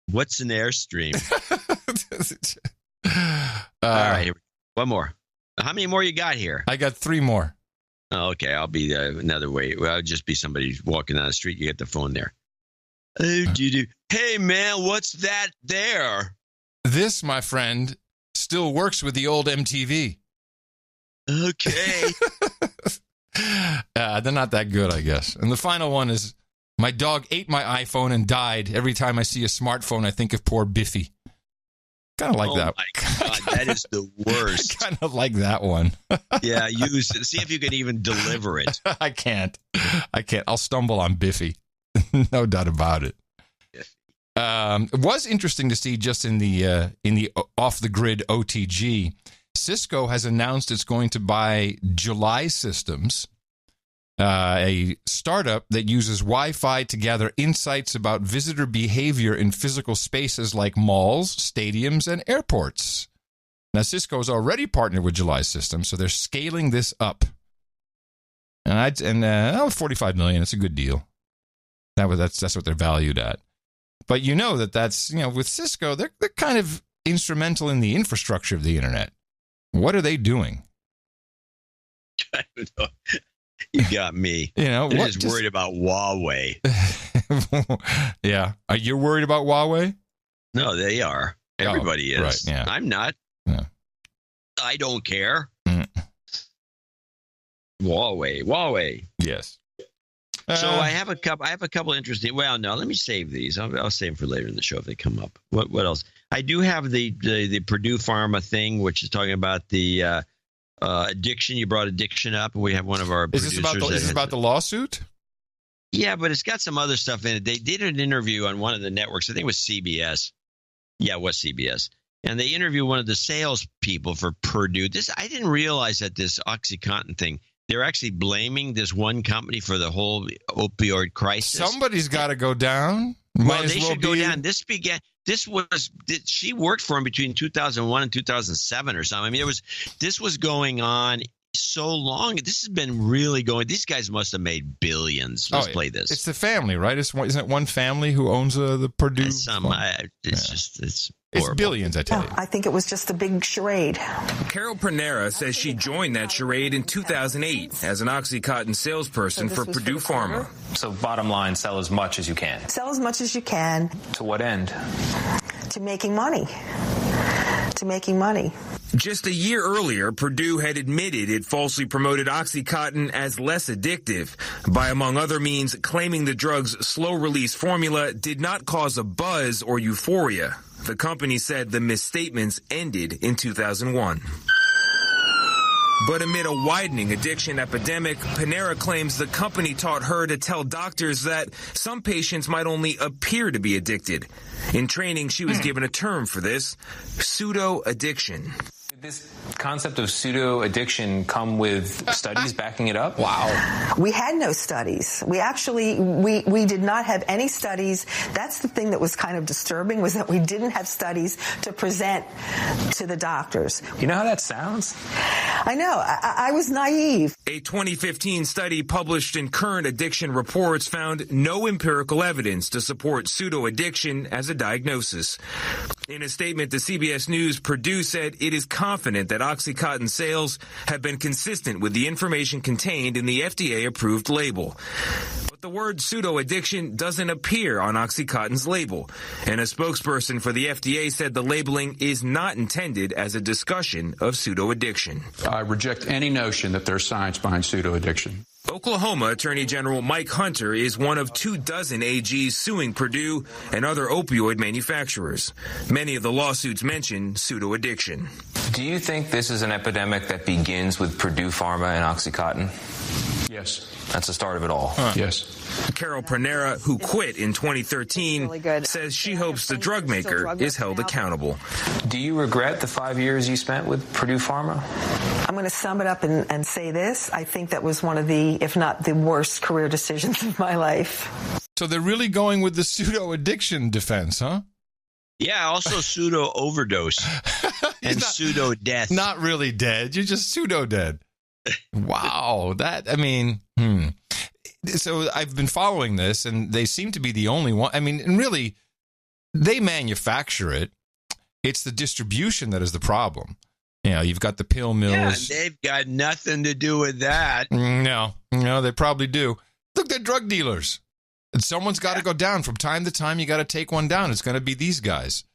What's an Airstream? All right, one more. How many more you got here? I got 3 more. Oh, okay, I'll be another way. Well, I'll just be somebody walking down the street. You get the phone there. Hey, man, what's that there? This, my friend, still works with the old MTV. Okay. They're not that good, I guess. And the final one is, my dog ate my iPhone and died. Every time I see a smartphone, I think of poor Biffy. Kind of like that. Oh, my God, that is the worst. Kind of like that one. Yeah, use it. See if you can even deliver it. I can't. I'll stumble on Biffy. No doubt about it. It was interesting to see just in the off-the-grid OTG, Cisco has announced it's going to buy July Systems, a startup that uses Wi-Fi to gather insights about visitor behavior in physical spaces like malls, stadiums, and airports. Now, Cisco's already partnered with July Systems, so they're scaling this up. And $45 million, it's a good deal. That's what they're valued at. But you know that's with Cisco, they're kind of instrumental in the infrastructure of the internet. What are they doing? I don't know. You got me. They're just worried about Huawei. Yeah. Are you worried about Huawei? No, they are. Everybody is. Right, yeah. I'm not. Yeah. I don't care. Huawei. Yes. So I have a couple interesting. Well, no, let me save these. I'll save them for later in the show if they come up. What else? I do have the Purdue Pharma thing, which is talking about the addiction. You brought addiction up, and we have one of our producers. Is this about the lawsuit? Yeah, but it's got some other stuff in it. They did an interview on one of the networks. I think it was CBS. Yeah, it was CBS. And they interviewed one of the salespeople for Purdue. I didn't realize that this OxyContin thing. They're actually blaming this one company for the whole opioid crisis. Somebody's got to go down. They should go down. She worked for him between 2001 and 2007 or something. I mean, this was going on so long. This has been really going. These guys must have made billions. Let's play this. It's the family, right? Isn't it one family who owns the Purdue? It's billions, I tell you. I think it was just a big charade. Carol Pernera says she joined that charade in 2008 as an OxyContin salesperson for Purdue Pharma. So bottom line, sell as much as you can. Sell as much as you can. To what end? To making money. Just a year earlier, Purdue had admitted it falsely promoted OxyContin as less addictive by, among other means, claiming the drug's slow-release formula did not cause a buzz or euphoria. The company said the misstatements ended in 2001. But amid a widening addiction epidemic, Panera claims the company taught her to tell doctors that some patients might only appear to be addicted. In training, she was given a term for this, pseudo-addiction. This concept of pseudo-addiction come with studies backing it up? Wow. We had no studies. We actually, we did not have any studies. That's the thing that was kind of disturbing, was that we didn't have studies to present to the doctors. You know how that sounds? I know. I was naive. A 2015 study published in Current Addiction Reports found no empirical evidence to support pseudo-addiction as a diagnosis. In a statement to CBS News, Purdue said it is confident that OxyContin sales have been consistent with the information contained in the FDA-approved label. But the word pseudo-addiction doesn't appear on OxyContin's label, and a spokesperson for the FDA said the labeling is not intended as a discussion of pseudo-addiction. I reject any notion that there's science behind pseudo-addiction. Oklahoma Attorney General Mike Hunter is one of 24 AGs suing Purdue and other opioid manufacturers. Many of the lawsuits mention pseudo-addiction. Do you think this is an epidemic that begins with Purdue Pharma and OxyContin? Yes. That's the start of it all. Yes. Carol Panera, who quit in 2013, says she hopes the drug maker is held accountable. Do you regret the 5 years you spent with Purdue Pharma? I'm going to sum it up and say this. I think that was one of the, if not the worst career decisions of my life. So they're really going with the pseudo-addiction defense, huh? Yeah, also pseudo-overdose and pseudo-death. Not really dead. You're just pseudo-dead. Wow. So I've been following this, and they seem to be the only one. I mean, and really, they manufacture it. It's the distribution that is the problem. You know, you've got the pill mills. Yeah, they've got nothing to do with that. No, they probably do. Look, they're drug dealers. And someone's got to go down. From time to time, you got to take one down. It's going to be these guys.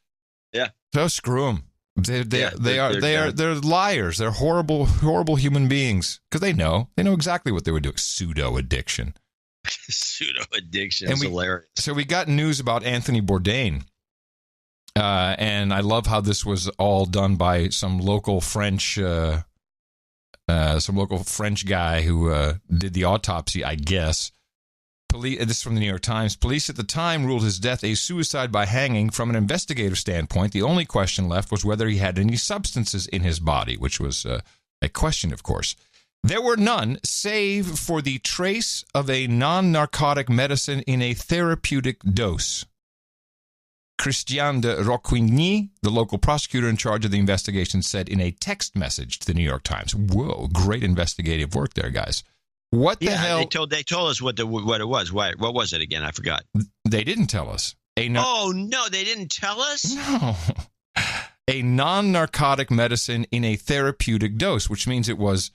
Yeah. So screw them. They're liars. They're horrible human beings, because they know exactly what they were doing. Pseudo-addiction. Pseudo-addiction is hilarious. So we got news about Anthony Bourdain, and I love how this was all done by some local French guy who did the autopsy, I guess. This is from the New York Times. Police at the time ruled his death a suicide by hanging. From an investigative standpoint, the only question left was whether he had any substances in his body, which was a question, of course. There were none, save for the trace of a non-narcotic medicine in a therapeutic dose. Christian de Roquigny, the local prosecutor in charge of the investigation, said in a text message to the New York Times. Whoa, great investigative work there, guys. What the hell? They told us what it was. What was it again? I forgot. They didn't tell us. Oh, no, they didn't tell us? No. A non-narcotic medicine in a therapeutic dose, which means it was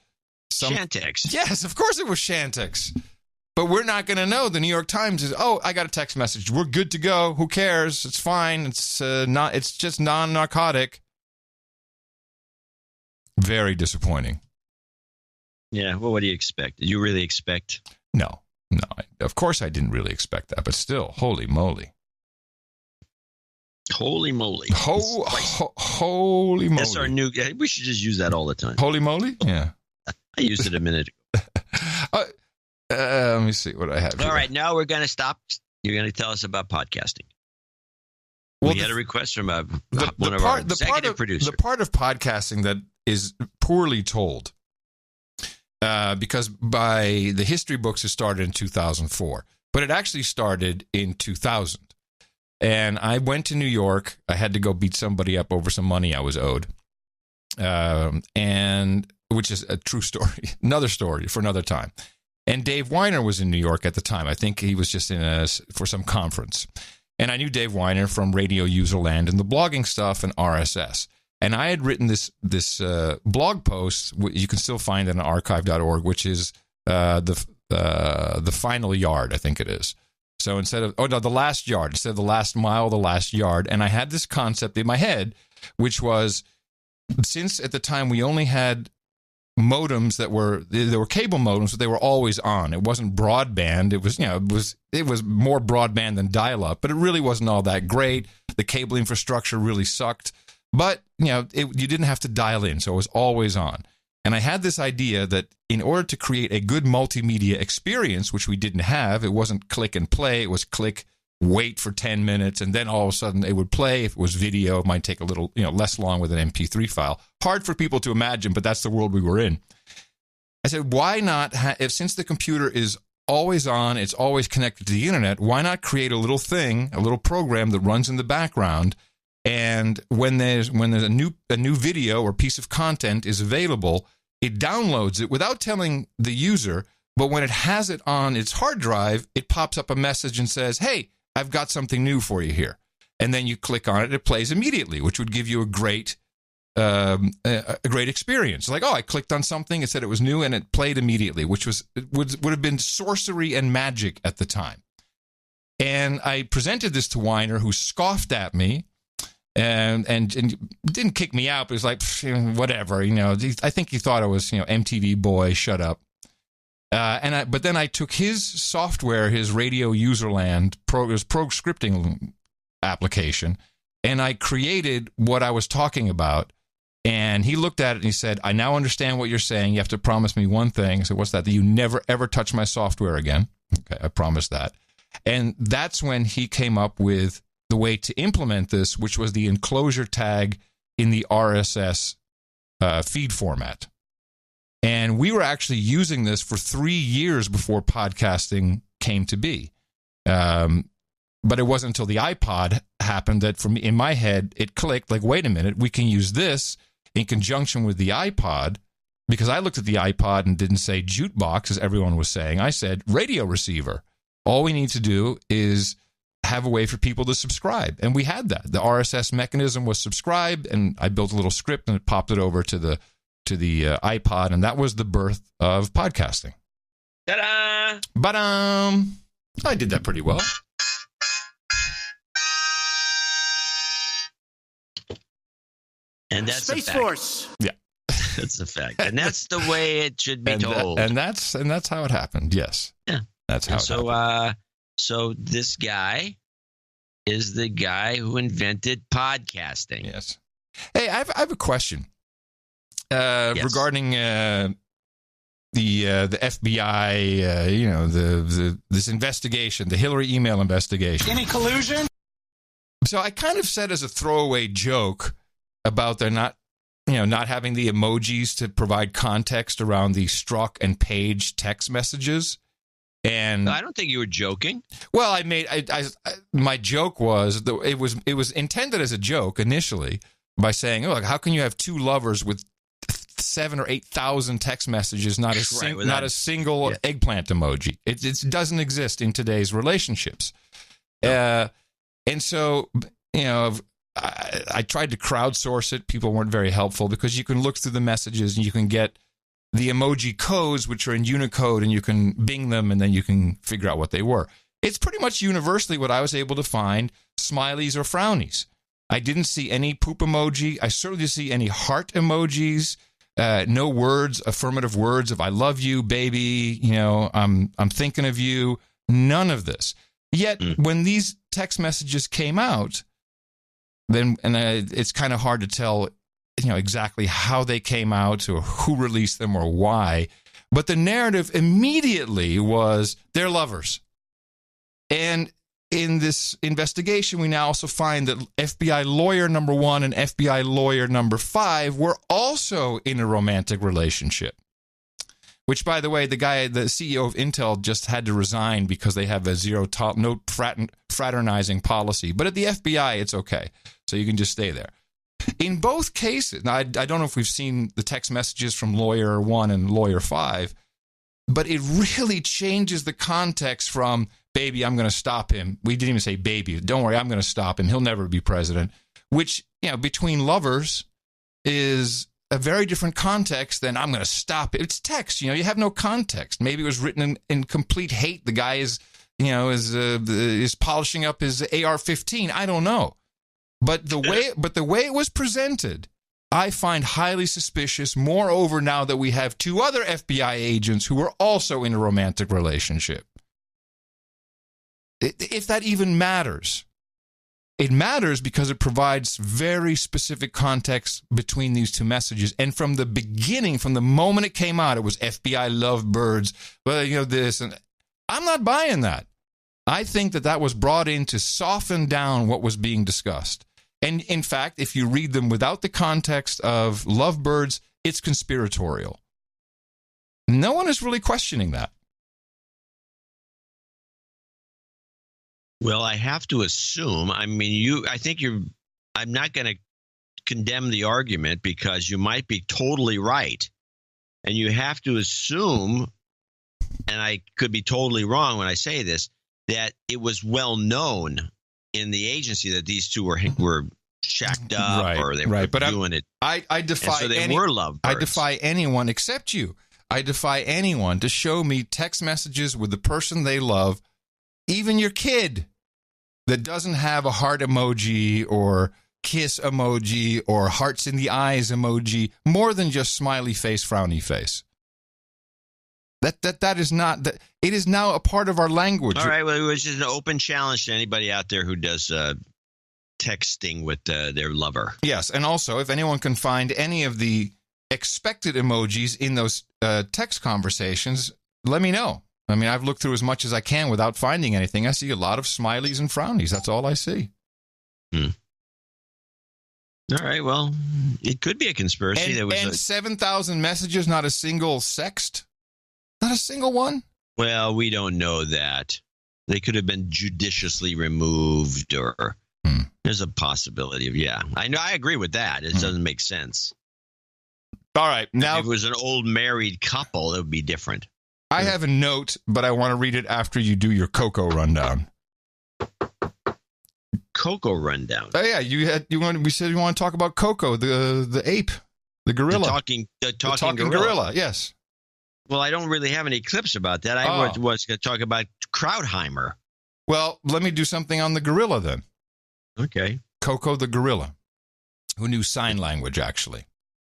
Chantix. Yes, of course it was Chantix. But we're not going to know. The New York Times is, I got a text message. We're good to go. Who cares? It's fine. It's just non-narcotic. Very disappointing. Yeah, well, what do you expect? Did you really expect? No. Of course I didn't really expect that, but still, holy moly. Holy moly. Holy moly. That's our new, we should just use that all the time. Holy moly? Yeah. I used it a minute ago. Let me see what I have here. All right, now we're going to stop. You're going to tell us about podcasting. We had a request from one of our executive producers. The part of podcasting that is poorly told, because by the history books it started in 2004, but it actually started in 2000. And I went to New York. I had to go beat somebody up over some money I was owed, and which is a true story. Another story for another time. And Dave Weiner was in New York at the time. I think he was just for some conference. And I knew Dave Weiner from Radio Userland and the blogging stuff and RSS. And I had written this blog post. You can still find it on archive.org, which is the final yard, I think it is. So instead of, the last yard, instead of the last mile, the last yard. And I had this concept in my head, which was, since at the time we only had modems there were cable modems, but they were always on. It wasn't broadband. It was more broadband than dial-up, but it really wasn't all that great. The cable infrastructure really sucked, but you didn't have to dial in, so it was always on. And I had this idea that in order to create a good multimedia experience, which we didn't have, it wasn't click and play. It was click, wait for 10 minutes, and then all of a sudden it would play. If it was video, it might take a little, less long with an MP3 file. Hard for people to imagine, but that's the world we were in. I said, why not, since the computer is always on, it's always connected to the internet, why not create a little thing, a little program that runs in the background, and when there's a new video or piece of content is available, it downloads it without telling the user, but when it has it on its hard drive, it pops up a message and says, hey, I've got something new for you here. And then you click on it, it plays immediately, which would give you a great experience. Like, I clicked on something, it said it was new, and it played immediately, which would have been sorcery and magic at the time. And I presented this to Weiner, who scoffed at me and didn't kick me out, but was like, whatever, I think he thought I was, MTV boy, shut up. But then I took his software, his Radio Userland pro scripting application, and I created what I was talking about. And he looked at it and he said, I now understand what you're saying. You have to promise me one thing. I said, what's that? That you never, ever touch my software again. Okay, I promised that. And that's when he came up with the way to implement this, which was the enclosure tag in the RSS feed format. And we were actually using this for 3 years before podcasting came to be. But it wasn't until the iPod happened that in my head, it clicked like, wait a minute, we can use this in conjunction with the iPod, because I looked at the iPod and didn't say jukebox, as everyone was saying. I said radio receiver. All we need to do is have a way for people to subscribe. And we had that. The RSS mechanism was subscribed, and I built a little script and it popped it over to the iPod, and that was the birth of podcasting. Ta-da! Ba-dum! I did that pretty well. And that's Space a fact. Force. Yeah. That's a fact. And that's the way it should be told. And that's how it happened. Yes. Yeah. That's how it happened. So this guy is the guy who invented podcasting. Yes. Hey, I have a question. Yes. Regarding the FBI, this investigation, the Hillary email investigation. Any collusion? So I kind of said as a throwaway joke about their not having the emojis to provide context around the Strzok and Page text messages. And I don't think you were joking. Well, my joke was it was intended as a joke initially by saying, "Oh, how can you have two lovers with 7,000 or 8,000 text messages, not a single eggplant emoji? It doesn't exist in today's relationships." No. And so, I tried to crowdsource it. People weren't very helpful because you can look through the messages and you can get the emoji codes, which are in Unicode, and you can Bing them and then you can figure out what they were. It's pretty much universally what I was able to find, smileys or frownies. I didn't see any poop emoji. I certainly didn't see any heart emojis. No words, affirmative words of I love you, baby, I'm thinking of you. None of this. Yet when these text messages came out, it's kind of hard to tell, exactly how they came out or who released them or why. But the narrative immediately was they're lovers. And in this investigation, we now also find that FBI lawyer number 1 and FBI lawyer number 5 were also in a romantic relationship. Which, by the way, the CEO of Intel just had to resign because they have a no fraternizing policy. But at the FBI, it's okay. So you can just stay there. In both cases, now I don't know if we've seen the text messages from lawyer 1 and lawyer 5, but it really changes the context from, baby, I'm going to stop him. We didn't even say baby. Don't worry, I'm going to stop him. He'll never be president. Which, between lovers is a very different context than I'm going to stop it. It's text, you have no context. Maybe it was written in complete hate. The guy is polishing up his AR-15. I don't know. But the way it was presented, I find highly suspicious. Moreover, now that we have 2 other FBI agents who are also in a romantic relationship. If that even matters. it matters because it provides very specific context between these two messages. And from the beginning, from the moment it came out, it was FBI lovebirds, well, this. And I'm not buying that. I think that was brought in to soften down what was being discussed. And in fact, if you read them without the context of lovebirds, it's conspiratorial. No one is really questioning that. Well, I have to assume, I'm not going to condemn the argument because you might be totally right. And you have to assume, and I could be totally wrong when I say this, that it was well known in the agency that these two were shacked up or they were doing it. I defy so they were lovebirds. I defy anyone except you. I defy anyone to show me text messages with the person they love, even your kid, that doesn't have a heart emoji or kiss emoji or hearts in the eyes emoji, more than just smiley face, frowny face. That is not that. It is now a part of our language. All right. Well, it was just an open challenge to anybody out there who does texting with their lover. Yes, and also if anyone can find any of the expected emojis in those text conversations, let me know. I mean, I've looked through as much as I can without finding anything. I see a lot of smileys and frownies. That's all I see. All right. Well, it could be a conspiracy. And 7,000 messages, not a single sext. Not a single one? Well, we don't know that. They could have been judiciously removed or there's a possibility of, I know. I agree with that. It doesn't make sense. All right. Now, if it was an old married couple, it would be different. I have a note, but I want to read it after you do your Coco rundown. Coco rundown? Oh, yeah. We said you want to talk about Coco, the ape, the gorilla. The talking gorilla. Yes. Well, I don't really have any clips about that. I was going to talk about Kraudheimer. Well, let me do something on the gorilla then. Okay. Coco the gorilla, who knew sign language, actually.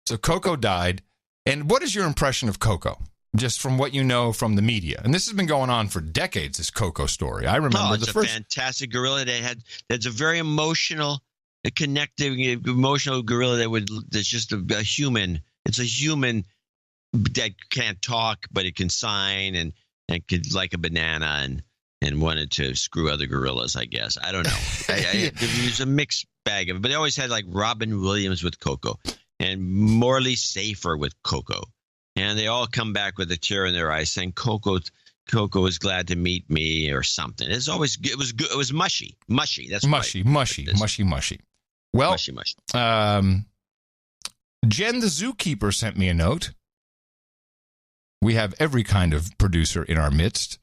So Coco died. And what is your impression of Coco? Just from what you know from the media. And this has been going on for decades, this Coco story. I remember it's a fantastic gorilla. That's a very emotional, emotional gorilla that's just a human. It's a human that can't talk, but it can sign and could like a banana and wanted to screw other gorillas, I guess. I don't know. It was a mixed bag of it, but they always had like Robin Williams with Coco and Morley Safer with Coco. And they all come back with a tear in their eyes saying, Coco is glad to meet me or something. It was good. It was mushy. That's mushy. Well, mushy. Jen the zookeeper sent me a note. We have every kind of producer in our midst.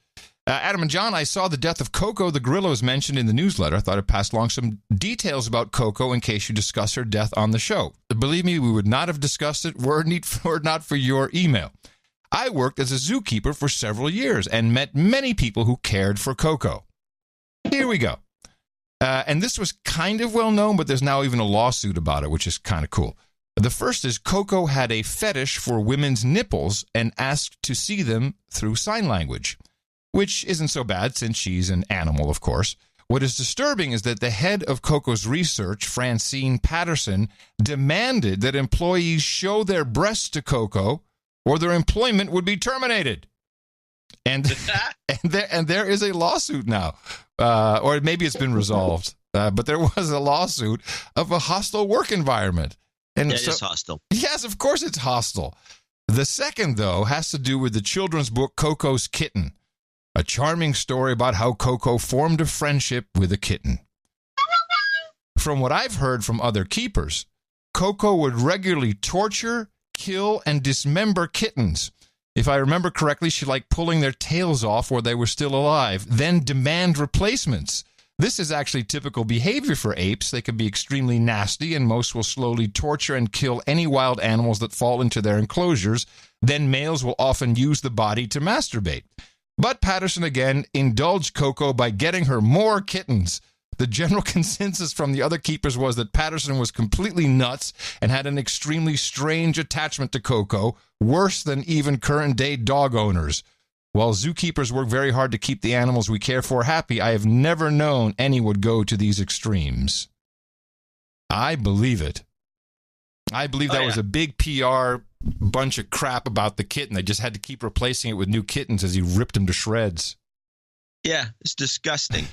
Adam and John, I saw the death of Coco the gorilla was mentioned in the newsletter. I thought I'd pass along some details about Coco in case you discuss her death on the show. Believe me, we would not have discussed it were it not for your email. I worked as a zookeeper for several years and met many people who cared for Coco. Here we go. And this was kind of well known, but there's now even a lawsuit about it, which is kind of cool. The first is Coco had a fetish for women's nipples and asked to see them through sign language, which isn't so bad since she's an animal, of course. What is disturbing is that the head of Coco's research, Francine Patterson, demanded that employees show their breasts to Coco or their employment would be terminated. And there is a lawsuit now, or maybe it's been resolved, but there was a lawsuit of a hostile work environment. And it is hostile. Yes, of course it's hostile. The second, though, has to do with the children's book Coco's Kitten, a charming story about how Coco formed a friendship with a kitten. From what I've heard from other keepers, Coco would regularly torture, kill, and dismember kittens. If I remember correctly, she liked pulling their tails off while they were still alive, then demand replacements. This is actually typical behavior for apes. They can be extremely nasty, and most will slowly torture and kill any wild animals that fall into their enclosures. Then males will often use the body to masturbate. But Patterson again indulged Coco by getting her more kittens. The general consensus from the other keepers was that Patterson was completely nuts and had an extremely strange attachment to Coco, worse than even current-day dog owners. While zookeepers work very hard to keep the animals we care for happy, I have never known any would go to these extremes. I believe it. I believe that was a big PR bunch of crap about the kitten. They just had to keep replacing it with new kittens as he ripped them to shreds. Yeah, it's disgusting.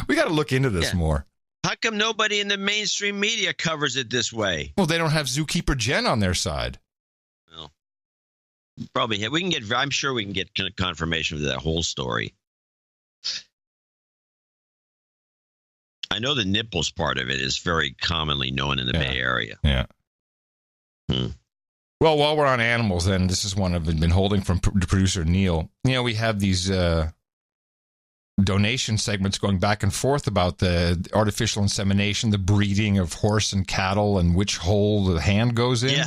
We got to look into this more. How come nobody in the mainstream media covers it this way? Well, they don't have Zookeeper Jen on their side. Well, probably we can get. I'm sure we can get confirmation of that whole story. I know the nipples part of it is very commonly known in the Bay Area. Yeah. Well, while we're on animals, then, this is one I've been holding from producer Neil. You know, we have these donation segments going back and forth about the artificial insemination, the breeding of horse and cattle, and which hole the hand goes in. Yeah,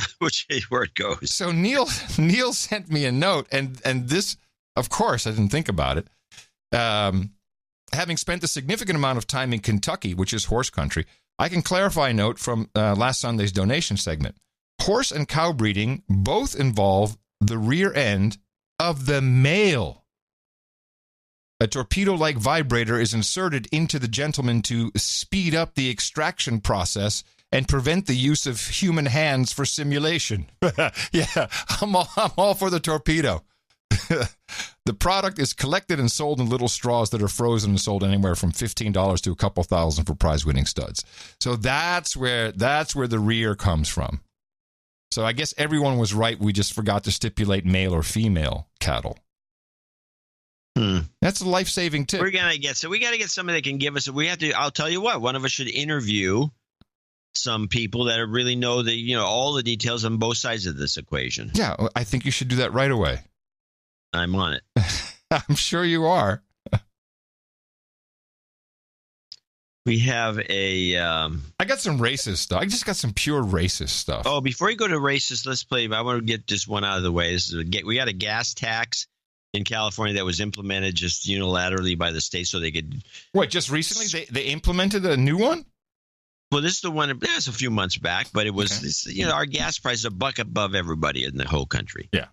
where it goes. So Neil sent me a note, and this, of course, I didn't think about it. Having spent a significant amount of time in Kentucky, which is horse country, I can clarify a note from last Sunday's donation segment. Horse and cow breeding both involve the rear end of the male. A torpedo-like vibrator is inserted into the gentleman to speed up the extraction process and prevent the use of human hands for simulation. Yeah, I'm all for the torpedo. The product is collected and sold in little straws that are frozen and sold anywhere from $15 to a couple thousand for prize-winning studs. So that's where the rear comes from. So I guess everyone was right. We just forgot to stipulate male or female cattle. That's a life-saving tip. We got to get somebody that can give us. I'll tell you what. One of us should interview some people that really know all the details on both sides of this equation. Yeah, I think you should do that right away. I'm on it. I'm sure you are. We have I got some racist stuff. I just got some pure racist stuff. Oh, before you go to racist, let's play. I want to get this one out of the way. We got a gas tax in California that was implemented just unilaterally by the state so they could. What, just recently they implemented a new one? Well, this is the one that's a few months back, but it was our gas price is a buck above everybody in the whole country. Yeah.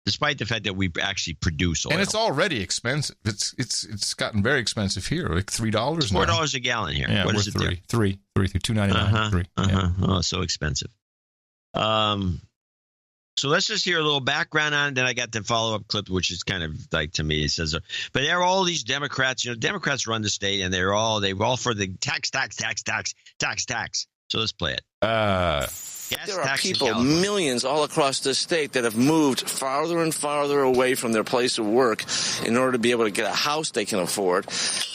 Despite the fact that we actually produce oil. And it's already expensive. It's gotten very expensive here, like $3 now. $4 a gallon here. Yeah, what is it there? $2.99. Oh, so expensive. So let's just hear a little background on it. Then I got the follow-up clip, which is kind of like, to me, it says, but there are all these Democrats. Democrats run the state, and they're all for the tax. So let's play it. There are people, millions all across this state, that have moved farther and farther away from their place of work in order to be able to get a house they can afford.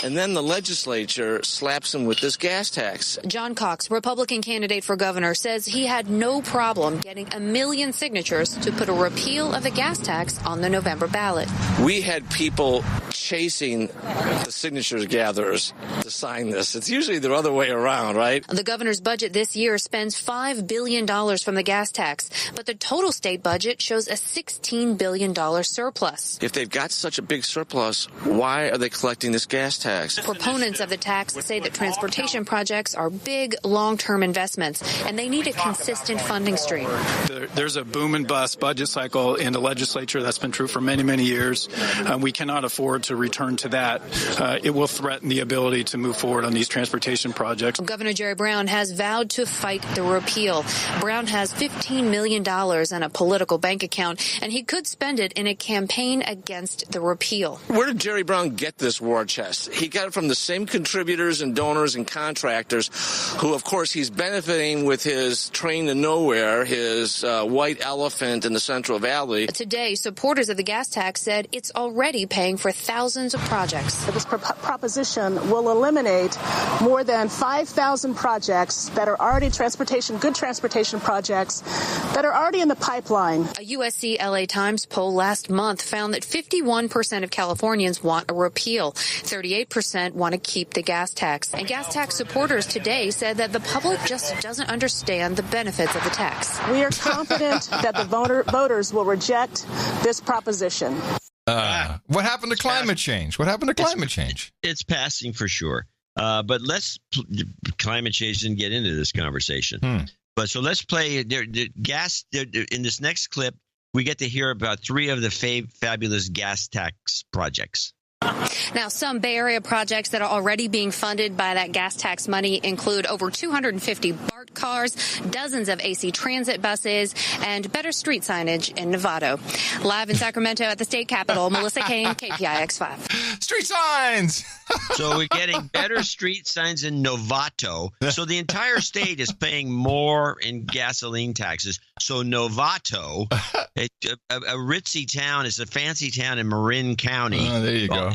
And then the legislature slaps them with this gas tax. John Cox, Republican candidate for governor, says he had no problem getting 1 million signatures to put a repeal of the gas tax on the November ballot. We had people chasing the signatures gatherers to sign this. It's usually the other way around, right? The governor's budget this year spends $5 billion from the gas tax, but the total state budget shows a $16 billion surplus. If they've got such a big surplus, why are they collecting this gas tax? Proponents of the tax say that transportation projects are big, long-term investments, and they need a consistent funding stream. There's a boom and bust budget cycle in the legislature. That's been true for many, many years. We cannot afford to return to that. It will threaten the ability to move forward on these transportation projects. Governor Jerry Brown has vowed to fight the repeal. Brown has $15 million in a political bank account, and he could spend it in a campaign against the repeal. Where did Jerry Brown get this war chest? He got it from the same contributors and donors and contractors who, of course, he's benefiting with his train to nowhere, his white elephant in the Central Valley. Today, supporters of the gas tax said it's already paying for thousands of projects. This proposition will eliminate more than 5,000 projects that are already good transportation projects that are already in the pipeline. A USC LA Times poll last month found that 51% of Californians want a repeal. 38% want to keep the gas tax. And gas tax supporters today said that the public just doesn't understand the benefits of the tax. We are confident that the voters will reject this proposition. What happened to climate change? It's passing for sure. But climate change didn't get into this conversation. But so let's play the gas in this next clip. we get to hear about 3 of the fabulous gas tax projects. Now, some Bay Area projects that are already being funded by that gas tax money include over 250 BART cars, dozens of AC transit buses, and better street signage in Novato. Live in Sacramento at the state capitol, Melissa Kane, KPIX5. Street signs! So we're getting better street signs in Novato. So the entire state is paying more in gasoline taxes. So Novato, a ritzy town, is a fancy town in Marin County. Oh, there you go.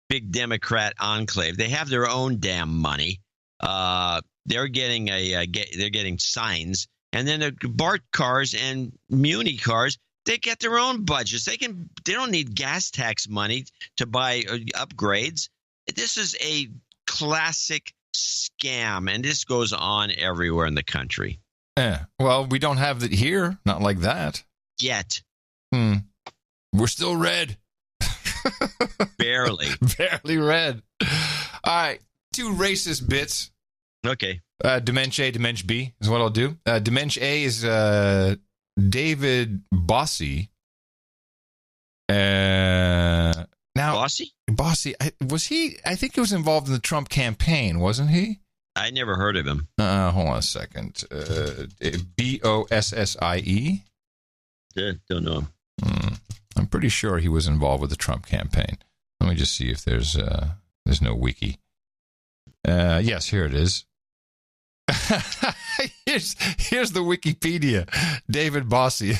Big Democrat enclave. They have their own damn money. They're getting signs, and then the BART cars and Muni cars. They get their own budgets. They don't need gas tax money to buy upgrades. This is a classic scam, and this goes on everywhere in the country. Yeah. Well, we don't have it here. Not like that. Yet. We're still red. Barely. Barely red. All right. 2 racist bits. Okay. Dimension A, Dimension B is what I'll do. Dimension A is David Bossie. Now, Bossie? Bossie, was he? I think he was involved in the Trump campaign, wasn't he? I never heard of him. Hold on a second. Bossie? Don't know him. I'm pretty sure he was involved with the Trump campaign. Let me just see if there's no wiki. Yes, here it is. here's the Wikipedia. David Bossie.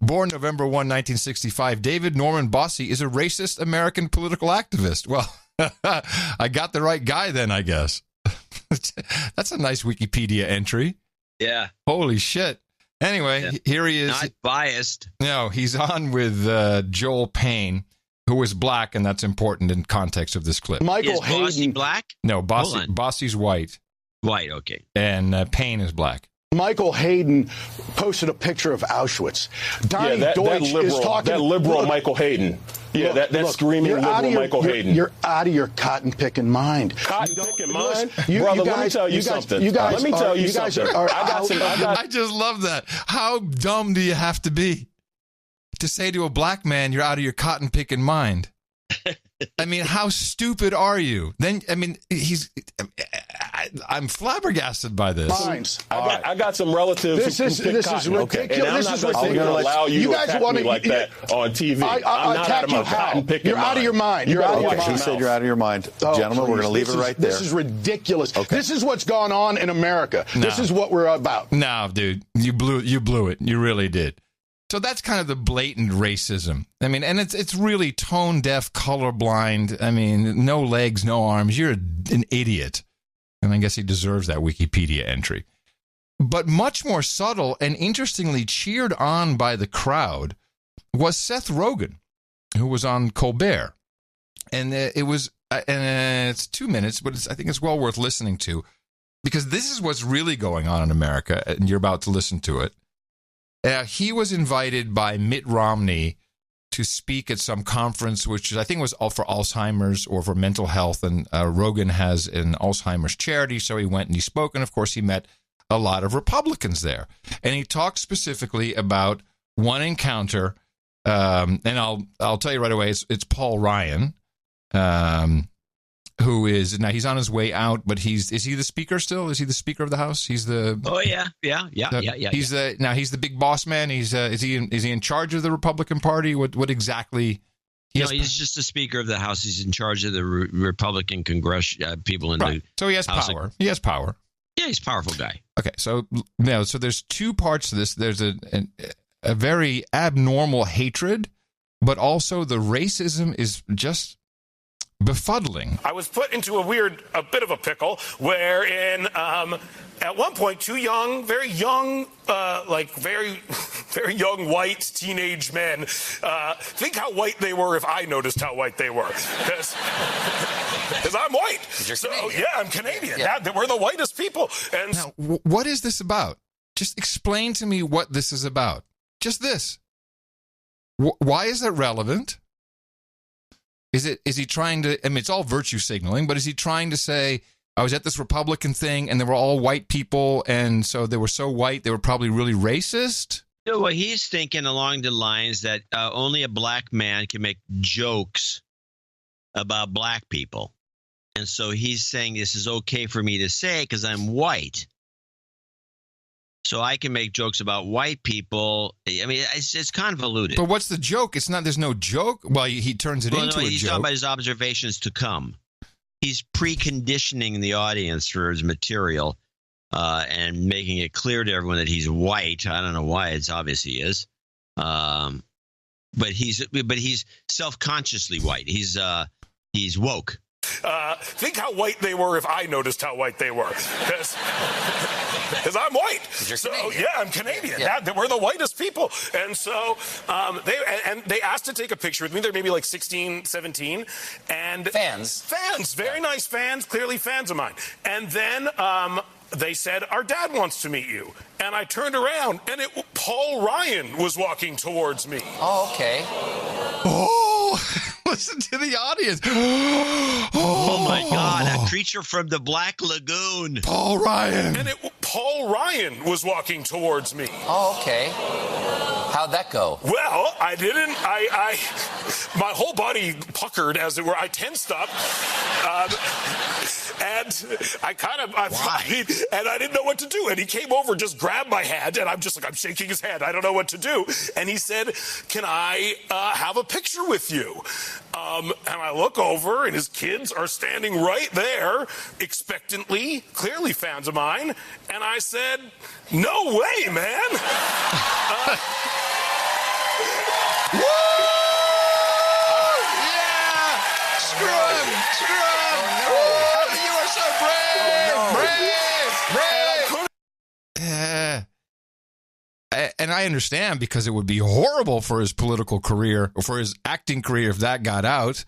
Born November 1, 1965, David Norman Bossie is a racist American political activist. Well, I got the right guy then, I guess. That's a nice Wikipedia entry. Yeah. Holy shit. Anyway, Here he is. Not biased. No, he's on with Joel Payne, who is black, and that's important in context of this clip. Is Bossie black? No, Bossie's white. White, okay. And Payne is black. Michael Hayden posted a picture of Auschwitz. Donnie Deutsch is talking. That liberal Michael Hayden. Yeah, that screaming liberal Michael Hayden. You're out of your cotton-picking mind. Cotton-picking mind? Brother, let me tell you something. I just love that. How dumb do you have to be to say to a black man, you're out of your cotton-picking mind? I mean, how stupid are you? Then, I mean, I'm flabbergasted by this. I got some relatives this who is ridiculous. Okay. And I'm not going to allow you to attack me like that on TV. I'm not out of my cotton-picking mind. You're out of your mind. You're out of your mind. She said you're out of your mind. Gentlemen, we're going to leave it right there. This is ridiculous. Okay. This is what's gone on in America. No. This is what we're about. No, dude. You blew it. You really did. So that's kind of the blatant racism. I mean, and it's really tone deaf, colorblind. I mean, no legs, no arms. You're an idiot. And I guess he deserves that Wikipedia entry. But much more subtle and interestingly cheered on by the crowd was Seth Rogen, who was on Colbert. And it's 2 minutes, but I think it's well worth listening to, because this is what's really going on in America, and you're about to listen to it. He was invited by Mitt Romney to speak at some conference, which I think was all for Alzheimer's or for mental health. And Rogan has an Alzheimer's charity, so he went and he spoke. And, of course, he met a lot of Republicans there. And he talked specifically about one encounter, and I'll tell you right away, it's Paul Ryan, who is, now he's on his way out, but is he the speaker still? Is he the Speaker of the House? He's the... Oh, yeah. He's the big boss man. Is he in charge of the Republican Party? What exactly? He's just the Speaker of the House. He's in charge of the Republican people in the So he has power. He has power. Yeah, he's a powerful guy. Okay, so there's 2 parts to this. There's a very abnormal hatred, but also the racism is just befuddling. I was put into a bit of a pickle, wherein at one point 2 young, very young, very young white teenage men. Think how white they were if I noticed how white they were, because I'm white. So yeah, I'm Canadian. Yeah. We're the whitest people. And now, what is this about? Just explain to me what this is about. Just this. Why is that relevant? Is he trying to, I mean, it's all virtue signaling, but is he trying to say, I was at this Republican thing and they were all white people, and so they were so white, they were probably really racist? So he's thinking along the lines that only a black man can make jokes about black people. And so he's saying this is okay for me to say because I'm white. So I can make jokes about white people. I mean, it's convoluted. But what's the joke? It's not. There's no joke. Well, he turns it into a joke. He's talking about his observations to come. He's preconditioning the audience for his material and making it clear to everyone that he's white. I don't know why. It's obvious he is. But he's self-consciously white. He's woke. Think how white they were if I noticed how white they were. Because I'm white. So, yeah, I'm Canadian. Yeah. We're the whitest people. And so they asked to take a picture with me. They're maybe like 16, 17. And fans, very nice fans, clearly fans of mine. And then they said, our dad wants to meet you. And I turned around, and Paul Ryan was walking towards me. Oh, okay. Oh, listen to the audience. Oh, my God. A creature from the Black Lagoon. Paul Ryan. And Paul Ryan was walking towards me. Oh, okay. How'd that go? Well, I didn't. My whole body puckered, as it were. I tensed up. And I didn't know what to do. And he came over, just grabbed my hand, and I'm shaking his hand. I don't know what to do. And he said, can I have a picture with you? And I look over, and his kids are standing right there, expectantly, clearly fans of mine. And I said, no way, man. Woo! Yeah! Screw him! Oh, no. You are so brave! And I understand, because it would be horrible for his political career, or for his acting career, if that got out.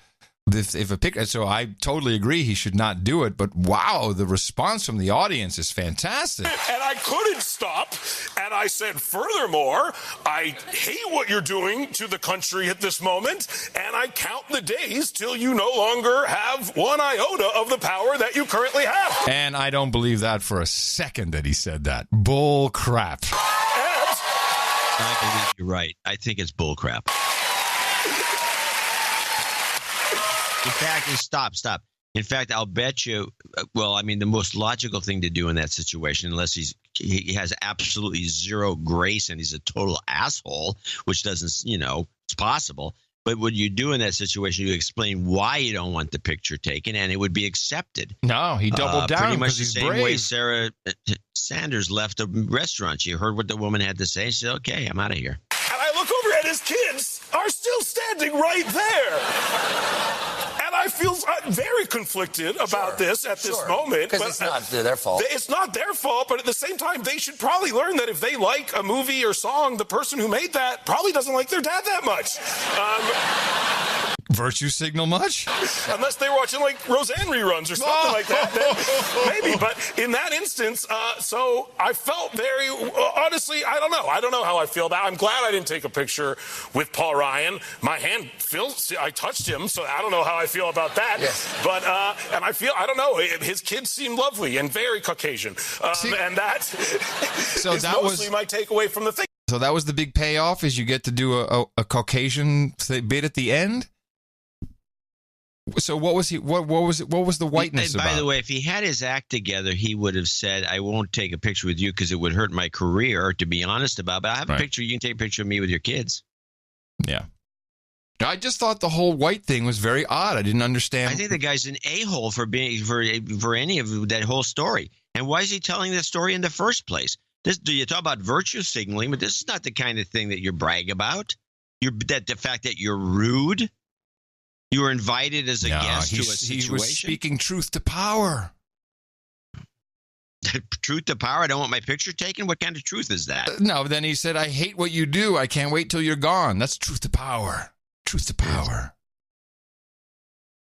So I totally agree he should not do it. But wow, the response from the audience is fantastic. And I couldn't stop. And I said, furthermore, I hate what you're doing to the country at this moment. And I count the days till you no longer have one iota of the power that you currently have. And I don't believe that for a second that he said that. Bull crap. I believe you're right. I think it's bull crap. In fact, stop. In fact, I'll bet you, the most logical thing to do in that situation, unless he has absolutely zero grace and he's a total asshole, which doesn't, it's possible. But what you do in that situation, you explain why you don't want the picture taken, and it would be accepted. No, he doubled down. Pretty much the he's same brave. way Sarah Sanders left a restaurant. She heard what the woman had to say. She said, okay, I'm out of here. And I look over at his kids are still standing right there. And I feel very conflicted about this at this moment. Because it's not their fault. It's not their fault, but at the same time, they should probably learn that if they like a movie or song, the person who made that probably doesn't like their dad that much. Virtue signal much? Unless they were watching like Roseanne reruns or something like that, then maybe. But in that instance, so I felt very, honestly, I don't know. I don't know how I feel about it. I'm glad I didn't take a picture with Paul Ryan. My hand feels, I touched him, so I don't know how I feel about that. Yes. But, and I feel, I don't know, his kids seem lovely and very Caucasian. And that so is that mostly my takeaway from the thing. So that was the big payoff, is you get to do a Caucasian bit at the end? So what was he? What was the whiteness about? By the way, if he had his act together, he would have said, "I won't take a picture with you because it would hurt my career." To be honest about, but I have a picture. You can take a picture of me with your kids. Yeah, I just thought the whole white thing was very odd. I didn't understand. I think the guy's an a-hole for being for any of that whole story. And why is he telling that story in the first place? Do you talk about virtue signaling? But this is not the kind of thing that you brag about. The fact that you're rude. You were invited as a guest to a situation. He was speaking truth to power. Truth to power? I don't want my picture taken? What kind of truth is that? No, then he said, I hate what you do. I can't wait till you're gone. That's truth to power. Truth to power.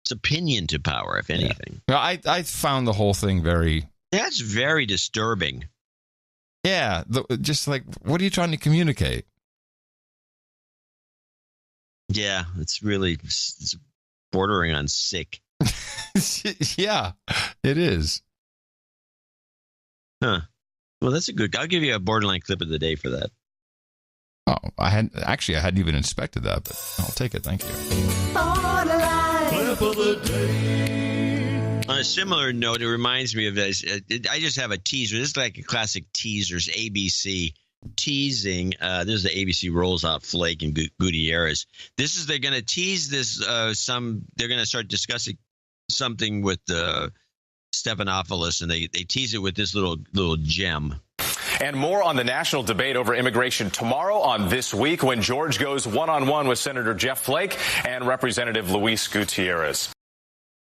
It's opinion to power, if anything. Yeah. I found the whole thing very... That's very disturbing. Yeah, just like, what are you trying to communicate? Yeah, it's bordering on sick. Yeah, it is. Huh. Well, that's a good... I'll give you a borderline clip of the day for that. Oh, I hadn't even inspected that, but I'll take it. Thank you. Clip of the day. On a similar note, it reminds me of this. I just have a teaser. This is like a classic teasers, ABC teasing. This is the ABC rolls out Flake and Gutierrez. They're going to tease this. They're going to start discussing something with Stephanopoulos, and they tease it with this little gem. And more on the national debate over immigration tomorrow on This Week, when George goes one-on-one with Senator Jeff Flake and Representative Luis Gutierrez.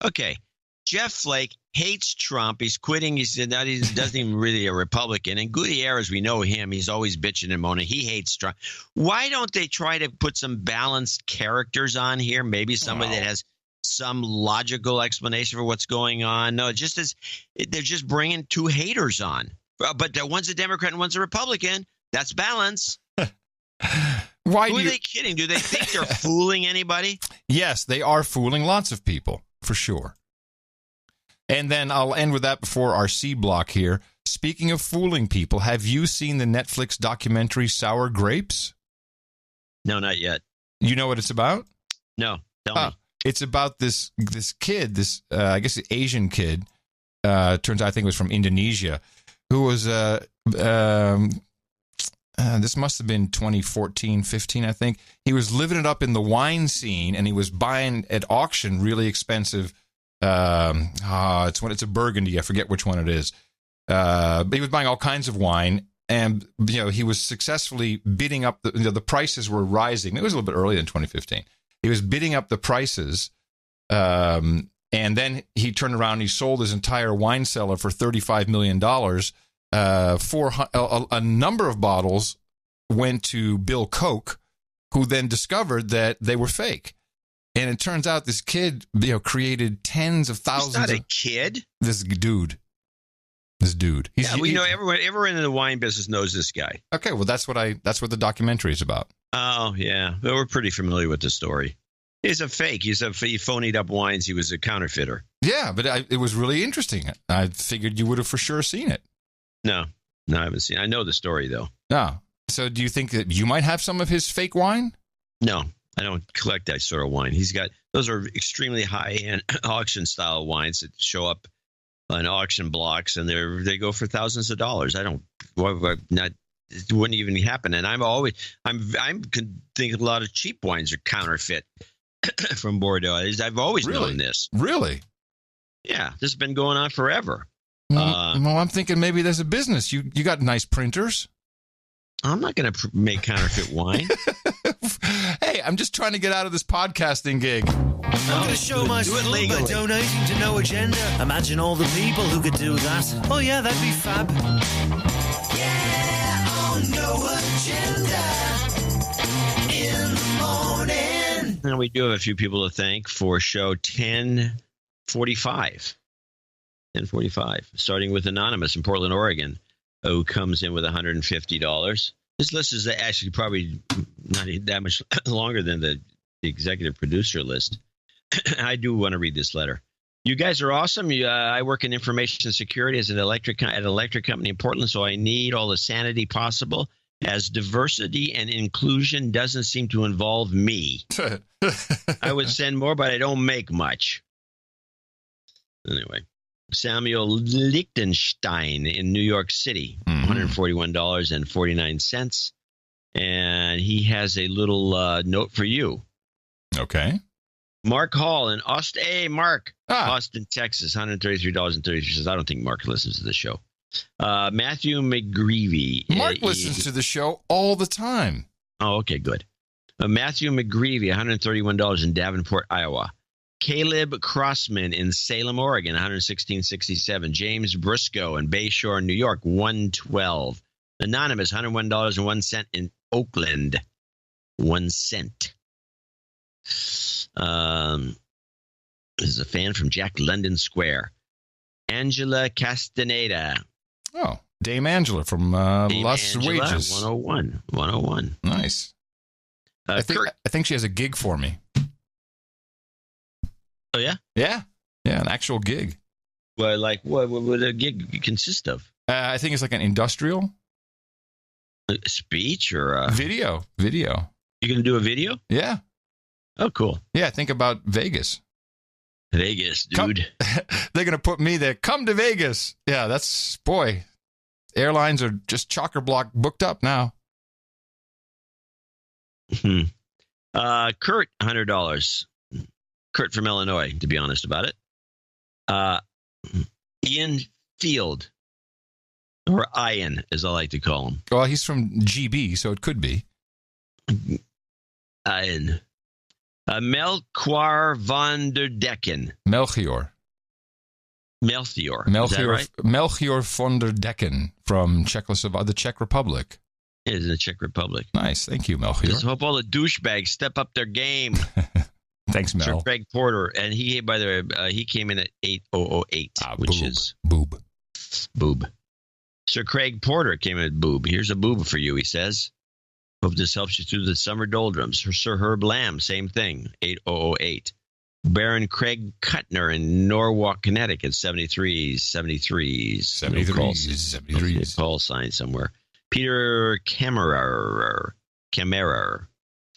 Okay. Jeff Flake hates Trump. He's quitting. He doesn't even really a Republican. And Gutierrez, we know him. He's always bitching and moaning. He hates Trump. Why don't they try to put some balanced characters on here? Maybe somebody that has some logical explanation for what's going on. No, they're just bringing two haters on. But one's a Democrat and one's a Republican. That's balance. Who are they kidding? Do they think they're fooling anybody? Yes, they are fooling lots of people, for sure. And then I'll end with that before our C block here. Speaking of fooling people, have you seen the Netflix documentary Sour Grapes? No, not yet. You know what it's about? No, tell me. It's about this kid, I guess an Asian kid, turns out I think it was from Indonesia, who was, this must have been 2014, 15, I think. He was living it up in the wine scene, and he was buying at auction really expensive, it's a Burgundy, I forget which one it is. But he was buying all kinds of wine, and he was successfully bidding up, the prices were rising. It was a little bit earlier than 2015. He was bidding up the prices, and then he turned around and he sold his entire wine cellar for $35 million. A number of bottles went to Bill Koch, who then discovered that they were fake. And it turns out this kid, created tens of thousands. He's not a kid. This dude. We know everyone in the wine business knows this guy. Okay, well that's what the documentary is about. Oh yeah, well, we're pretty familiar with the story. He's a fake. He phonied up wines. He was a counterfeiter. Yeah, but it was really interesting. I figured you would have for sure seen it. No, I haven't seen it. I know the story, though. No. So do you think that you might have some of his fake wine? No, I don't collect that sort of wine. Those are extremely high-end auction-style wines that show up on auction blocks, and they go for thousands of dollars. It wouldn't even happen. And I'm thinking a lot of cheap wines are counterfeit from Bordeaux. I've always known this. Really? Yeah, this has been going on forever. Well, I'm thinking maybe there's a business. You got nice printers. I'm not going to make counterfeit wine. Hey, I'm just trying to get out of this podcasting gig. I'm going to show my skill by donating to No Agenda. Imagine all the people who could do that. Oh, yeah, that'd be fab. Yeah, on No Agenda in the morning. And we do have a few people to thank for show 1045. 1045, starting with Anonymous in Portland, Oregon, who comes in with $150. This list is actually probably not that much longer than the executive producer list. I do want to read this letter. You guys are awesome. I work in information security at an electric company in Portland, so I need all the sanity possible, as diversity and inclusion doesn't seem to involve me. I would send more, but I don't make much. Anyway. Samuel Lichtenstein in New York City, $141.49. And he has a little note for you. Okay. Mark Hall in Austin, Texas, $133.33. I don't think Mark listens to the show. Matthew McGreevy. Mark listens to the show all the time. Oh, okay, good. Matthew McGreevy, $131 in Davenport, Iowa. Caleb Crossman in Salem, Oregon, $116.67. James Briscoe in Bayshore, New York, $112. Anonymous, $101.01 in Oakland, 1 cent. This is a fan from Jack London Square. Angela Castaneda. Oh, Dame Angela from Las Wages. 101. Nice. I think she has a gig for me. Oh, yeah? Yeah, an actual gig. Well, what would a gig consist of? I think it's like an industrial. A speech or a video? You going to do a video? Yeah. Oh, cool. Yeah, think about Vegas. Vegas, dude. They're going to put me there. Come to Vegas. Yeah, that's, boy, airlines are just chock-a-block booked up now. Kurt, $100. Kurt from Illinois, to be honest about it. Ian Field, or Ian, as I like to call him. Well, he's from GB, so it could be. Ian. Melchior von der Decken. Melchior. Is that right? Melchior von der Decken from the Czech Republic. It is in the Czech Republic. Nice. Thank you, Melchior. Just hope all the douchebags step up their game. Thanks, Mel. Sir Craig Porter. And he, by the way, he came in at 8008, which is... Boob. Sir Craig Porter came in at boob. Here's a boob for you, he says. Hope this helps you through the summer doldrums. Sir Herb Lamb, same thing, 8008. Baron Craig Kuttner in Norwalk, Connecticut, 73s. Call sign somewhere. Peter Kammerer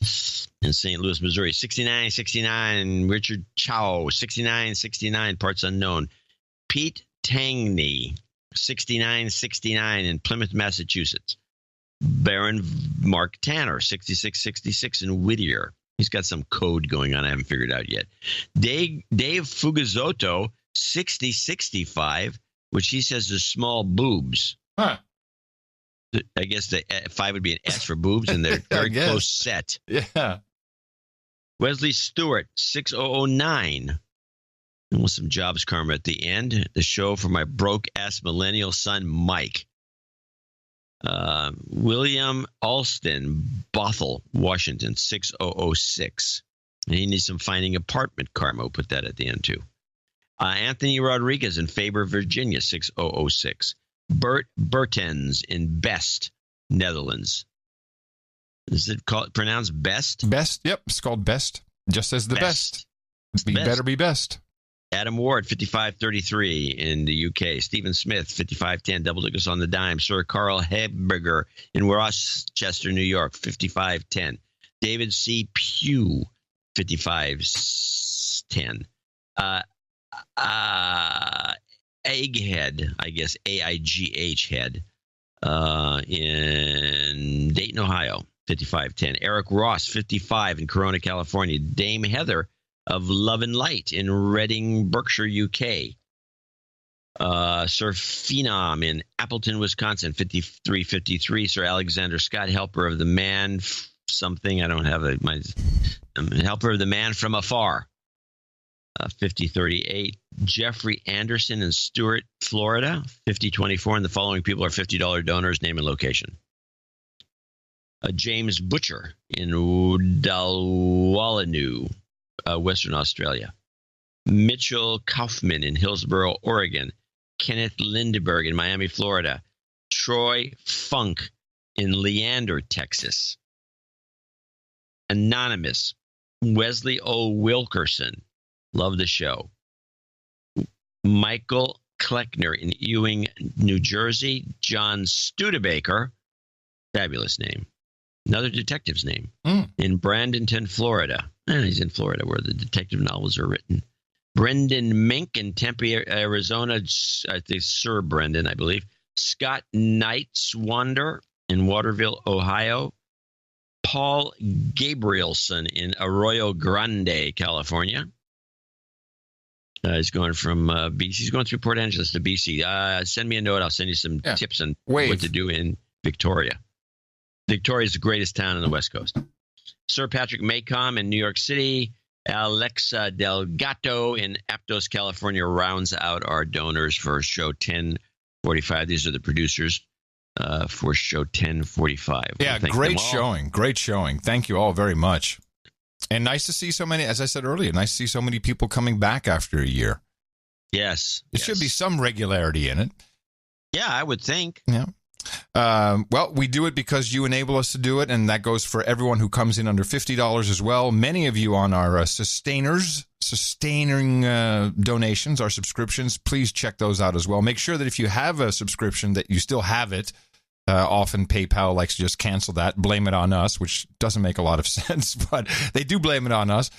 in St. Louis, Missouri, 6969. Richard Chow, 6969, parts unknown. Pete Tangney, 6969 in Plymouth, Massachusetts. Baron Mark Tanner, 6666 in Whittier. He's got some code going on I haven't figured out yet. Dave Fugazotto, 6065, which he says is small boobs. Huh. I guess the 5 would be an S for boobs, and they're very close set. Yeah. Wesley Stewart, 6009. And with some jobs karma at the end. The show for my broke-ass millennial son, Mike. William Alston, Bothell, Washington, 6006. And he needs some finding apartment karma. We'll put that at the end, too. Anthony Rodriguez in Faber, Virginia, 6006. Bert Bertens in Best, Netherlands. Is it pronounced Best? Best, yep. It's called Best. Just as the best. Better be best. Adam Ward, 5533 in the UK. Stephen Smith, 5510. Double Dickers on the dime. Sir Carl Hebberger in Rochester, New York, 5510. David C. Pugh, 5510. Egghead, I guess, AIGH head, in Dayton, Ohio, 5510. Eric Ross, 55 in Corona, California. Dame Heather of Love and Light in Reading, Berkshire, UK. Sir Phenom in Appleton, Wisconsin, 5353. Sir Alexander Scott, helper of the man something. I don't have my helper of the man from afar. 5038. Jeffrey Anderson in Stuart, Florida, 5024. And the following people are $50 donors, name and location. James Butcher in Dalwallanu, Western Australia. Mitchell Kaufman in Hillsboro, Oregon. Kenneth Lindbergh in Miami, Florida. Troy Funk in Leander, Texas. Anonymous. Wesley O. Wilkerson. Love the show. Michael Kleckner in Ewing, New Jersey. John Studebaker, fabulous name. Another detective's name. In Bradenton, Florida. He's in Florida where the detective novels are written. Brendan Mink in Tempe, Arizona. I think Sir Brendan, I believe. Scott Knightswander in Waterville, Ohio. Paul Gabrielson in Arroyo Grande, California. He's going from BC. He's going through Port Angeles to BC. Send me a note. I'll send you some tips on what to do in Victoria. Victoria is the greatest town on the West Coast. Sir Patrick Maycom in New York City. Alexa Delgato in Aptos, California rounds out our donors for show 1045. These are the producers for show 1045. Yeah, great showing. Great showing. Thank you all very much. And nice to see so many, as I said earlier, nice to see so many people coming back after a year. Yes. There should be some regularity in it. Yeah, I would think. Yeah. Well, we do it because you enable us to do it, and that goes for everyone who comes in under $50 as well. Many of you on our sustaining donations, our subscriptions, please check those out as well. Make sure that if you have a subscription that you still have it, Often PayPal likes to just cancel that, blame it on us, which doesn't make a lot of sense, but they do blame it on us.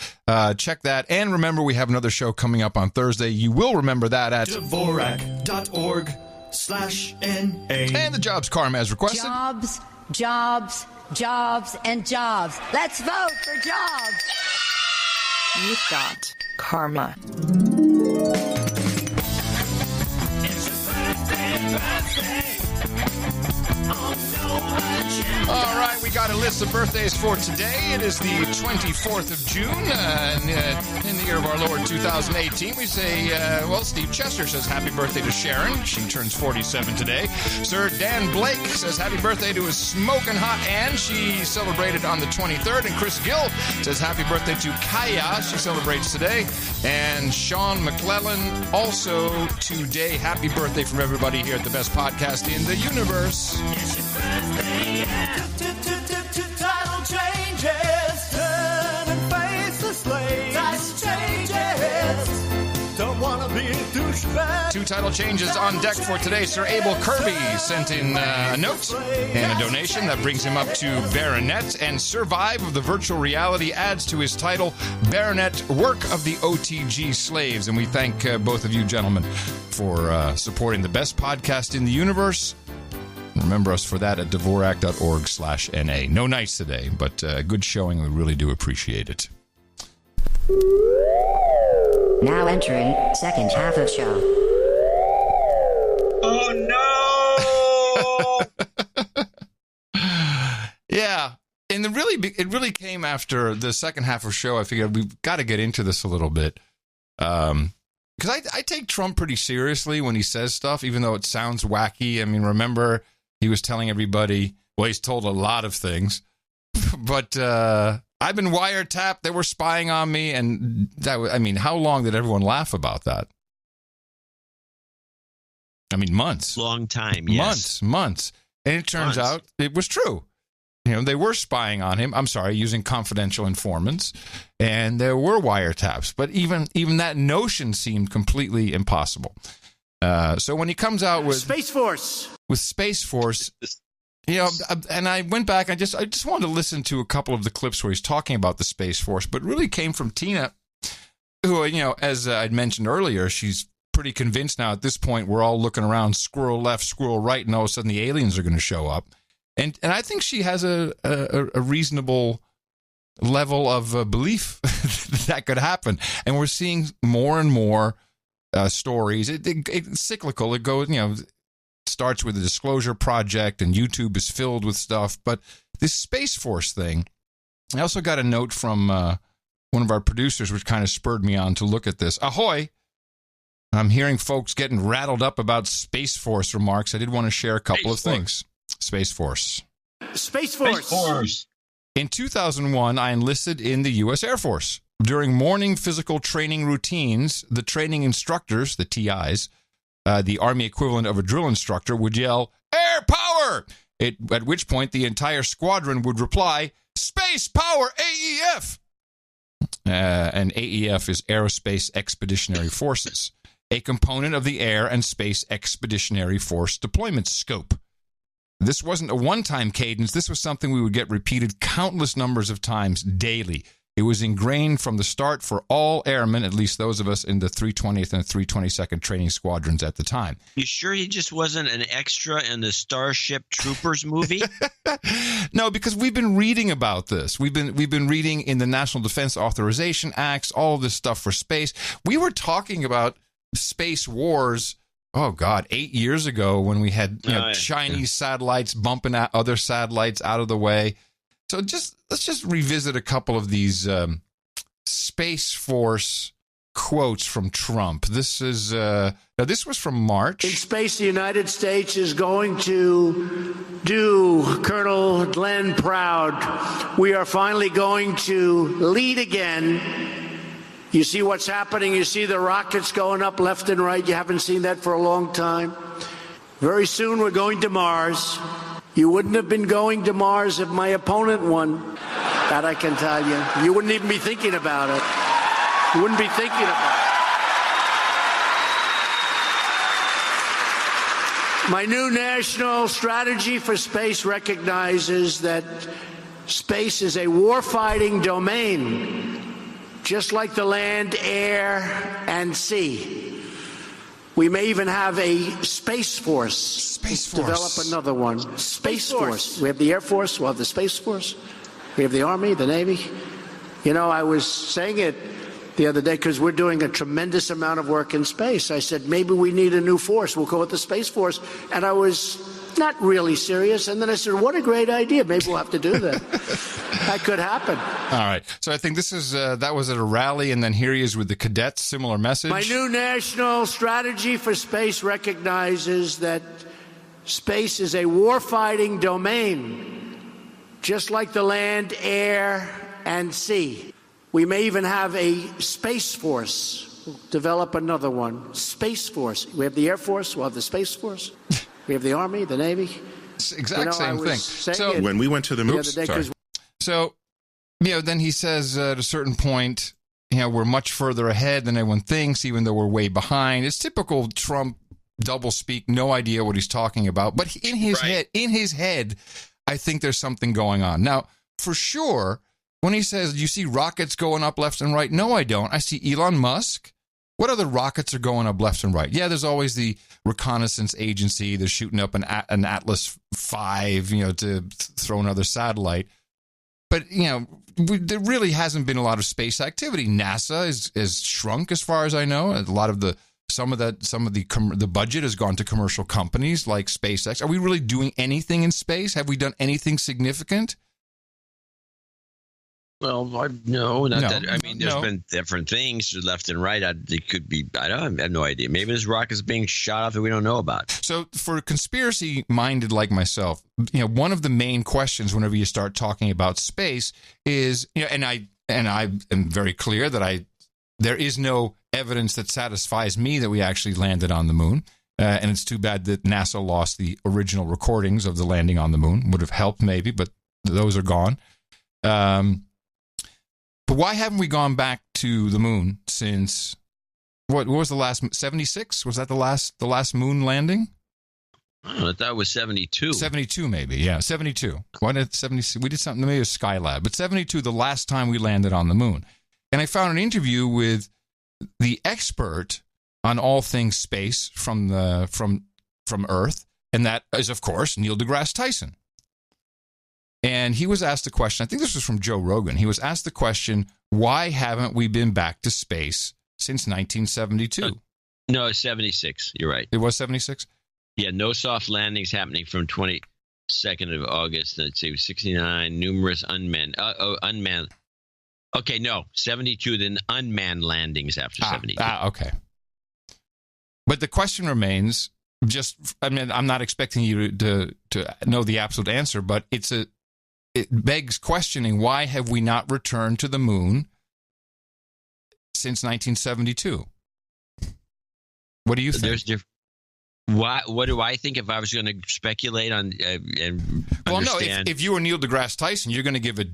Check that. And remember, we have another show coming up on Thursday. You will remember that at Dvorak.org/NA. And the jobs Karma as requested. Jobs, jobs, jobs, and jobs. Let's vote for jobs. You've got Karma. All right, we got a list of birthdays for today. It is the 24th of June, in the year of our Lord 2018. We say, Steve Chester says happy birthday to Sharon. She turns 47 today. Sir Dan Blake says happy birthday to his smoking hot Ann. She celebrated on the 23rd. And Chris Gill says happy birthday to Kaya. She celebrates today. And Sean McClellan also today. Happy birthday from everybody here at the best podcast in the universe. Title changes, turn and face the slaves. Title changes, don't wanna be a douchebag. 2 title changes on deck for today. Sir Abel Kirby sent in a note and a donation that brings him up to Baronet, and Survive of the Virtual Reality adds to his title Baronet Work of the OTG Slaves. And we thank both of you gentlemen for supporting the best podcast in the universe. Remember us for that at Dvorak.org/NA. No nights today, but good showing. We really do appreciate it. Now entering second half of show. Oh no! Yeah, and it really came after the second half of show. I figured we've got to get into this a little bit. Because I take Trump pretty seriously when he says stuff, even though it sounds wacky. I mean, remember, he was telling everybody, well, he's told a lot of things, but I've been wiretapped. They were spying on me. And how long did everyone laugh about that? I mean, months. Long time, yes. Months. And it turns out it was true. They were spying on him. I'm sorry, using confidential informants. And there were wiretaps. But even that notion seemed completely impossible. So when he comes out with Space Force, and I went back, I just wanted to listen to a couple of the clips where he's talking about the Space Force, but it really came from Tina, who, as I'd mentioned earlier, she's pretty convinced now at this point we're all looking around, squirrel left, squirrel right, and all of a sudden the aliens are going to show up. And I think she has a reasonable level of belief that could happen. And we're seeing more and more stories. It's cyclical. It goes, starts with the Disclosure Project, and YouTube is filled with stuff. But this Space Force thing, I also got a note from one of our producers, which kind of spurred me on to look at this. Ahoy! I'm hearing folks getting rattled up about Space Force remarks. I did want to share a couple of things. Space Force. Space Force. In 2001, I enlisted in the U.S. Air Force. During morning physical training routines, the training instructors, the TIs, the Army equivalent of a drill instructor, would yell, "Air power!" At which point the entire squadron would reply, "Space power, AEF!" And AEF is Aerospace Expeditionary Forces, a component of the Air and Space Expeditionary Force deployment scope. This wasn't a one-time cadence. This was something we would get repeated countless numbers of times daily. It was ingrained from the start for all airmen, at least those of us in the 320th and 322nd training squadrons at the time. You sure he just wasn't an extra in the Starship Troopers movie? No, because we've been reading about this. We've been reading in the National Defense Authorization Acts, all of this stuff for space. We were talking about space wars, 8 years ago when we had Chinese satellites bumping at other satellites out of the way. So let's just revisit a couple of these Space Force quotes from Trump. This is this was from March. In space, the United States is going to do Colonel Glenn proud. We are finally going to lead again. You see what's happening. You see the rockets going up left and right. You haven't seen that for a long time. Very soon we're going to Mars. You wouldn't have been going to Mars if my opponent won. That I can tell you. You wouldn't even be thinking about it. You wouldn't be thinking about it. My new national strategy for space recognizes that space is a warfighting domain, just like the land, air, and sea. We may even have a Space Force. Space Force. Develop another one. Space Force. We have the Air Force, we'll have the Space Force. We have the Army, the Navy. You know, I was saying it the other day because we're doing a tremendous amount of work in space. I said, maybe we need a new force. We'll call it the Space Force. And I was not really serious. And then I said, what a great idea. Maybe we'll have to do that. That could happen. All right. So I think this is that was at a rally, and then here he is with the cadets. Similar message. My new national strategy for space recognizes that space is a warfighting domain, just like the land, air, and sea. We may even have a Space Force. We'll develop another one. Space Force. We have the Air Force. We'll have the Space Force. We have the Army, the Navy. It's exact same thing. So when we went to the moon, so then he says at a certain point, we're much further ahead than everyone thinks, even though we're way behind. It's typical Trump doublespeak, no idea what he's talking about. But in his head, I think there's something going on. Now, for sure, when he says, you see rockets going up left and right? No, I don't. I see Elon Musk. What other rockets are going up left and right? Yeah, there's always the reconnaissance agency. They're shooting up an Atlas V, to throw another satellite. But, there really hasn't been a lot of space activity. NASA has shrunk, as far as I know. A lot of the budget has gone to commercial companies like SpaceX. Are we really doing anything in space? Have we done anything significant? Well, no, that. I mean, there's been different things left and right. It could be. I have no idea. Maybe this rocket is being shot off that we don't know about. So, for conspiracy-minded like myself, one of the main questions whenever you start talking about space is, and I am very clear that there is no evidence that satisfies me that we actually landed on the moon. And it's too bad that NASA lost the original recordings of the landing on the moon. Would have helped maybe, but those are gone. But why haven't we gone back to the moon since what was the last 76? Was that the last moon landing? I thought it was 72. 72 maybe, yeah, 72. Why did 70? We did something maybe a Skylab, but 72 the last time we landed on the moon. And I found an interview with the expert on all things space from Earth, and that is of course Neil deGrasse Tyson. And he was asked a question, I think this was from Joe Rogan. He was asked the question, why haven't we been back to space since 1972? No, it's 76. You're right. It was 76? Yeah, no soft landings happening from 22nd of August. Let's see, 69, numerous unmanned. Unmanned. Okay, no, 72, then unmanned landings after 72. Okay. But the question remains, I'm not expecting you to know the absolute answer, but it begs questioning, why have we not returned to the moon since 1972? What do you think? What do I think if I was going to speculate on and well, understand? No, if you were Neil deGrasse Tyson, you're going to give a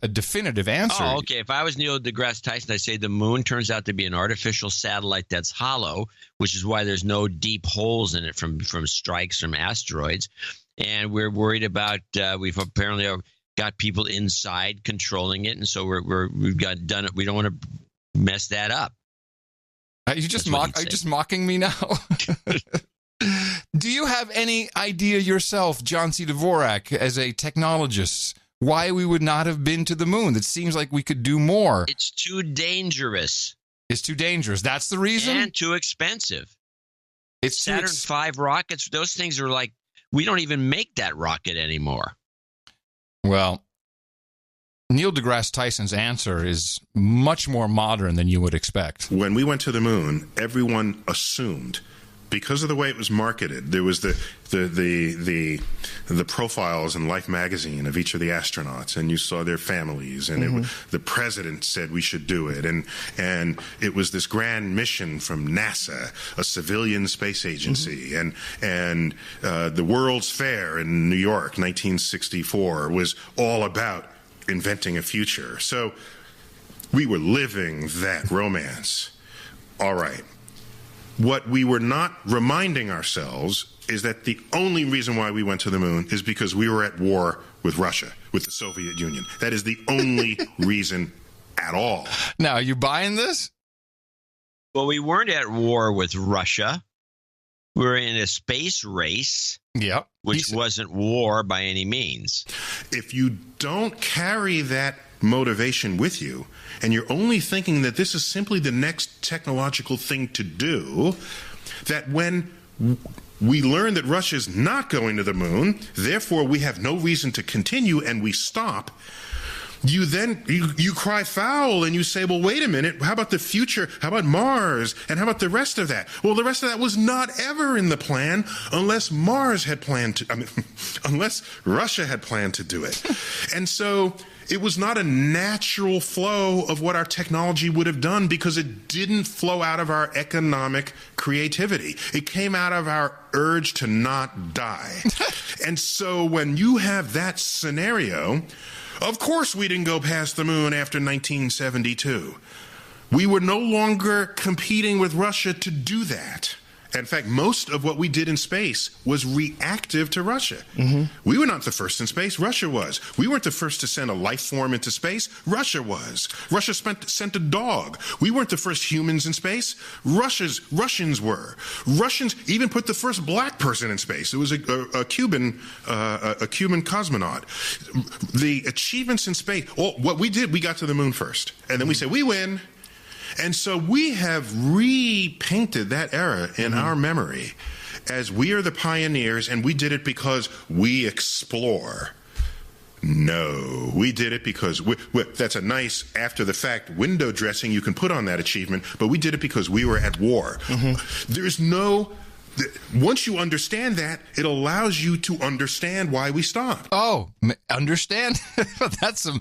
definitive answer. Oh, okay. If I was Neil deGrasse Tyson, I'd say the moon turns out to be an artificial satellite that's hollow, which is why there's no deep holes in it from strikes from asteroids. And we're worried about we've apparently got people inside controlling it, and so we've got done it. We don't want to mess that up. Are you just mocking me now? Do you have any idea yourself, John C. Dvorak, as a technologist, why we would not have been to the moon? It seems like we could do more. It's too dangerous. It's too dangerous. That's the reason? And too expensive. It's Saturn V rockets, those things are like, we don't even make that rocket anymore. Well, Neil deGrasse Tyson's answer is much more modern than you would expect. When we went to the moon, everyone assumed, because of the way it was marketed, there was the profiles in Life magazine of each of the astronauts, and you saw their families, and the president said we should do it, and it was this grand mission from NASA, a civilian space agency, and the World's Fair in New York, 1964, was all about inventing a future. So we were living that romance. All right. What we were not reminding ourselves is that the only reason why we went to the moon is because we were at war with Russia, with the Soviet Union. That is the only reason at all. Now, are you buying this? Well, we weren't at war with Russia. We were in a space race, which wasn't war by any means. If you don't carry that motivation with you, and you're only thinking that this is simply the next technological thing to do, that when we learn that Russia's not going to the moon, therefore we have no reason to continue, and we stop, you then you cry foul and you say, well, wait a minute, how about the future? How about Mars? And how about the rest of that? Well, the rest of that was not ever in the plan unless Mars had planned to, unless Russia had planned to do it. And so it was not a natural flow of what our technology would have done because it didn't flow out of our economic creativity. It came out of our urge to not die. And so when you have that scenario, of course we didn't go past the moon after 1972. We were no longer competing with Russia to do that. In fact, most of what we did in space was reactive to Russia. We were not the first in space. Russia was. We weren't the first to send a life form into space. Russia was. Russia sent a dog. We weren't the first humans in space. Russians were. Russians even put the first black person in space. It was a Cuban cosmonaut. The achievements in space, what we did, we got to the moon first. And then we said, we win. And so we have repainted that era in our memory as we are the pioneers, and we did it because we explore. No, we did it because that's a nice after-the-fact window dressing you can put on that achievement, but we did it because we were at war. There's no... Once you understand that, it allows you to understand why we stopped. Oh, understand? That's some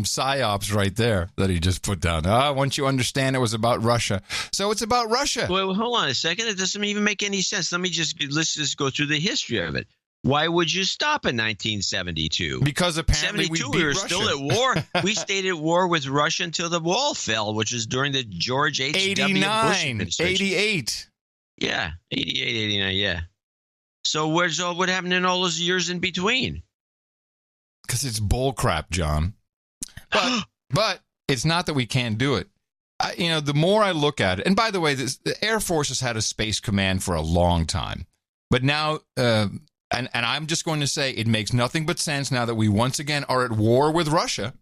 psyops right there that he just put down. Once you understand it was about Russia. So it's about Russia. Well, hold on a second. It doesn't even make any sense. Let's just go through the history of it. Why would you stop in 1972? Because apparently we were Russia. Still at war. We stayed at war with Russia until the wall fell, which is during the George H.W. Bush administration. 88. Yeah, 88, 89, yeah. So what happened in all those years in between? Because it's bull crap, John. But it's not that we can't do it. The more I look at it, and by the way, the Air Force has had a space command for a long time. But now, and I'm just going to say it makes nothing but sense now that we once again are at war with Russia.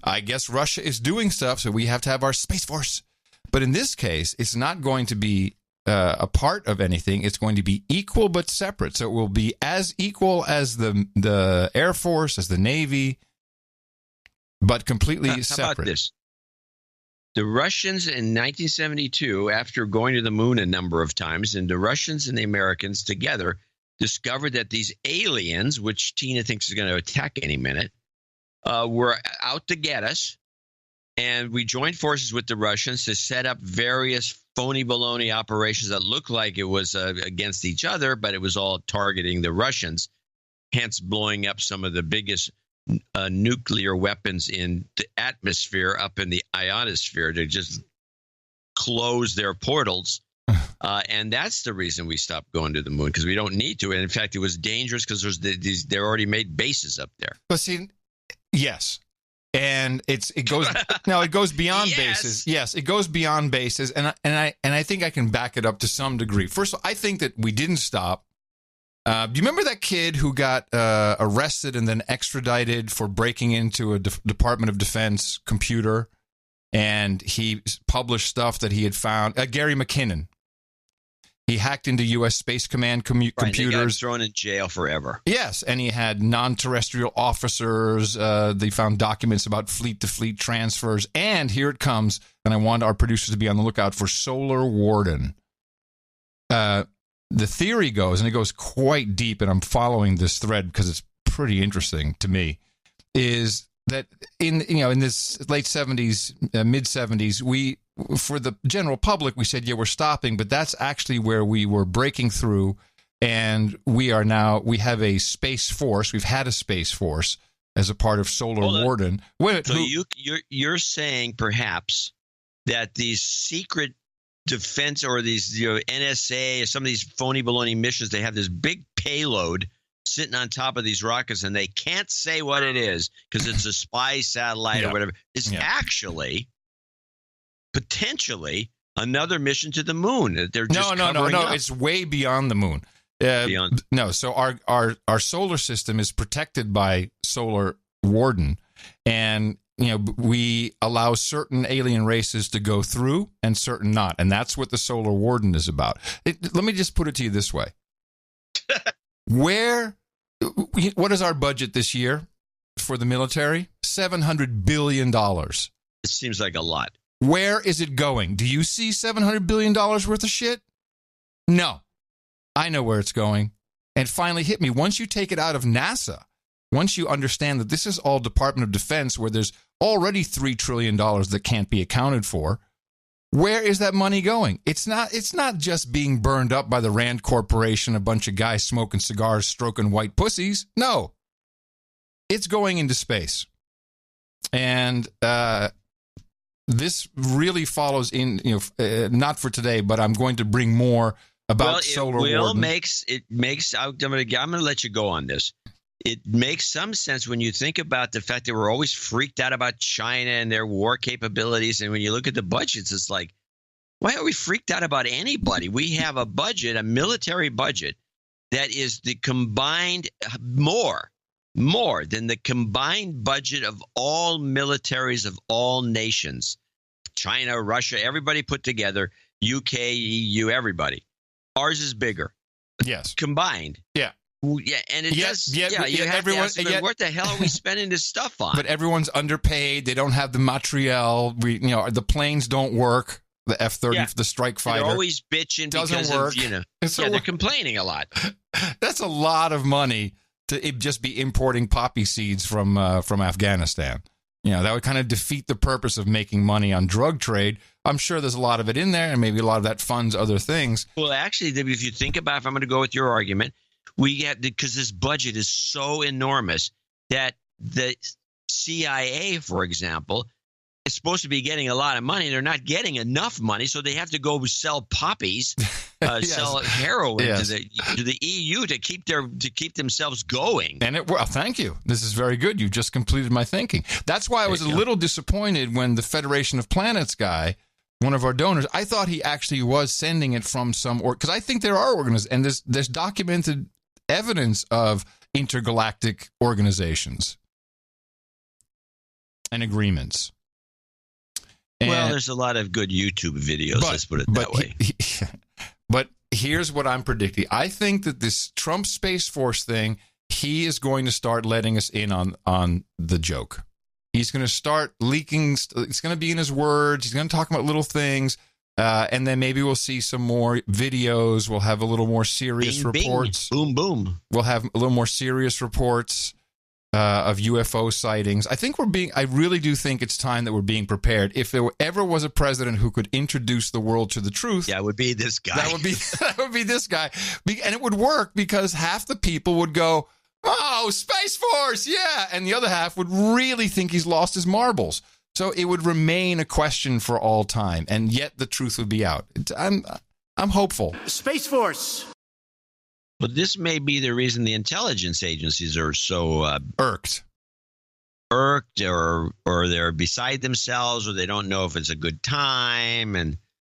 I guess Russia is doing stuff, so we have to have our Space Force. But in this case, it's not going to be a part of anything. It's going to be equal but separate. So it will be as equal as the Air Force, as the Navy, but completely separate. How about this? The Russians in 1972, after going to the moon a number of times, and the Russians and the Americans together discovered that these aliens, which Tina thinks is going to attack any minute, were out to get us. And we joined forces with the Russians to set up various phony baloney operations that looked like it was against each other, but it was all targeting the Russians, hence blowing up some of the biggest nuclear weapons in the atmosphere up in the ionosphere to just close their portals. And that's the reason we stopped going to the moon, because we don't need to. And in fact, it was dangerous because they're already made bases up there. But see, yes. And it goes beyond bases. Yes, it goes beyond bases, and I think I can back it up to some degree. First of all, I think that we didn't stop. Do you remember that kid who got arrested and then extradited for breaking into a Department of Defense computer, and he published stuff that he had found? Gary McKinnon. He hacked into U.S. Space Command computers. They got thrown in jail forever. Yes, and he had non-terrestrial officers. They found documents about fleet-to-fleet transfers. And here it comes, and I want our producers to be on the lookout for Solar Warden. The theory goes, and it goes quite deep, and I'm following this thread because it's pretty interesting to me, is that in this late 70s, mid 70s, for the general public, we said, yeah, we're stopping, but that's actually where we were breaking through, and we have a space force. We've had a space force as a part of Solar Warden. So you're saying perhaps that these secret defense or these NSA or some of these phony baloney missions, they have this big payload sitting on top of these rockets, and they can't say what it is because it's a spy satellite or whatever. It's actually potentially another mission to the moon. They're just no. It's way beyond the moon. No, so our solar system is protected by Solar Warden, and we allow certain alien races to go through and certain not, and that's what the Solar Warden is about. Let me just put it to you this way. What is our budget this year for the military? $700 billion. It seems like a lot. Where is it going? Do you see $700 billion worth of shit? No. I know where it's going. And finally hit me. Once you take it out of NASA, once you understand that this is all Department of Defense, where there's already $3 trillion that can't be accounted for, where is that money going? It's not just being burned up by the Rand Corporation, a bunch of guys smoking cigars, stroking white pussies. No. It's going into space. And this really follows in, not for today, but I'm going to bring more about Solar Warden. I'm going to let you go on this. It makes some sense when you think about the fact that we're always freaked out about China and their war capabilities. And when you look at the budgets, it's like, why are we freaked out about anybody? We have a budget, a military budget, that is the combined more than the combined budget of all militaries of all nations. China, Russia, everybody put together, UK, EU, everybody. Ours is bigger. Yes. Combined. Yeah. Yeah, and it does. You have to ask, what the hell are we spending this stuff on? But everyone's underpaid. They don't have the materiel. The planes don't work. The F-30, the strike fighter. They're always bitching because work. They're complaining a lot. That's a lot of money to just be importing poppy seeds from Afghanistan. That would kind of defeat the purpose of making money on drug trade. I'm sure there's a lot of it in there, and maybe a lot of that funds other things. Well, actually, if you think about, if I'm going to go with your argument, because this budget is so enormous that the CIA, for example, is supposed to be getting a lot of money. They're not getting enough money, so they have to go sell poppies, sell heroin to the EU to keep themselves going. And thank you. This is very good. You just completed my thinking. That's why I was a little disappointed when the Federation of Planets guy, one of our donors, I thought he actually was sending it from because I think there are organizations, and there's documented evidence of intergalactic organizations and agreements. Well, there's a lot of good YouTube videos, let's put it that way. But here's what I'm predicting. I think that this Trump Space Force thing, he is going to start letting us in on the joke. He's going to start leaking. It's going to be in his words. He's going to talk about little things. And then maybe we'll see some more videos. We'll have a little more serious reports. Boom, boom. We'll have a little more serious reports of UFO sightings. I really do think it's time that we're being prepared. If there ever was a president who could introduce the world to the truth, it would be this guy. That would be this guy. And it would work because half the people would go, "Oh, Space Force, yeah," and the other half would really think he's lost his marbles. So it would remain a question for all time, and yet the truth would be out. I'm hopeful. Space Force. But this may be the reason the intelligence agencies are so irked, or they're beside themselves, or they don't know if it's a good time, and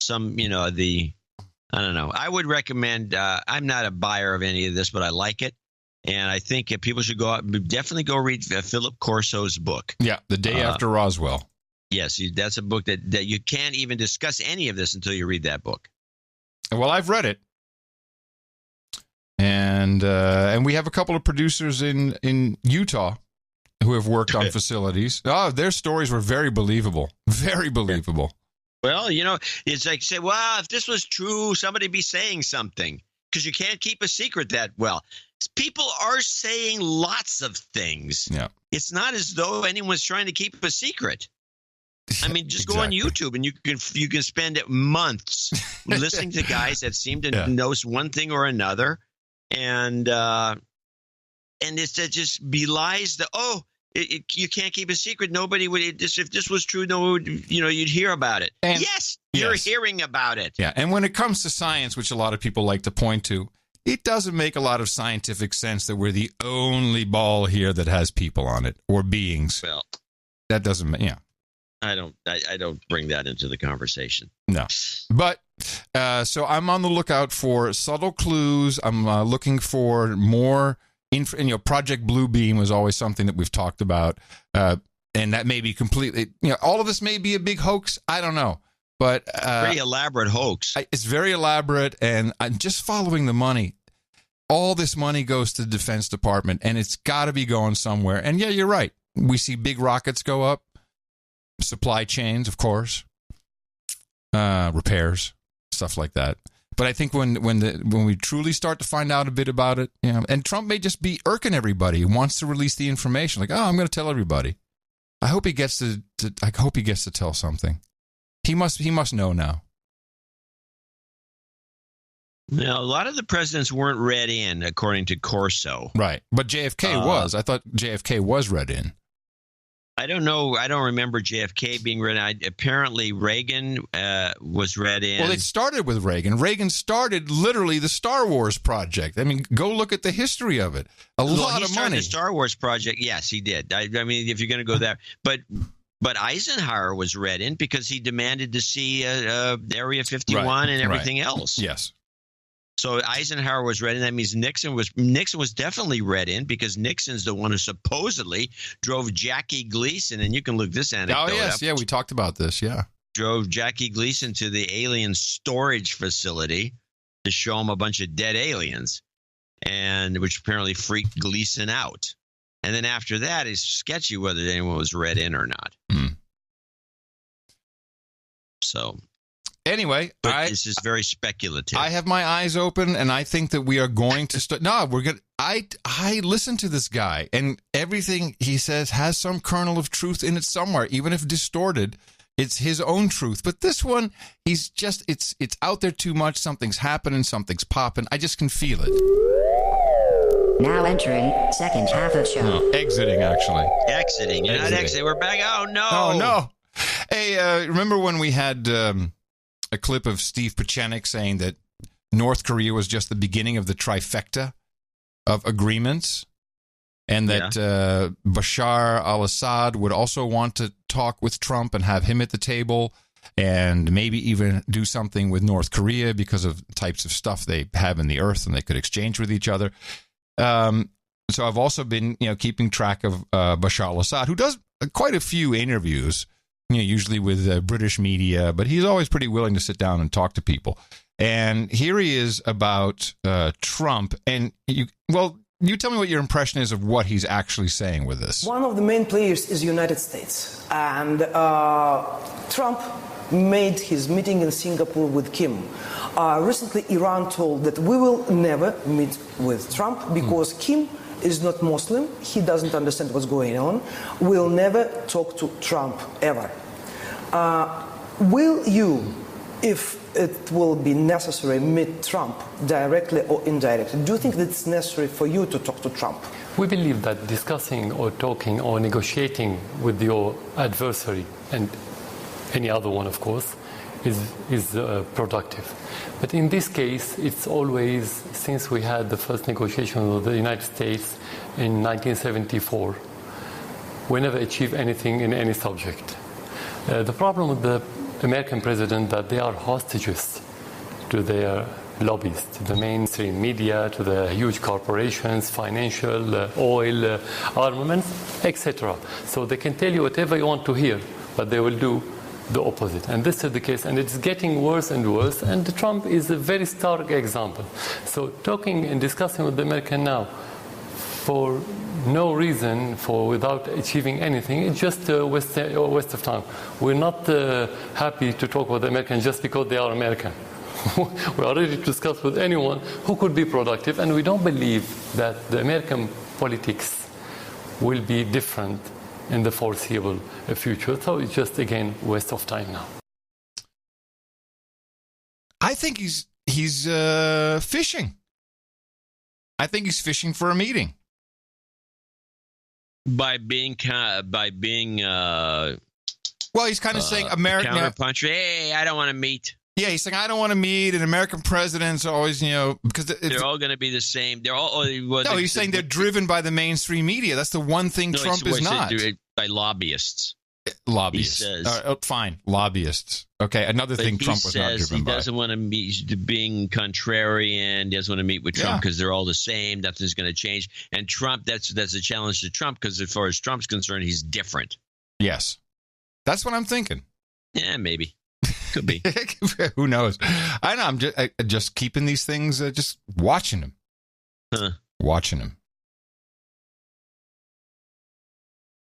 I don't know. I would recommend. I'm not a buyer of any of this, but I like it. And I think people should definitely go read Philip Corso's book. Yeah, The Day After Roswell. Yes, that's a book that you can't even discuss any of this until you read that book. Well, I've read it. And we have a couple of producers in Utah who have worked on facilities. Their stories were very believable. Very believable. Well, it's like, say, well, if this was true, somebody be saying something. Because you can't keep a secret that well. People are saying lots of things. Yeah. It's not as though anyone's trying to keep a secret. I mean, just go on YouTube and you can spend months listening to guys that seem to know one thing or another, and it just belies you can't keep a secret. Nobody would. If this was true, no one would. You'd hear about it. And, yes, you're hearing about it. Yeah, and when it comes to science, which a lot of people like to point to, it doesn't make a lot of scientific sense that we're the only ball here that has people on it or beings. Well, that doesn't. Yeah. I don't bring that into the conversation. No. But so I'm on the lookout for subtle clues. I'm looking for more Project Bluebeam was always something that we've talked about. And that may be completely, all of this may be a big hoax. I don't know. But pretty elaborate hoax. It's very elaborate, and I'm just following the money. All this money goes to the Defense Department, and it's got to be going somewhere. And yeah, you're right. We see big rockets go up. Supply chains, of course, repairs, stuff like that. But I think when we truly start to find out a bit about it, and Trump may just be irking everybody. He wants to release the information, like, I'm going to tell everybody. I hope he gets to tell something. He must know now. Now, a lot of the presidents weren't read in, according to Corso. Right, but JFK was. I thought JFK was read in. I don't know. I don't remember JFK being read in. Apparently, Reagan was read in. Well, it started with Reagan. Reagan started literally the Star Wars project. I mean, go look at the history of it. A lot of money. The Star Wars project. Yes, he did. I mean, if you're going to go there, but Eisenhower was read in because he demanded to see Area 51 and everything else. Yes. So Eisenhower was read in. That means Nixon was definitely read in because Nixon's the one who supposedly drove Jackie Gleason, and you can look this anecdote up. Oh, yes. Yeah, we talked about this, yeah. Drove Jackie Gleason to the alien storage facility to show him a bunch of dead aliens, and which apparently freaked Gleason out. And then after that, it's sketchy whether anyone was read in or not. So... Anyway, this is very speculative. I have my eyes open, and I think that we are going to start. No, we're going. I listen to this guy, and everything he says has some kernel of truth in it somewhere, even if distorted. It's his own truth. But this one, he's just it's out there too much. Something's happening. Something's popping. I just can feel it. Now entering second half of show. No, exiting, actually. Exiting. You're not exiting. We're back. Oh no. Oh no. Hey, remember when we had a clip of Steve Pieczenik saying that North Korea was just the beginning of the trifecta of agreements, and that Bashar al-Assad would also want to talk with Trump and have him at the table, and maybe even do something with North Korea because of the types of stuff they have in the earth and they could exchange with each other. So I've also been, keeping track of Bashar al-Assad, who does quite a few interviews, usually with British media, but he's always pretty willing to sit down and talk to people. And here he is about Trump. And you tell me what your impression is of what he's actually saying with this. One of the main players is the United States. And Trump made his meeting in Singapore with Kim. Recently, Iran told that we will never meet with Trump because Kim is not Muslim. He doesn't understand what's going on. We'll never talk to Trump ever. Will you, if it will be necessary, meet Trump directly or indirectly? Do you think that it's necessary for you to talk to Trump? We believe that discussing or talking or negotiating with your adversary, and any other one, of course, is productive. But in this case, it's always, since we had the first negotiation with the United States in 1974, we never achieved anything in any subject. The problem with the American president that they are hostages to their lobbies, to the mainstream media, to the huge corporations, financial, oil, armaments, etc. So they can tell you whatever you want to hear, but they will do the opposite. And this is the case, and it's getting worse and worse, and Trump is a very stark example. So talking and discussing with the American now for no reason, without achieving anything, it's just a waste of time. We're not happy to talk with the Americans just because they are American. We are ready to discuss with anyone who could be productive, and we don't believe that the American politics will be different in the foreseeable future. So it's just, again, waste of time now. I think he's fishing. I think he's fishing for a meeting. By being well, he's kind of saying American counterpuncher. Hey, I don't want to meet. Yeah, he's saying I don't want to meet an American president's always, because they're all going to be the same. They're all. No, he's saying they're driven by the mainstream media. That's the one thing Trump is not. By lobbyists. Lobbyists. He says, fine, lobbyists. Okay, another thing Trump was not driven by. He doesn't want to meet, being contrarian. He doesn't want to meet with Trump because they're all the same. Nothing's going to change. And Trump, that's a challenge to Trump because as far as Trump's concerned, he's different. Yes, that's what I'm thinking. Yeah, maybe. Could be. Who knows? I know. I'm just keeping these things, just watching them. Watching them.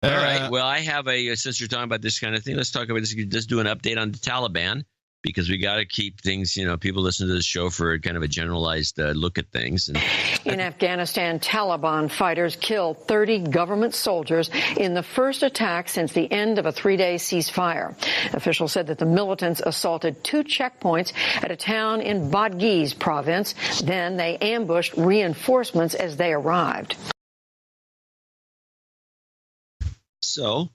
All right. Well, I have since you're talking about this kind of thing, let's talk about this. Let's do an update on the Taliban because we got to keep things, people listen to the show for kind of a generalized look at things. And in Afghanistan, Taliban fighters killed 30 government soldiers in the first attack since the end of a 3-day ceasefire. Officials said that the militants assaulted 2 checkpoints at a town in Badghis province. Then they ambushed reinforcements as they arrived. So,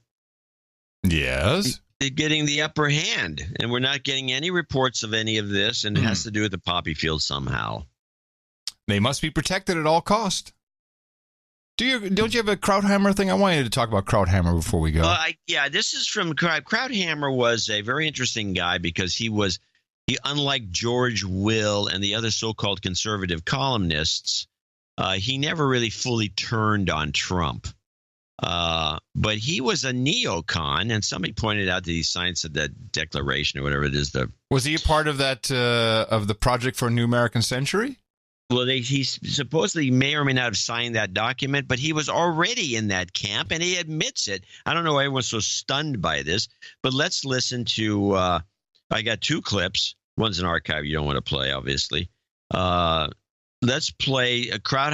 yes, they're getting the upper hand, and we're not getting any reports of any of this, and it has to do with the poppy field somehow. They must be protected at all cost. Don't you have a Krauthammer thing? I wanted to talk about Krauthammer before we go. This is from Krauthammer. Was a very interesting guy because he unlike George Will and the other so-called conservative columnists, he never really fully turned on Trump. But he was a neocon, and somebody pointed out that he signed that declaration or whatever it is. Was he a part of that of the Project for a New American Century? Well, he supposedly may or may not have signed that document, but he was already in that camp, and he admits it. I don't know why everyone's so stunned by this, but let's listen to. I got 2 clips. One's an archive you don't want to play, obviously. Let's play a crowd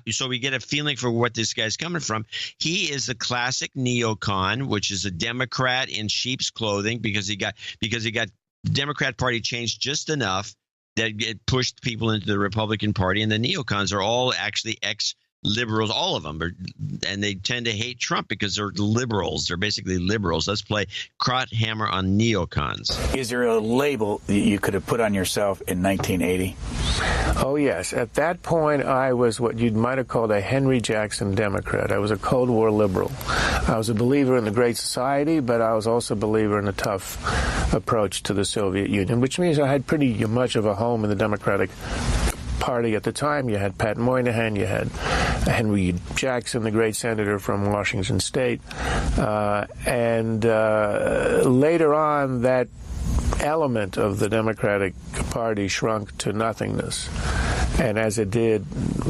so we get a feeling for what this guy's coming from. He is a classic neocon, which is a Democrat in sheep's clothing because he got the Democrat Party changed just enough that it pushed people into the Republican Party, and the neocons are all actually ex-liberals, all of them, and they tend to hate Trump because they're liberals. They're basically liberals. Let's play Krauthammer on neocons. Is there a label that you could have put on yourself in 1980? Oh, yes. At that point, I was what you might have called a Henry Jackson Democrat. I was a Cold War liberal. I was a believer in the Great Society, but I was also a believer in a tough approach to the Soviet Union, which means I had pretty much of a home in the Democratic Party at the time. You had Pat Moynihan, you had Henry Jackson, the great senator from Washington State, and later on that element of the Democratic Party shrunk to nothingness. And as it did,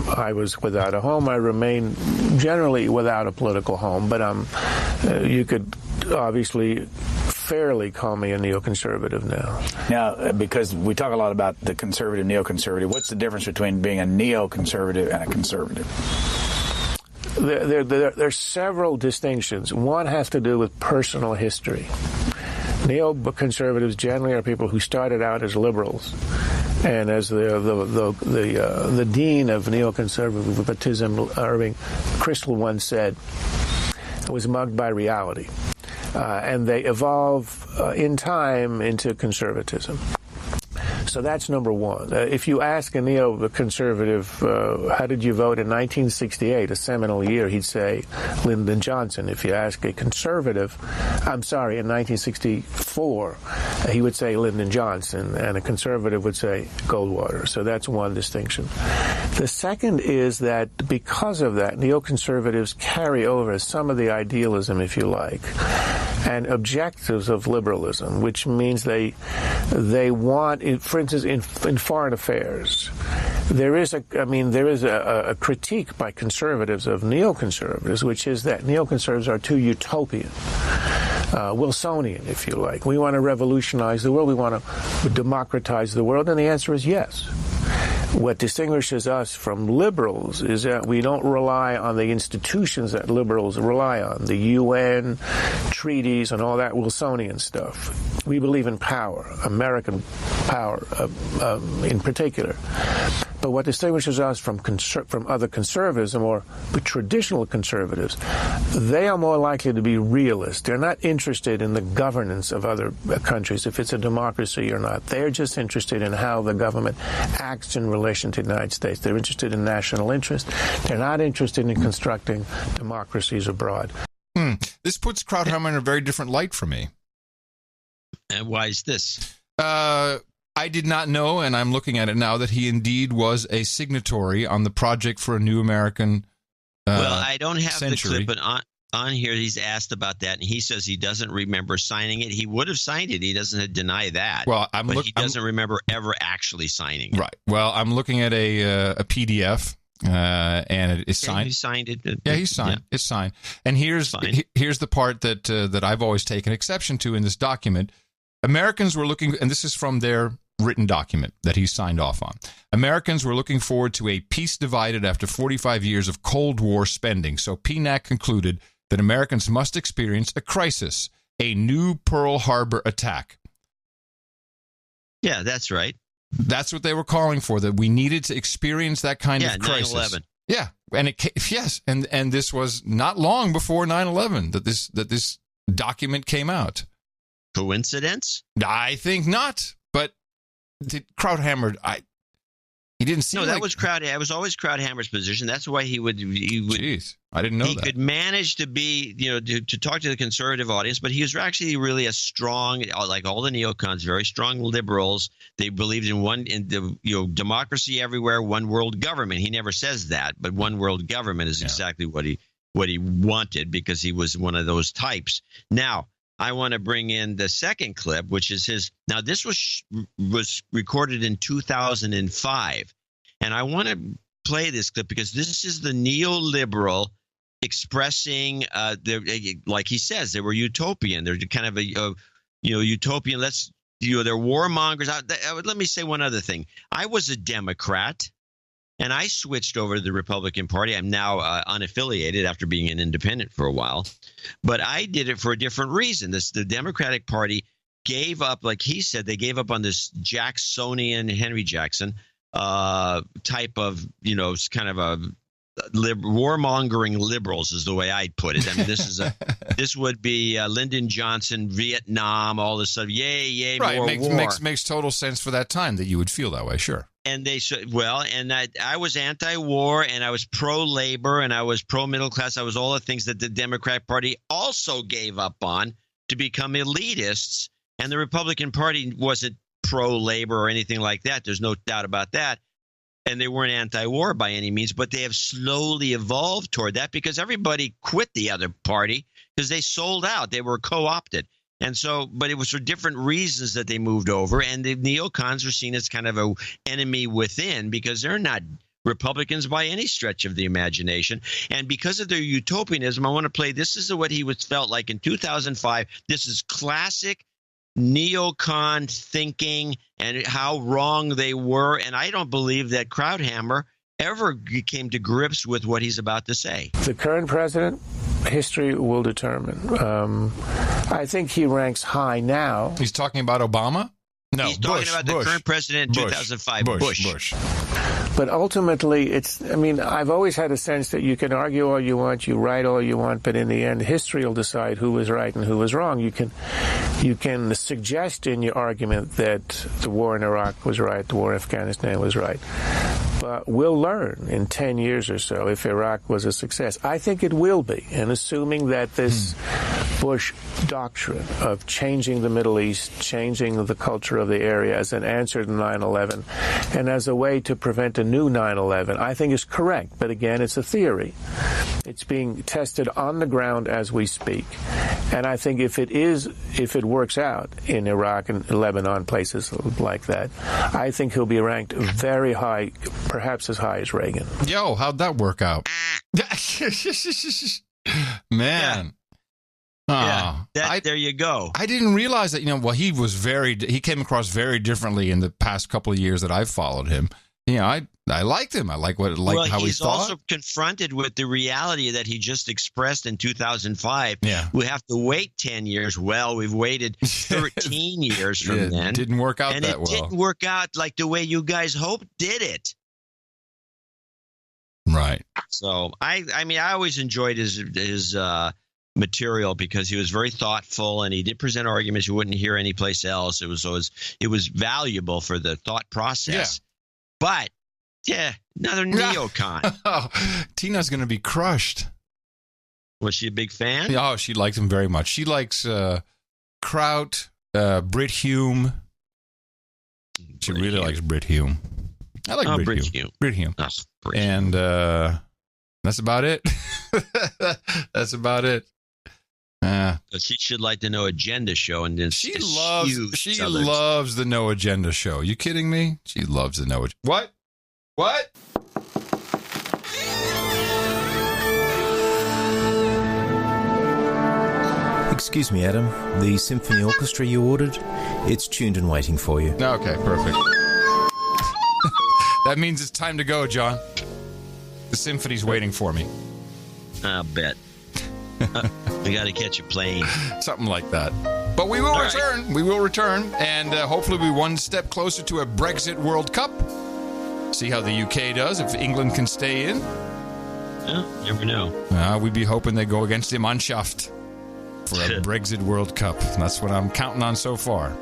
I was without a home. I remained generally without a political home, but you could obviously fairly call me a neoconservative now. Now, because we talk a lot about the conservative, neoconservative, what's the difference between being a neoconservative and a conservative? There are several distinctions. One has to do with personal history. Neoconservatives generally are people who started out as liberals, and as the dean of neoconservatism, Irving Kristol, once said, was mugged by reality, and they evolve in time into conservatism. So that's number one. If you ask a neoconservative, how did you vote in 1968, a seminal year, he'd say Lyndon Johnson. If you ask a conservative, in 1964, he would say Lyndon Johnson, and a conservative would say Goldwater. So that's one distinction. The second is that because of that, neoconservatives carry over some of the idealism, if you like, and objectives of liberalism, which means they want, for instance, in foreign affairs, there is a critique by conservatives of neoconservatives, which is that neoconservatives are too utopian, Wilsonian, if you like. We want to revolutionize the world. We want to democratize the world, and the answer is yes. What distinguishes us from liberals is that we don't rely on the institutions that liberals rely on, the UN, treaties, and all that Wilsonian stuff. We believe in power, American power in particular. But what distinguishes us from other conservatives, or traditional conservatives, they are more likely to be realists. They're not interested in the governance of other countries, if it's a democracy or not. They're just interested in how the government acts in relation to the United States. They're interested in national interest. They're not interested in constructing democracies abroad. This puts Krauthammer in a very different light for me. And why is this? I did not know, and I'm looking at it now, that he indeed was a signatory on the Project for a New American Well, I don't have century. the clip, but on here he's asked about that, and he says he doesn't remember signing it. He would have signed it. He doesn't deny that. Well, he doesn't remember ever actually signing it. Right. Well, I'm looking at a PDF, and it is signed. He signed it. Yeah, he's signed. Yeah. It's signed. And here's the part that I've always taken exception to in this document. Americans were looking, and this is from their written document that he signed off on. Americans were looking forward to a peace divided after 45 years of Cold War spending. So PNAC concluded that Americans must experience a crisis, a new Pearl Harbor attack. Yeah, that's right. That's what they were calling for, that we needed to experience that kind of crisis. 9/11. Yeah, and and this was not long before 9/11 that this document came out. Coincidence? I think not. But Krauthammer, he didn't see. No, that was It was always Krauthammer's position. That's why he would. Jeez, I didn't know that. He could manage to be, to talk to the conservative audience, but he was actually really a strong, like all the neocons, very strong liberals. They believed in democracy everywhere, one world government. He never says that, but one world government is exactly what he wanted, because he was one of those types. Now, I want to bring in the second clip, which is his. Now, this was recorded in 2005, and I want to play this clip because this is the neoliberal expressing, like he says, they were utopian. They're kind of a utopian. They're warmongers. Let me say one other thing. I was a Democrat, and I switched over to the Republican Party. I'm now unaffiliated after being an independent for a while. But I did it for a different reason. The Democratic Party gave up, like he said, they gave up on this Jacksonian, Henry Jackson type of, kind of a warmongering liberals is the way I'd put it. I mean, this would be Lyndon Johnson, Vietnam, all this stuff. Yay, right, more war. Makes total sense for that time that you would feel that way, sure. And they said, I was anti-war, and I was pro-labor, and I was pro-middle class. I was all the things that the Democratic Party also gave up on to become elitists. And the Republican Party wasn't pro-labor or anything like that. There's no doubt about that. And they weren't anti-war by any means, but they have slowly evolved toward that because everybody quit the other party because they sold out. They were co-opted. And so, but it was for different reasons that they moved over. And the neocons are seen as kind of an enemy within because they're not Republicans by any stretch of the imagination. And because of their utopianism, I want to play, this is what he felt like in 2005. This is classic neocon thinking and how wrong they were. And I don't believe that Krauthammer ever came to grips with what he's about to say. The current president, history will determine. I think he ranks high now. He's talking about Obama? No, he's talking about the current president in 2005, Bush. But ultimately, I've always had a sense that you can argue all you want, you write all you want, but in the end, history will decide who was right and who was wrong. You can suggest in your argument that the war in Iraq was right, the war in Afghanistan was right. But we'll learn in 10 years or so if Iraq was a success. I think it will be. And assuming that this Bush doctrine of changing the Middle East, changing the culture of the area as an answer to 9/11 and as a way to prevent a new 9/11, I think is correct. But again, it's a theory. It's being tested on the ground as we speak. And I think if it works out in Iraq and Lebanon, places like that, I think he'll be ranked very high, perhaps as high as Reagan. Yo, how'd that work out? Man. Yeah, there you go. I didn't realize that, he came across very differently in the past couple of years that I've followed him. I liked him. I like how he thought. He's also confronted with the reality that he just expressed in 2005. Yeah. We have to wait 10 years. Well, we've waited 13 years from then. It didn't work out and that well. And it didn't work out like the way you guys hoped, did it? Right. So I mean, I always enjoyed his material because he was very thoughtful and he did present arguments you wouldn't hear anyplace else. It was valuable for the thought process. Yeah. But yeah, another neocon. Oh, Tina's going to be crushed. Was she a big fan? Oh, she liked him very much. She likes Kraut, Brit Hume. She really likes Brit Hume. I like Brit Hume. Brit Hume. Oh, and that's about it. That's about it. She should like the No Agenda show, and then she loves the No Agenda show. You kidding me? She loves the No Agenda. What? Excuse me, Adam. The symphony orchestra you ordered, it's tuned and waiting for you. Okay, perfect. That means it's time to go, John. The symphony's waiting for me. I'll bet. We got to catch a plane. Something like that. But we will return. Right. We will return. And hopefully we'll be one step closer to a Brexit World Cup. See how the UK does, if England can stay in. Yeah, never know. We'd be hoping they go against the Mannschaft for a Brexit World Cup. That's what I'm counting on so far.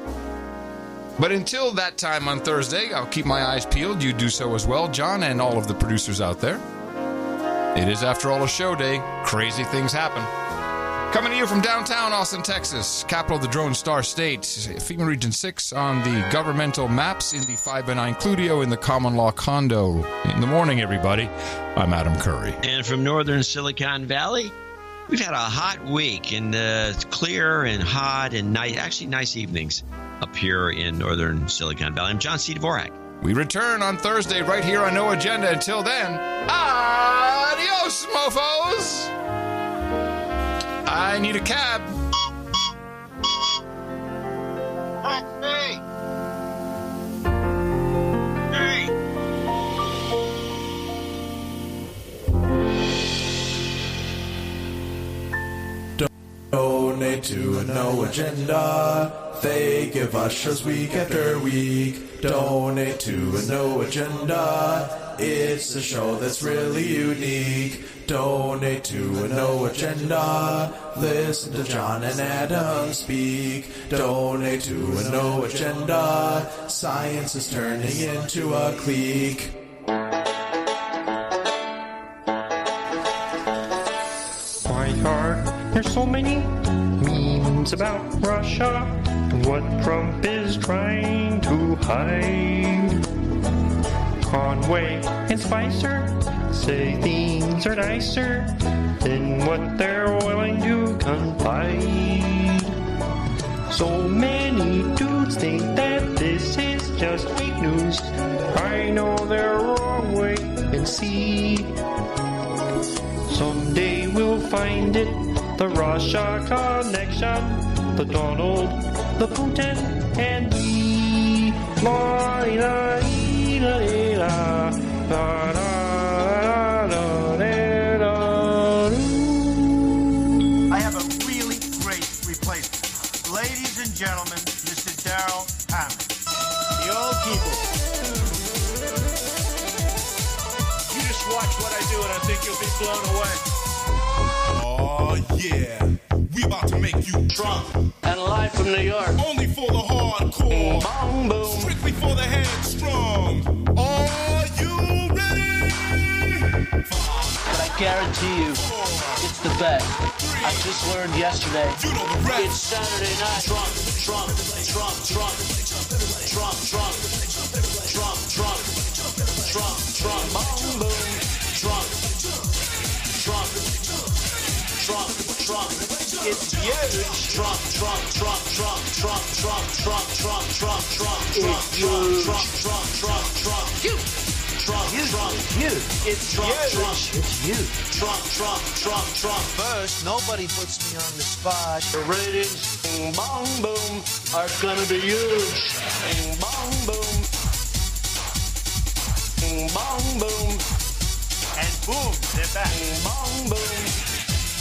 But until that time on Thursday, I'll keep my eyes peeled. You do so as well, John, and all of the producers out there. It is, after all, a show day. Crazy things happen. Coming to you from downtown Austin, Texas, capital of the Drone Star State, FEMA Region 6 on the governmental maps, in the 5x9 Cludio, in the common law condo. In the morning, everybody, I'm Adam Curry. And from northern Silicon Valley, we've had a hot week, and it's clear and hot and nice, actually nice evenings up here in northern Silicon Valley. I'm John C. Dvorak. We return on Thursday right here on No Agenda. Until then, adios, mofos! I need a cab. Hey! Donate to a No Agenda. They give us shows week after week. Donate to a No Agenda. It's a show that's really unique. Donate to a No Agenda. Listen to John and Adam speak. Donate to a No Agenda. Science is turning into a clique. Why are there so many memes about Russia and what Trump is trying to hide? Conway and Spicer say things are nicer than what they're willing to confide. So many dudes think that this is just fake news. I know they're wrong, wait and see. Someday we'll find it, the Russia connection, the Donald, the Putin, and me. La la la la la la. I have a really great replacement. Ladies and gentlemen, Mr. Darrell Hammond. The old people. You just watch what I do and I think you'll be blown away. Oh, yeah. We about to make you drunk. And live from New York. Only for the hardcore. Boom, boom. Strictly for the headstrong. Are you ready? But I guarantee you, it's the best. I just learned yesterday. You know the rest. It's Saturday night. Drunk, drunk, drunk, drunk, drunk, drunk, drunk, drunk, drunk, drunk, boom, boom, drunk, drunk, drunk, drunk. It's huge. Drunk, drunk, drunk, drunk, drunk, drunk, drunk, drunk, drunk, drunk, drunk, It's drunk, huge. drunk, drunk, drunk, drunk. Huge. Drunk, drunk, Huge. It's drunk, huge. drunk, It's huge. drunk, drunk, drunk, drunk. First, nobody puts me on the spot. The ratings, boom, boom, boom, are gonna be huge. Boom, boom, boom. Boom, boom, boom. And boom, they're back. Boom, boom, boom.